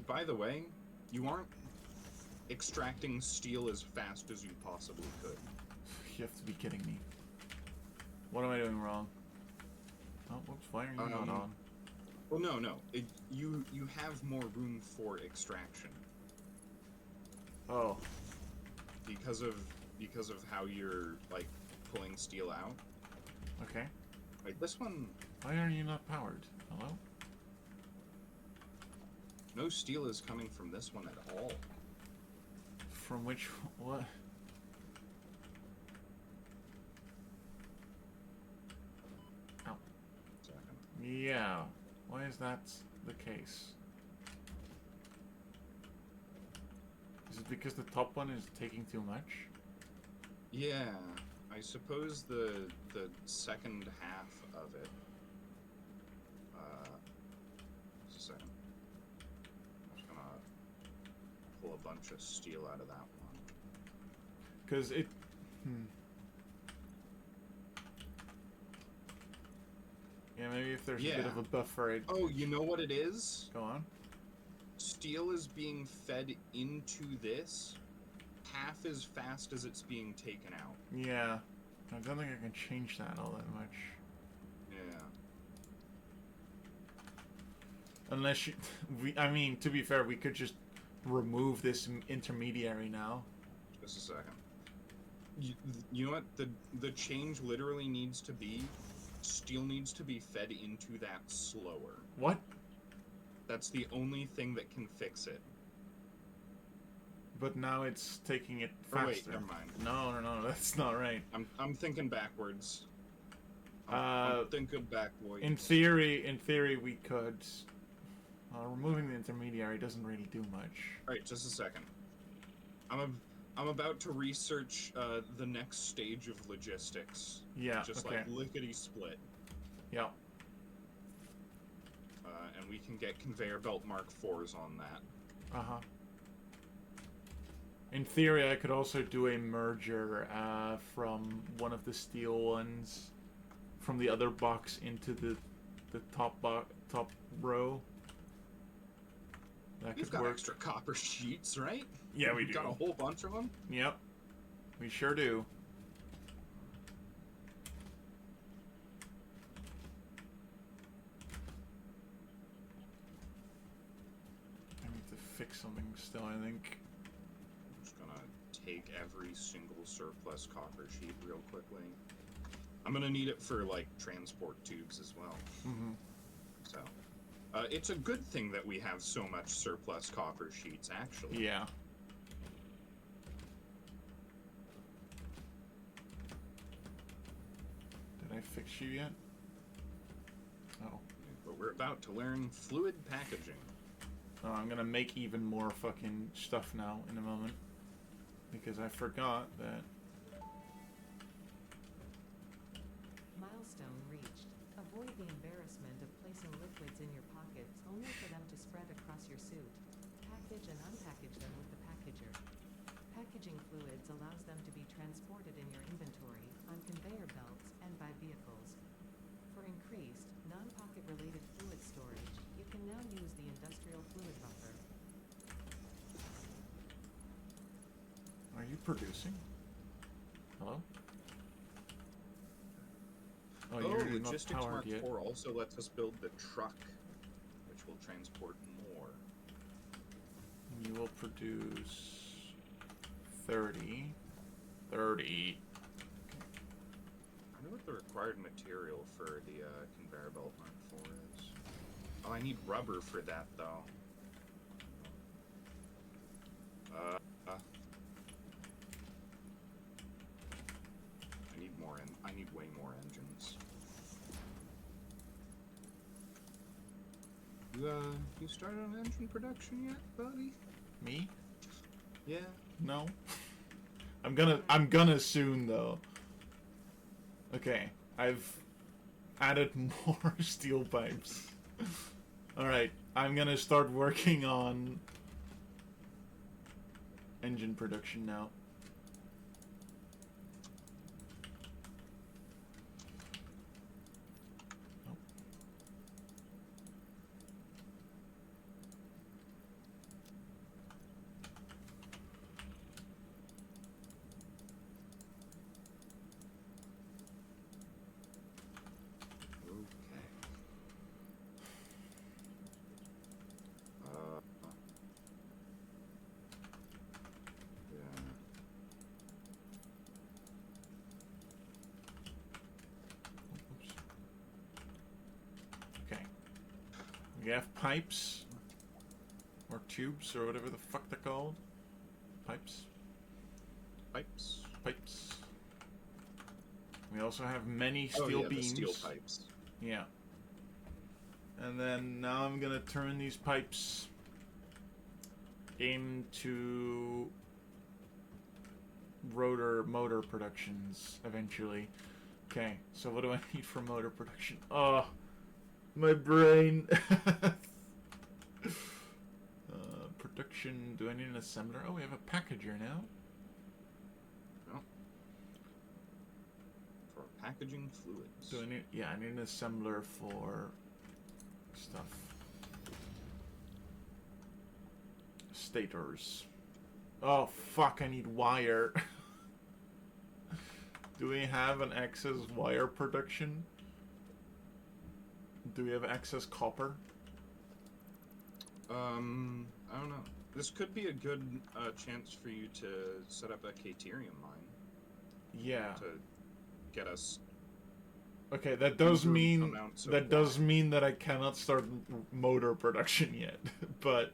By the way, you aren't extracting steel as fast as you possibly could. You have to be kidding me. What am I doing wrong? Oh, whoops, why are you not on? Well, no. You have more room for extraction. Oh. Because of how you're, like, pulling steel out. Okay. Like, this one... Why are you not powered? Hello? No steel is coming from this one at all. From which... what? Ow. Second. Yeah. Why is that the case? Is it because the top one is taking too much? Yeah, I suppose the second half of it. Just a second. I'm just gonna pull a bunch of steel out of that one. Because it... Yeah, maybe if there's a bit of a buffer, it... Oh, you know what it is? Go on. Steel is being fed into this half as fast as it's being taken out. Yeah. I don't think I can change that all that much. Yeah. Unless you... I mean, to be fair, we could just remove this intermediary now. Just a second. You know what? The change literally needs to be... Steel needs to be fed into that slower. What? That's the only thing that can fix it. But now it's taking it faster. Oh, wait, never mind. No, that's not right. I'm thinking backwards. I'm thinking backwards. In theory, we could. Removing the intermediary doesn't really do much. All right, just a second. I'm about to research the next stage of logistics. Yeah. Just okay. like lickety split. Yeah. And we can get conveyor belt Mark IVs on that. Uh-huh. In theory, I could also do a merger from one of the steel ones from the other box into the top row. That We've could got work. extra copper sheets, right? Yeah, we We've do. got a whole bunch of them. Yep. We sure do. I need to fix something still, I think. I'm just gonna take every single surplus copper sheet real quickly. I'm gonna need it for, like, transport tubes as well. Mm-hmm. So, it's a good thing that we have so much surplus copper sheets, actually. Yeah. Did I fix you yet? Oh. But we're about to learn fluid packaging. Oh, I'm gonna make even more fucking stuff now in a moment. Because I forgot that... Milestone reached. Avoid the embarrassment of placing liquids in your pockets only for them to spread across your suit. Package and unpackage them with the packager. Packaging fluids allows them to be transported in your inventory, on conveyor belts, and by vehicles. For increased, non-pocket related fluid storage, you can now use the industrial fluid buffer. Are you producing? Hello? Oh, you're not Logistics powered Mark yet. IV also lets us build the truck, which will transport more. You will produce 30. 30. I wonder what the required material for the conveyor belt Mark IV is. Oh, I need rubber for that, though. I need way more engines. You started on engine production yet, buddy? Me? Yeah. No. I'm gonna soon though. Okay, I've added more steel pipes. Alright, I'm gonna start working on engine production now. We have pipes. Or tubes, or whatever the fuck they're called. Pipes. Pipes. Pipes. We also have many Oh, steel yeah, beams. the steel pipes. Yeah. And then now I'm gonna turn these pipes into rotor motor productions eventually. Okay, so what do I need for motor production? Oh, my brain. Production. Do I need an assembler? Oh, we have a packager now. Oh. For packaging fluids. Do I need? Yeah, I need an assembler for stuff. Stators. Oh fuck! I need wire. Do we have an excess wire production? Do we have excess copper? I don't know. This could be a good chance for you to set up a Caterium mine. Yeah. To get us. Okay, that does mean amounts of that does wire. mean that I cannot start motor production yet, but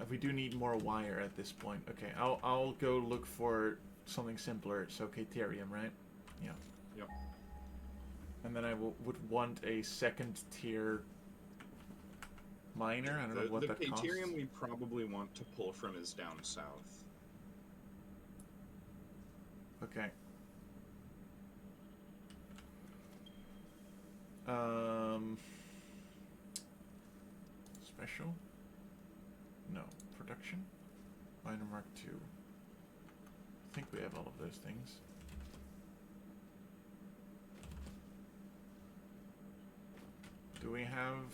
we do need more wire at this point. Okay, I'll go look for something simpler. So Caterium, right? Yeah. Yep. And then I would want a second tier miner. I don't know what the that costs. Caterium we probably want to pull from is down south. Okay. Special? No. Production? Miner Mark II. I think we have all of those things. Do we have...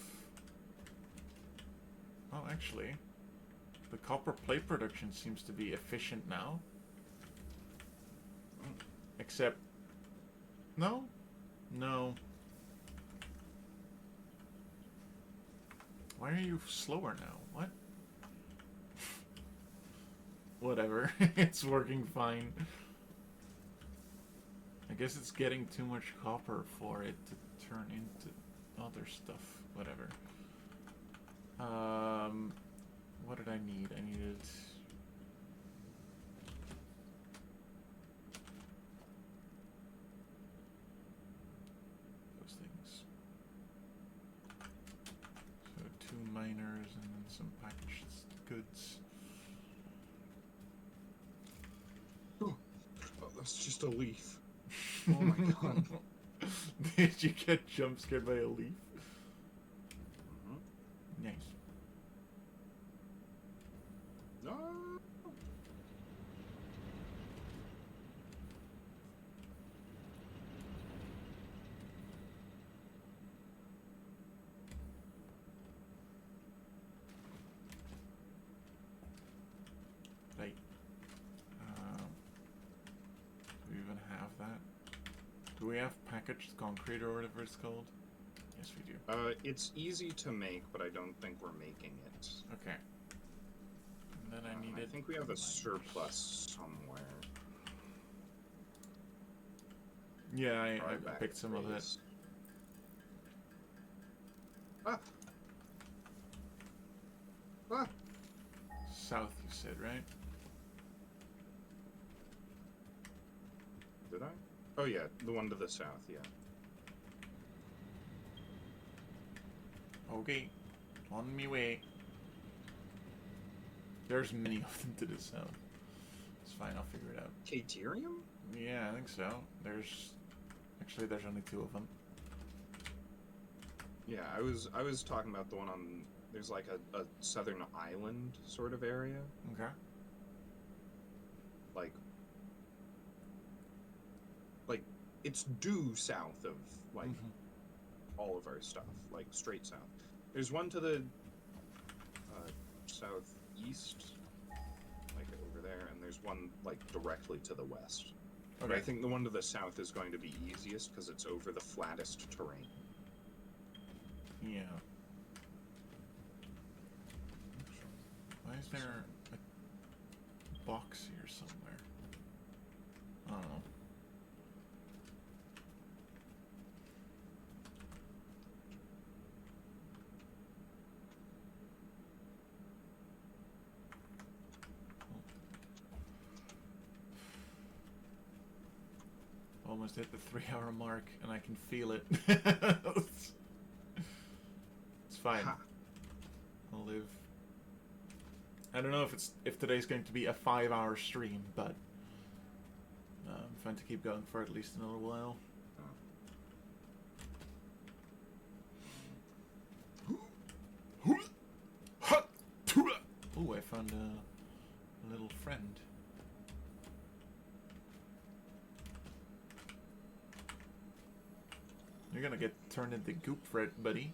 Oh, actually, the copper plate production seems to be efficient now. Except... No? No. Why are you slower now? What? Whatever. It's working fine. I guess it's getting too much copper for it to turn into other stuff. Whatever. What did I need? I needed... those things. So 2 miners and then some packaged goods. Oh, that's just a leaf. Oh my god. Did you get jump scared by a leaf? Mm-hmm. Nice. No. Right. Do we even have that? Do we have packaged concrete or whatever it's called? Yes, we do. It's easy to make, but I don't think we're making it. Okay. And then I needed... I think we have a surplus somewhere. Yeah, I Right back picked some of it. base. Ah! Ah! South, you said, right? Did I? Oh yeah, the one to the south, yeah. Okay. On me way. There's many of them to the south. It's fine, I'll figure it out. Caterium? Yeah, I think so. There's... Actually, there's only 2 of them. Yeah, I was talking about the one on... There's like a southern island sort of area. Okay. Like, it's due south of, like, all of our stuff. Like, straight south. There's one to the southeast, like over there, and there's one, like, directly to the west. Okay. But I think the one to the south is going to be easiest because it's over the flattest terrain. Yeah. Why is there a box here somewhere? I don't know. almost hit the 3-hour mark, and I can feel it. It's fine. Ha. I'll live. I don't know if today's going to be a 5-hour stream, but I'm fine to keep going for at least another while. Oh, I found a little friend. You're gonna get turned into goop for it, buddy.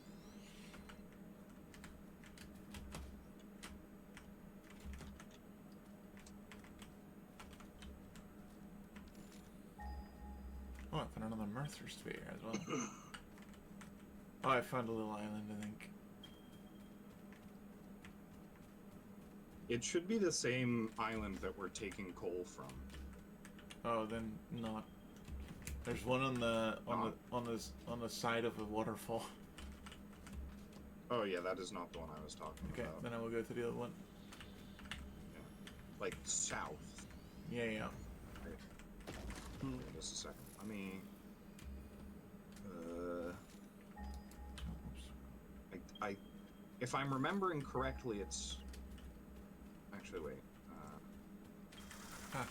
Oh, I found another Mercer sphere as well. Oh, I found a little island, I think. It should be the same island that we're taking coal from. Oh, then not. There's one on the side of a waterfall. Oh yeah, that is not the one I was talking Okay, about. then I will go to the other one. Like south. Yeah, yeah. Wait just a second. Let me. If I'm remembering correctly, it's. Actually, wait. Ah.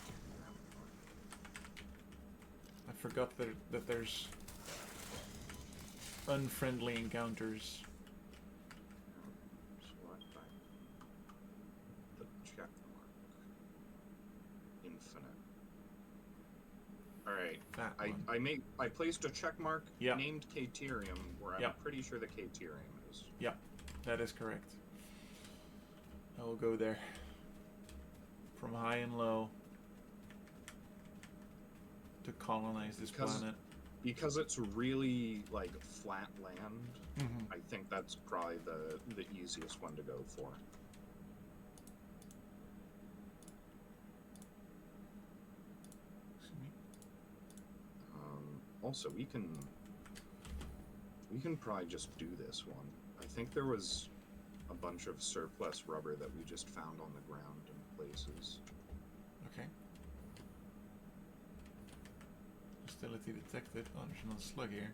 I forgot that there's unfriendly encounters. Select by the check mark. Infinite. Alright. That one. I placed a check mark Yep. named Caterium where I'm Yep. pretty sure the Caterium is. Yep, that is correct. I will go there. From high and low. To colonize this planet. Because it's really like flat land, Mm-hmm. I think that's probably the easiest one to go for. Excuse me. Also, we can probably just do this one. I think there was a bunch of surplus rubber that we just found on the ground in places. Okay. Hostility detected. Oh, there's another slug here.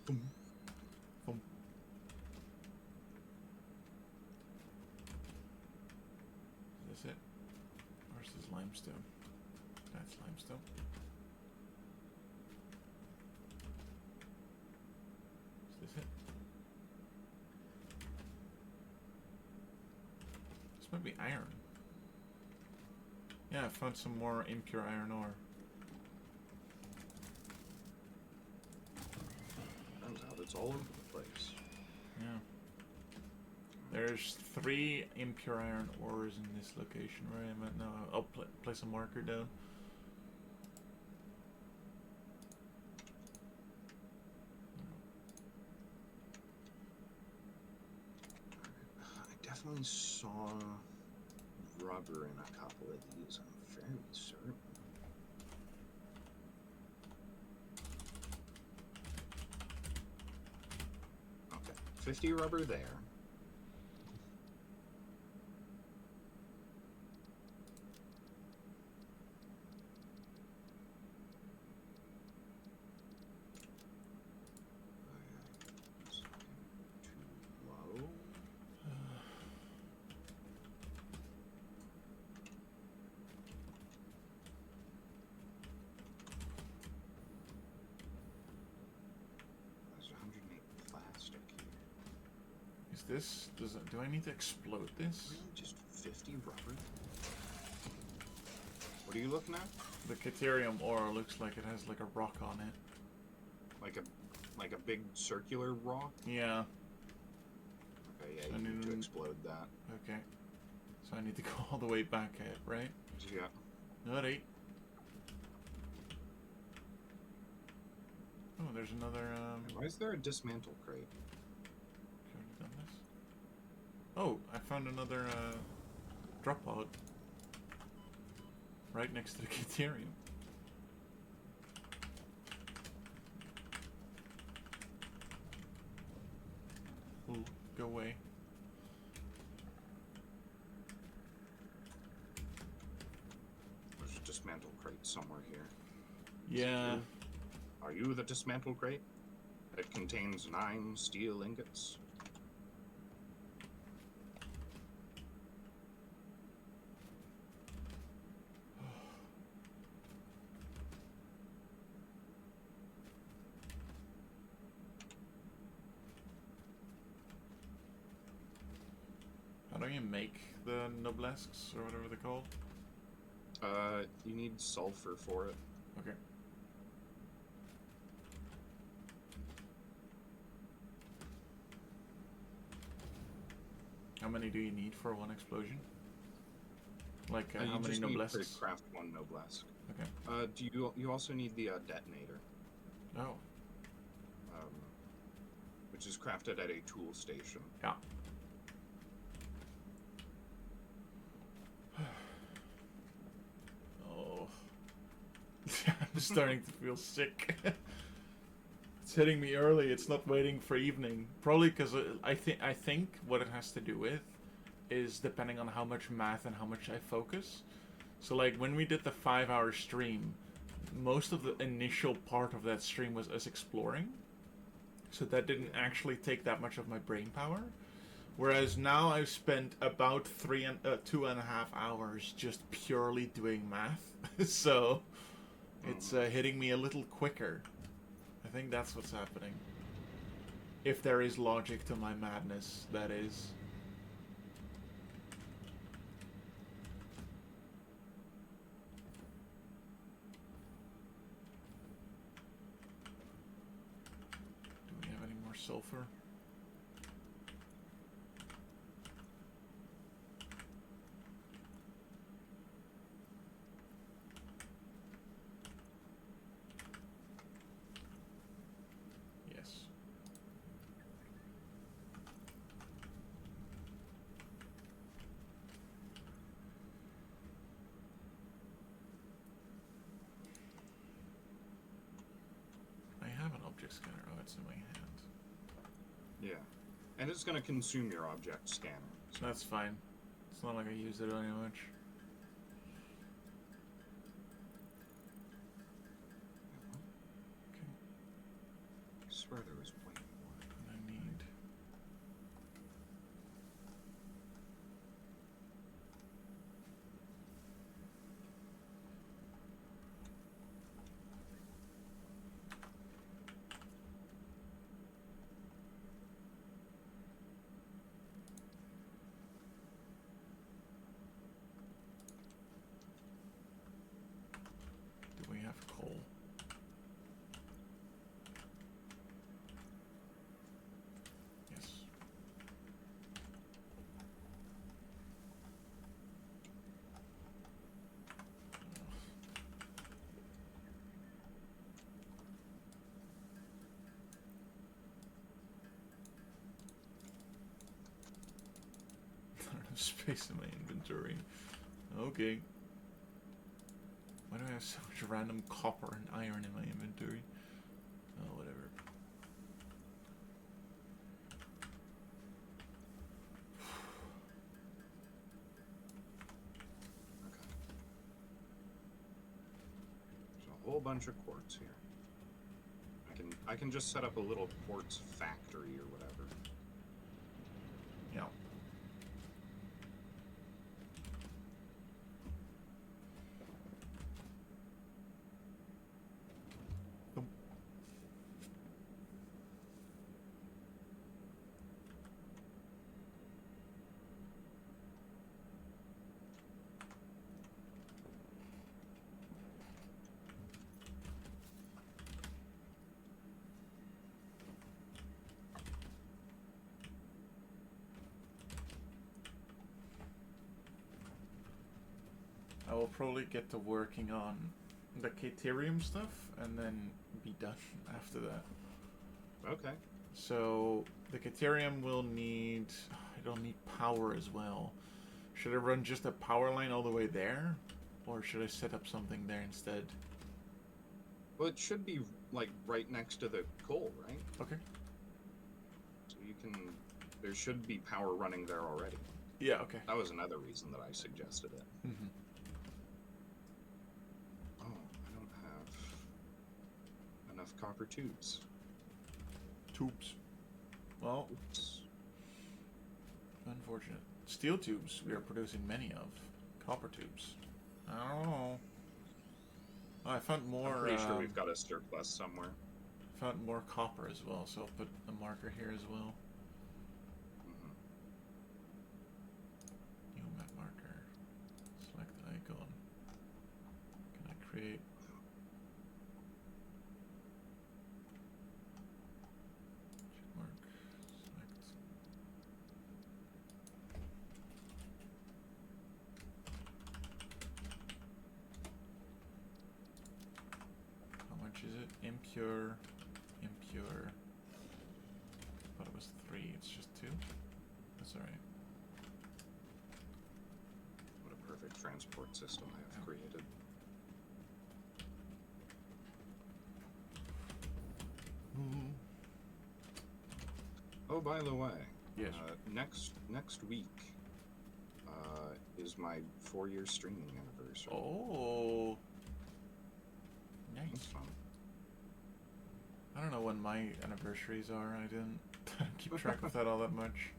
Boom. Boom. Is this it? Where's this limestone? That's limestone. Is this it? This might be iron. Yeah, I found some more impure iron ore. Turns out it's all over the place. Yeah. There's 3 impure iron ores in this location where I'm at now. I'll place a marker down. I definitely saw rubber in a couple of these, I'm fairly certain. Okay, 50 rubber there. Too low. There's 108 plastic here. Is this... do I need to explode this? Really? Just 50 rubber? What are you looking at? The Caterium ore looks like it has like a rock on it. Like a big circular rock? Yeah. Okay, yeah, So you I need need to to- explode that. Okay. So I need to go all the way back at, right? Yeah. Alright. Oh, there's another, Why is there a dismantle crate? could have done this. Oh, I found another, drop pod. Right next to the Caterium. will go away. There's a dismantle crate somewhere here. Yeah. Are you the dismantle crate? It contains 9 steel ingots. How do you make the noblesques, or whatever they're called? You need sulfur for it. Okay. How many do you need for one explosion? Like, how you many just need to noblesques? craft 1 noblesque. Okay. Do you also need the detonator, Oh. which is crafted at a tool station. Yeah. Oh. I'm starting to feel sick. It's hitting me early. It's not waiting for evening. Probably because I think what it has to do with is depending on how much math and how much I focus. So like when we did the 5-hour stream, most of the initial part of that stream was us exploring. So that didn't actually take that much of my brain power. Whereas now I've spent about 2.5 hours just purely doing math. So it's hitting me a little quicker. I think that's what's happening. If there is logic to my madness, that is. Do we have any more sulfur? Yes. I have an object scanner. Oh, it's in my hand. Yeah. And it's going to consume your object scanner. So that's fine. It's not like I use it very much. Okay. I swear there was way more. And I need... Do we have coal? Yes. Not enough space in my inventory. Okay. Why do I have so much random copper and iron in my inventory? Oh, whatever. Okay. There's a whole bunch of quartz here. I can just set up a little quartz factory or whatever. Yeah. Boom. I will probably get to working on the Caterium stuff and then be done after that. Okay. So the Caterium will need... It'll need power as well. Should I run just a power line all the way there? Or should I set up something there instead? Well, it should be, like, right next to the coal, right? Okay. So you can there should be power running there already. Yeah, okay. That was another reason that I suggested it. Mm-hmm. Oh, I don't have enough copper tubes. Tubes. Well, Oops. unfortunate. Steel tubes we are producing many of. Copper tubes. I don't know. Oh, I found more. I'm pretty sure we've got a surplus somewhere. Found more copper as well, so I'll put a marker here as well. Mm-hmm. New map marker. Select icon. Can I create? Check mark. Select. How much is it? Impure. Impure. I thought it was 3. It's just 2. That's alright. What a perfect transport system I have created. Oh, by the way, Yes. next week is my 4-year streaming anniversary. Oh. That's Nice. fun. I don't know when my anniversaries are. I didn't keep track of that all that much.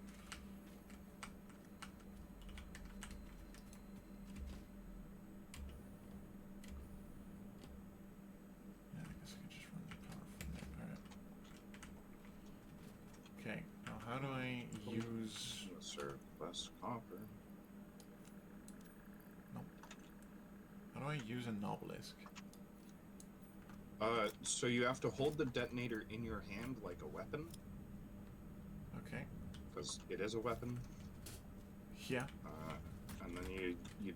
Yeah, I guess I could just run the power from there. Alright. Okay, now how do I use... Surplus copper. Nope. How do I use an obelisk? So you have to hold the detonator in your hand like a weapon, Okay. because it is a weapon. Yeah. And then you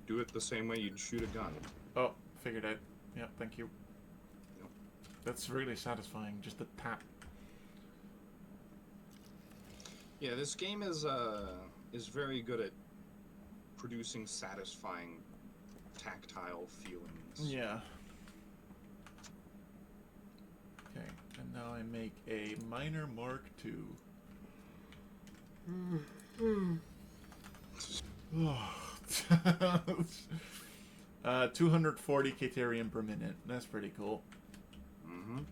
do it the same way you'd shoot a gun. Oh, figured out. Yeah, thank you. Yep. That's really satisfying, just the tap. Yeah, this game is very good at producing satisfying tactile feelings. Yeah. Okay, and now I make a minor Mark II. 240 Caterium per minute. That's pretty cool. Mm-hmm. There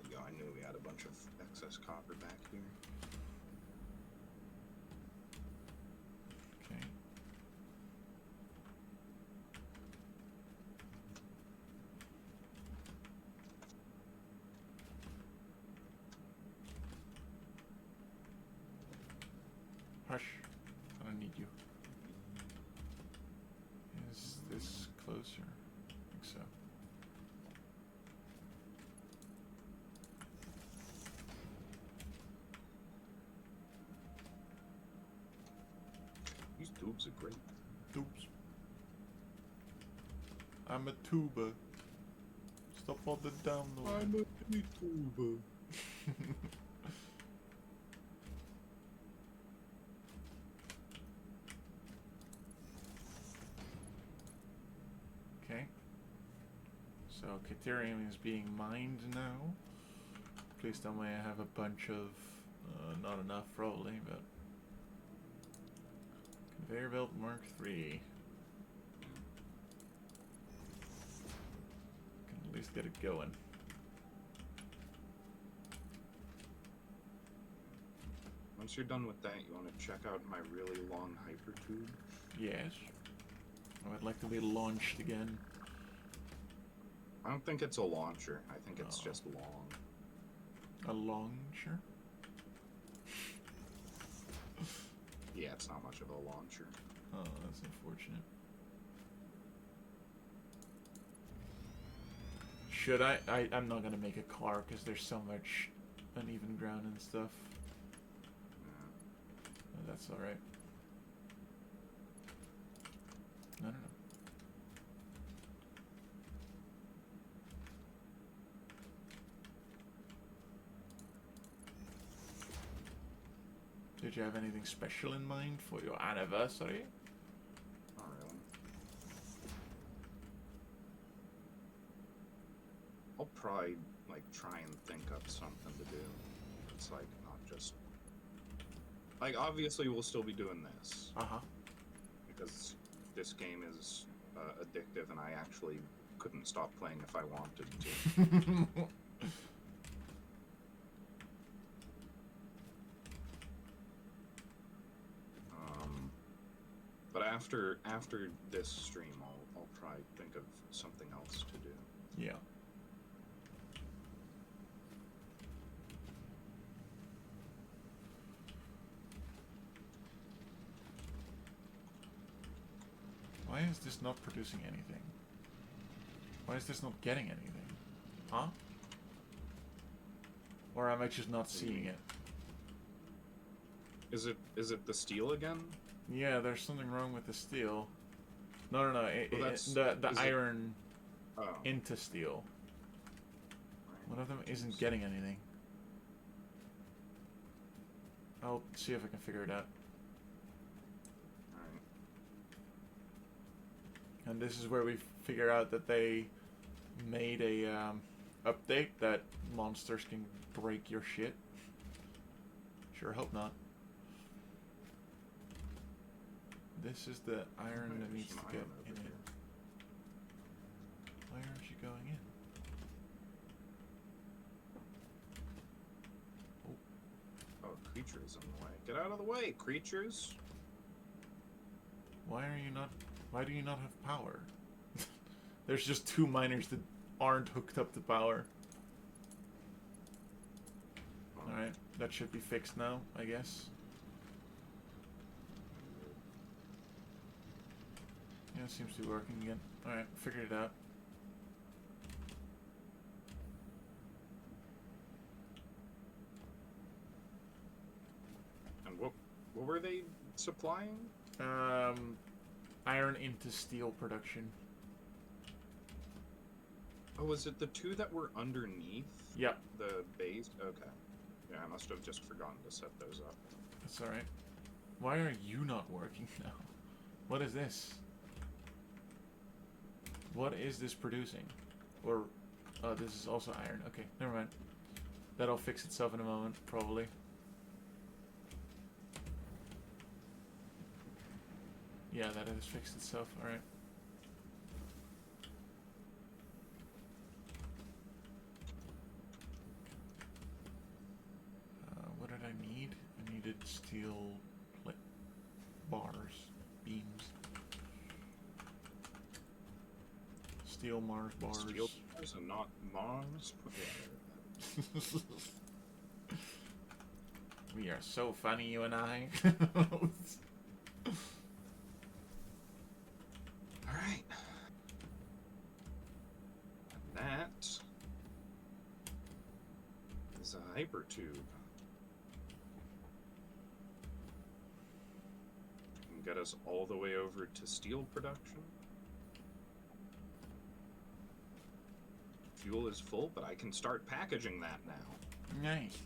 we go. I knew we had a bunch of excess copper back here. Okay. Hush. I don't need you. Is this closer? I think so. These tubes are great. Tubes. I'm a tuba. Stop all the download. I'm a tuber. Okay. So Caterium is being mined now. Please tell me I have a bunch of... not enough probably, but... Conveyor belt Mark III. Can at least get it going. Once you're done with that, you want to check out my really long hyper tube? Yes. I would like to be launched again. I don't think it's a launcher. I think it's Oh. just long. A launcher? Yeah, it's not much of a launcher. Oh, that's unfortunate. Should I'm not gonna make a car because there's so much uneven ground and stuff. Yeah. Oh, that's alright. No. Did you have anything special in mind for your anniversary? Not really. I'll probably like try and think up something to do. It's like not just like obviously we'll still be doing this because this game is addictive, and I actually couldn't stop playing if I wanted to. But after this stream, I'll try think of something else to do. Yeah. Why is this not producing anything? Why is this not getting anything? Huh? Or am I just not seeing it? Is it the steel again? Yeah, there's something wrong with the steel. No. Well, The iron Oh. into steel. One of them isn't getting anything. I'll see if I can figure it out. Alright. And this is where we figure out that they made a update that monsters can break your shit. Sure hope not. This is the iron that needs to get in it. Why aren't you going in? Oh, creatures in the way. Get out of the way, creatures! Why do you not have power? There's just 2 miners that aren't hooked up to power. Alright, that should be fixed now, I guess. Yeah, it seems to be working again. Alright, figured it out. And what were they supplying? Iron into steel production. Oh, was it the 2 that were underneath? Yep. The base? Okay. Yeah, I must have just forgotten to set those up. That's alright. Why are you not working now? What is this? What is this producing? Or, oh, this is also iron. Okay, never mind. That'll fix itself in a moment, probably. Yeah, that has fixed itself. Alright. What did I need? I needed steel bars, beams. Steel Mars bars. Steel bars and not Mars? We are so funny, you and I. Alright. And that is a hyper tube. Can get us all the way over to steel production. Fuel is full, but I can start packaging that now. Nice.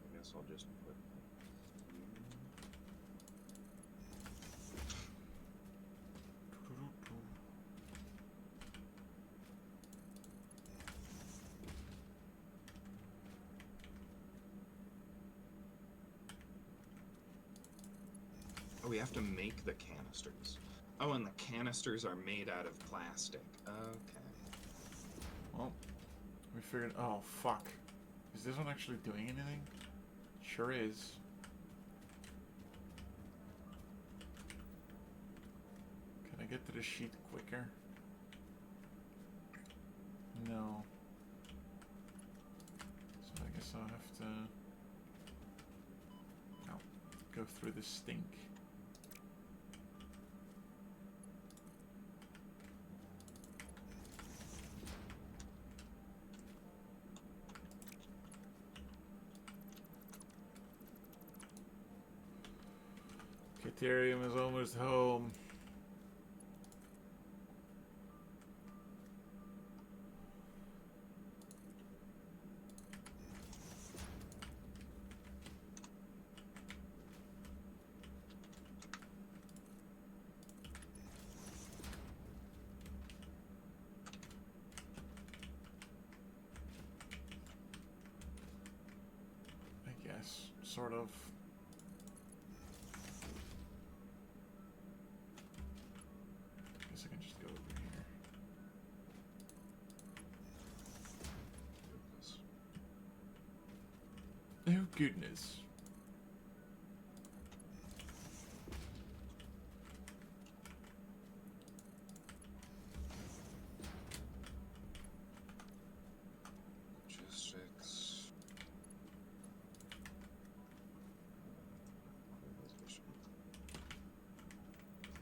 I guess I'll just put. Oh, we have to make the canisters. Oh, and the canisters are made out of plastic. Okay. Well, we figured. Oh, fuck. Is this one actually doing anything? Sure is. Can I get to the sheet quicker? No. So I guess I'll have to. Go through the stink. Caterium is almost home. sort of. Guess I can just go over here. Oh goodness. Logistics.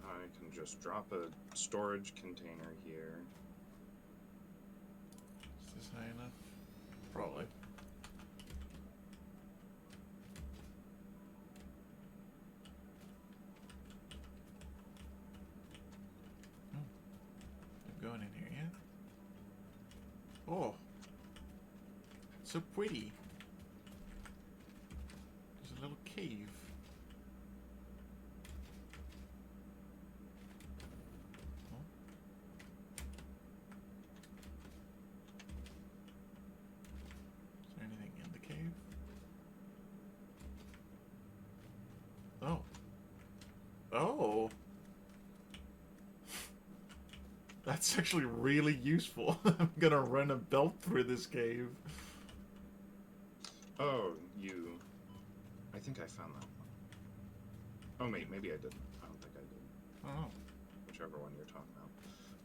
I can just drop a storage container here. Is this high enough? Probably. Going in here, yeah? Oh. So pretty. There's a little cave. Oh. Is there anything in the cave? Oh. Oh. That's actually really useful. I'm gonna run a belt through this cave. Oh, you... I think I found that one. Oh, maybe I didn't. I don't think I did. Oh. Whichever one you're talking about.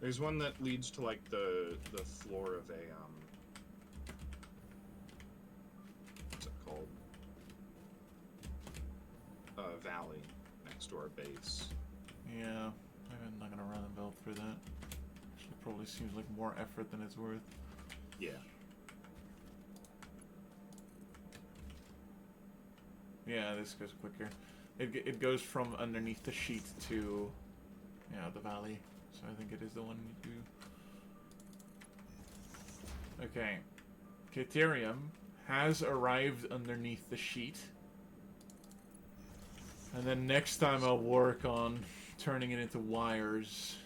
There's one that leads to, like, the floor of a, what's it called? Valley next to our base. Yeah, I'm not gonna run a belt through that. Actually, probably seems like more effort than it's worth. Yeah. Yeah, this goes quicker. It goes from underneath the sheet to, yeah, the valley. So I think it is the one you do. Okay. Caterium has arrived underneath the sheet. And then next time I'll work on turning it into wires.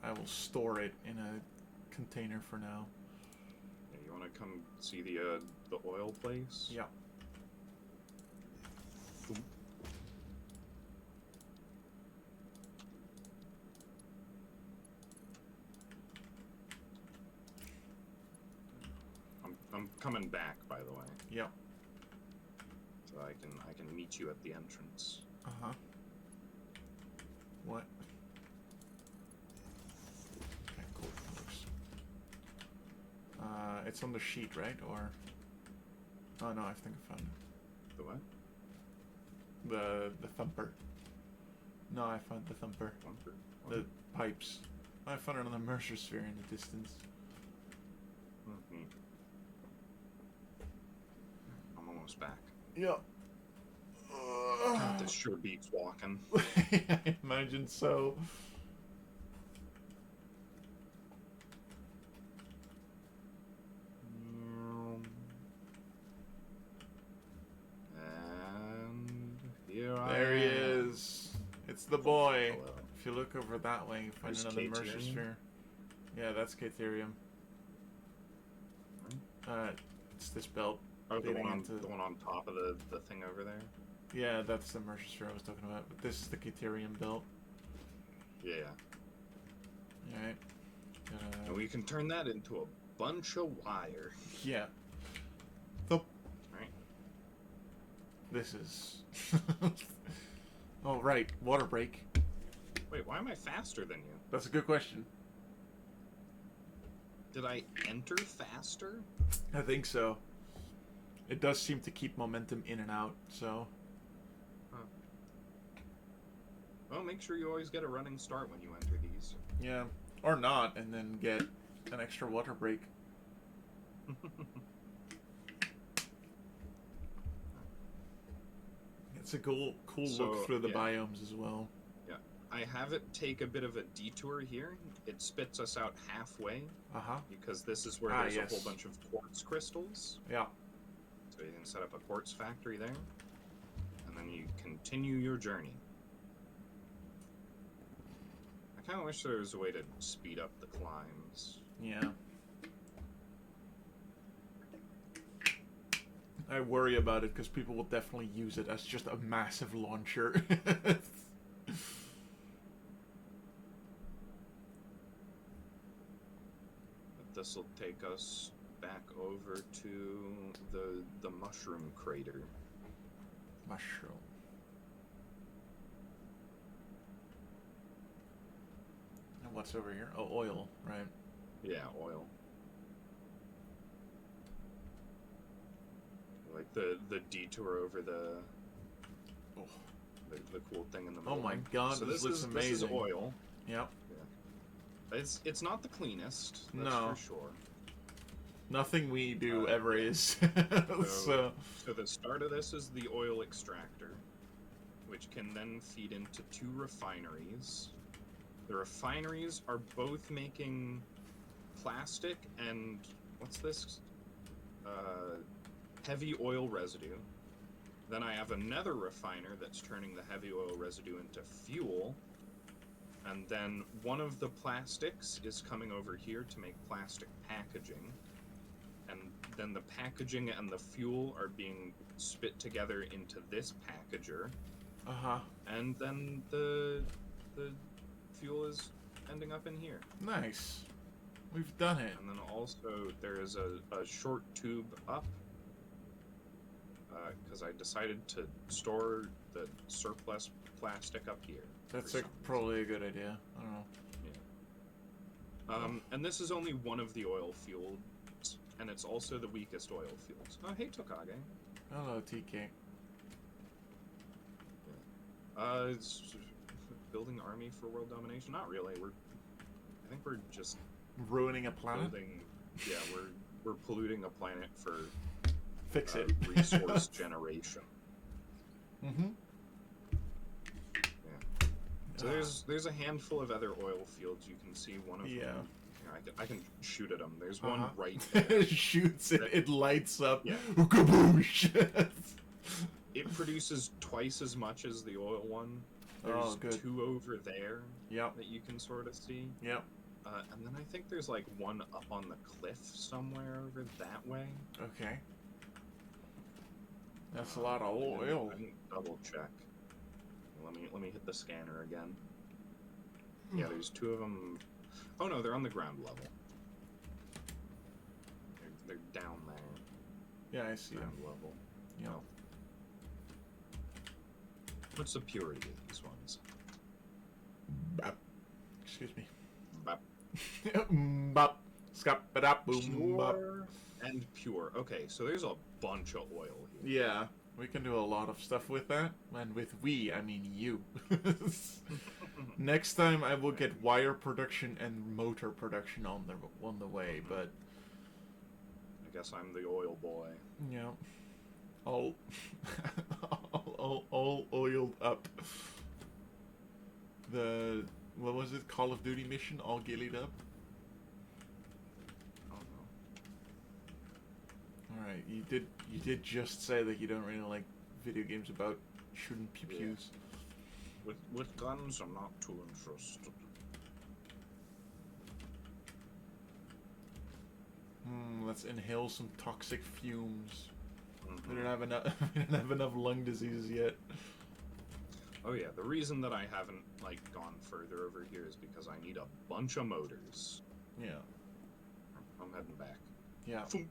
I will store it in a container for now. Yeah, you want to come see the oil place? Yeah. Oop. I'm coming back, by the way. Yeah. So I can meet you at the entrance. Uh-huh. What? Okay, cool. Works. It's on the sheet, right? Or... Oh, no, I think I found it. The what? The thumper. No, I found the thumper. The pipes. I found another Mercer sphere in the distance. Mm-hmm. I'm almost back. Yeah. God, this sure beats walking. I imagine so. And here I There he am. is. It's the boy. Hello. If you look over that way, you find There's another Mercer Caterium? sphere. Yeah, that's Caterium. It's this belt. Oh, the leading one, into- the one on top of the thing over there? Yeah, that's the Mercer sphere I was talking about. But this is the Caterium belt. Yeah. Alright. And we can turn that into a bunch of wire. Yeah. The... Right. This is... Oh, right. Water break. Wait, why am I faster than you? That's a good question. Did I enter faster? I think so. It does seem to keep momentum in and out, so... Well, make sure you always get a running start when you enter these. Yeah. Or not, and then get an extra water break. It's a cool look through the biomes as well. Yeah. I have it take a bit of a detour here. It spits us out halfway. Uh-huh. Because this is where there's a whole bunch of quartz crystals. Yeah. So you can set up a quartz factory there. And then you continue your journey. I kind of wish there was a way to speed up the climbs. Yeah. I worry about it because people will definitely use it as just a massive launcher. This will take us back over to the mushroom crater. Mushroom. And what's over here? Oh, oil, right? Yeah, oil. Like the detour over the cool thing in the middle. Oh my god, so this looks amazing. This is oil. Yep. Yeah. It's not the cleanest, that's No. for sure. Nothing we do ever is. So the start of this is the oil extractor, which can then feed into 2 refineries. The refineries are both making plastic and what's this? Heavy oil residue. Then I have another refiner that's turning the heavy oil residue into fuel. And then one of the plastics is coming over here to make plastic packaging. And then the packaging and the fuel are being spit together into this packager. Uh-huh. And then the fuel is ending up in here. Nice. We've done it. And then also there is a short tube up. Because I decided to store the surplus plastic up here. That's probably a good idea. I don't know. Yeah. And this is only one of the oil fields, and it's also the weakest oil fields. Oh, hey, Tokage. Hello, TK. Yeah. It's building army for world domination? Not really. I think we're just ruining a planet. Yeah, we're polluting a planet for Ficsit. Resource generation. Mm-hmm. Yeah. So there's a handful of other oil fields. You can see one of them. Yeah, I can shoot at them. There's one right there. It shoots it. It lights up. Yeah. Kaboosh! It produces twice as much as the oil one. There's good. 2 over there. Yep. That you can sort of see. Yep. And then I think there's like one up on the cliff somewhere over that way. Okay. That's a lot of oil. I can double check. Let me hit the scanner again. Yeah, there's 2 of them. Oh no, they're on the ground level. They're down there. Yeah, I see Ground them. level. Yeah. Oh. What's the purity of these ones? Bap. Excuse me. Bap. Bop. Scap-a-dap, boom, bop. Pure and pure. Okay, so there's a bunch of oil here. Yeah, we can do a lot of stuff with that. And with we, I mean you. Next time I will get wire production and motor production on the way, but I guess I'm the oil boy. yeah, all oiled up. The what was it? Call of Duty mission, all gillied up. Oh no. All right, you did just say that you don't really like video games about shooting pew-pews. Yeah. With guns, I'm not too interested. Let's inhale some toxic fumes. Mm-hmm. We don't have enough. We don't have enough lung diseases yet. Oh yeah, the reason that I haven't like gone further over here is because I need a bunch of motors. Yeah. I'm heading back. Yeah. Foom.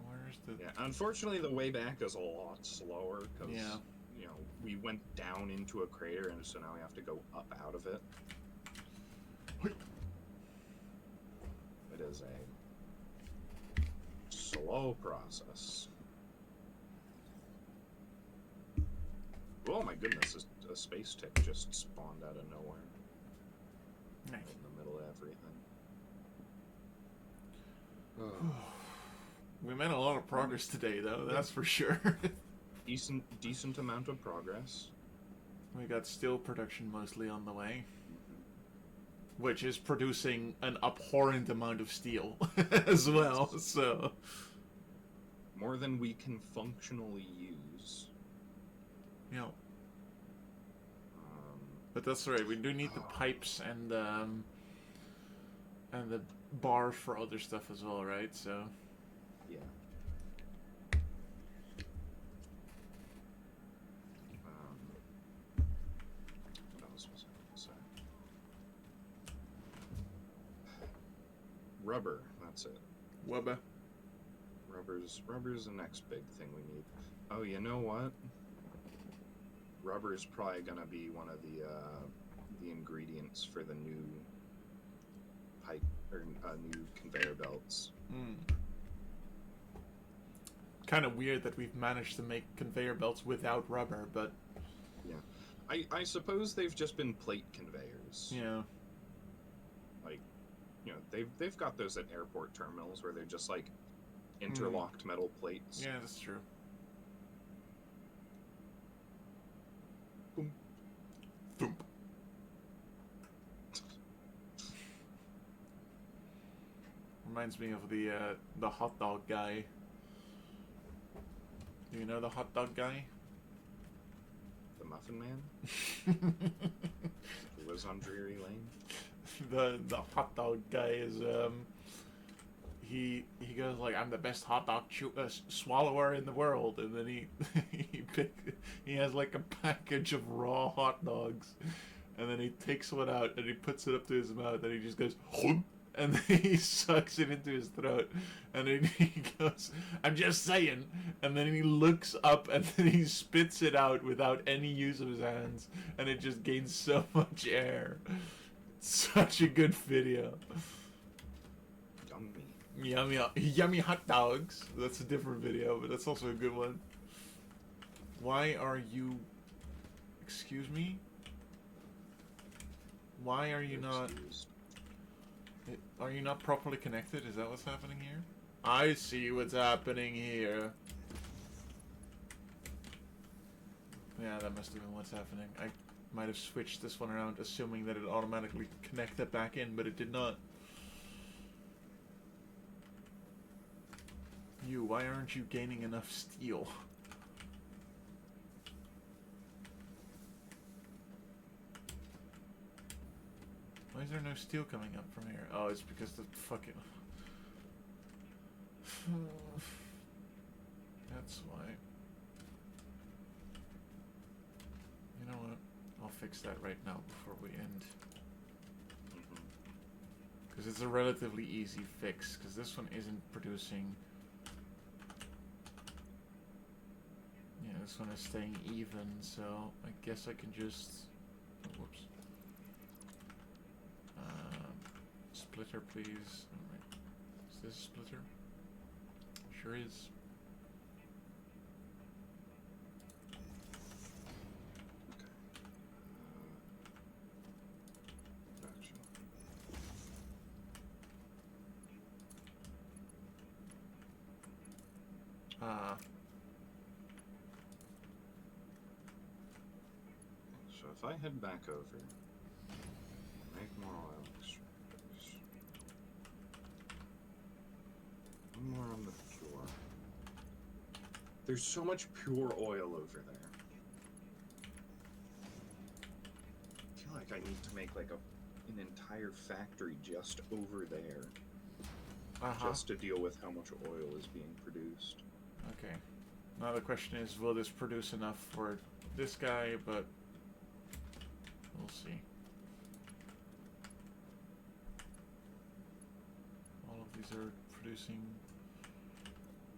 Where's the? Yeah. Unfortunately, the way back is a lot slower because you know we went down into a crater, and so now we have to go up out of it. It is a slow process. Oh my goodness, a space tick just spawned out of nowhere. Nice. In the middle of everything. We made a lot of progress today, though. That's for sure. Decent amount of progress. We got steel production mostly on the way, which is producing an abhorrent amount of steel as well. So more than we can functionally use. Yeah. But that's right. We do need the pipes and the bars for other stuff as well, right? So. Yeah. Rubber. That's it. Wubba. Rubber's the next big thing we need. Oh, you know what? Rubber is probably gonna be one of the ingredients for the new pipe or new conveyor belts. Kind of weird that we've managed to make conveyor belts without rubber, but yeah, I suppose they've just been plate conveyors. yeah. Like, you know, they've got those at airport terminals where they're just like interlocked metal plates. Yeah, that's true. Boom. Boom. Reminds me of the hot dog guy. Do you know the hot dog guy? The Muffin Man? Who lives on Drury Lane? The hot dog guy is he goes like, I'm the best hot dog swallower in the world, and then he has like a package of raw hot dogs, and then he takes one out and he puts it up to his mouth and he just goes and then he sucks it into his throat, and then he goes, I'm just saying, and then he looks up and then he spits it out without any use of his hands, and it just gains so much air. Such a good video. Yummy hot dogs. That's a different video, but that's also a good one. Why are you... Excuse me? Why are you not... Are you not properly connected? Is that what's happening here? I see what's happening here. Yeah, that must have been what's happening. I might have switched this one around, assuming that it automatically connected back in, but it did not. Why aren't you gaining enough steel? Why is there no steel coming up from here? Oh, it's because the fucking... That's why. You know what? I'll fix that right now before we end. Because it's a relatively easy fix, because this one isn't producing... Yeah, this one is staying even, so I guess I can just... Oh, whoops. Splitter, please. Alright. Is this a splitter? Sure is. Gotcha. So if I head back over, make more oil extractors. One more on the pure. There's so much pure oil over there. I feel like I need to make like an entire factory just over there. Just to deal with how much oil is being produced. Okay. Now the question is, will this produce enough for this guy, but we'll see. All of these are producing...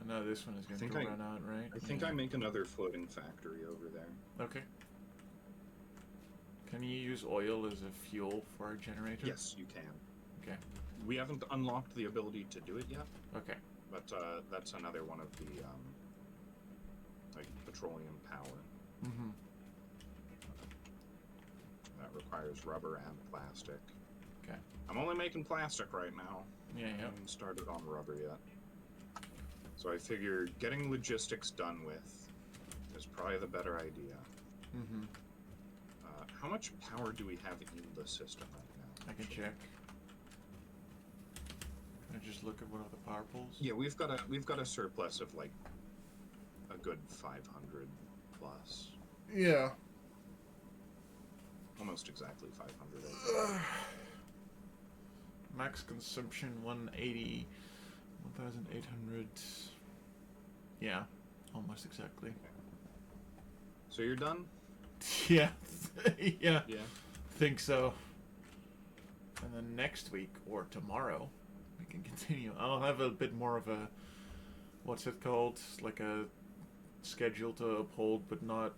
No, this one is going to run out, right? I think I make another floating factory over there. Okay. Can you use oil as a fuel for our generator? Yes, you can. Okay. We haven't unlocked the ability to do it yet. Okay. But that's another one of the like petroleum power. Mm-hmm. That requires rubber and plastic. Okay. I'm only making plastic right now. Yeah, yeah. I haven't started on rubber yet. So I figure getting logistics done with is probably the better idea. Mm-hmm. How much power do we have in the system right now? I can check. Can I just look at one of the power poles? Yeah, we've got a surplus of like a good 500 plus. Yeah. Almost exactly 500. Max consumption 180, 1,800. Yeah, almost exactly. So you're done? Yeah, yeah. Yeah. Think so. And then next week or tomorrow, we can continue. I'll have a bit more of a, what's it called? Like a schedule to uphold, but not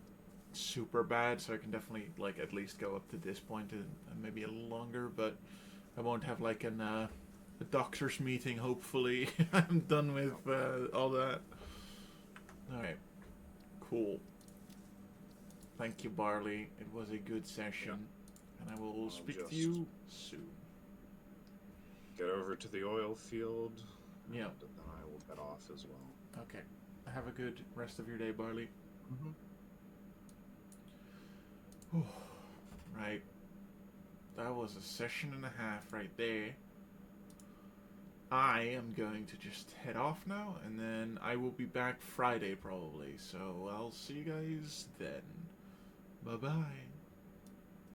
super bad, so I can definitely like at least go up to this point and maybe a little longer, but I won't have like a doctor's meeting, hopefully. I'm done with all that. Alright. Cool. Thank you, Barli. It was a good session. And I will speak to you soon. Get over to the oil field. Yeah. And then I will get off as well. Okay. Have a good rest of your day, Barli. Right. That was a session and a half right there. I am going to just head off now, and then I will be back Friday probably. So I'll see you guys then. Bye-bye.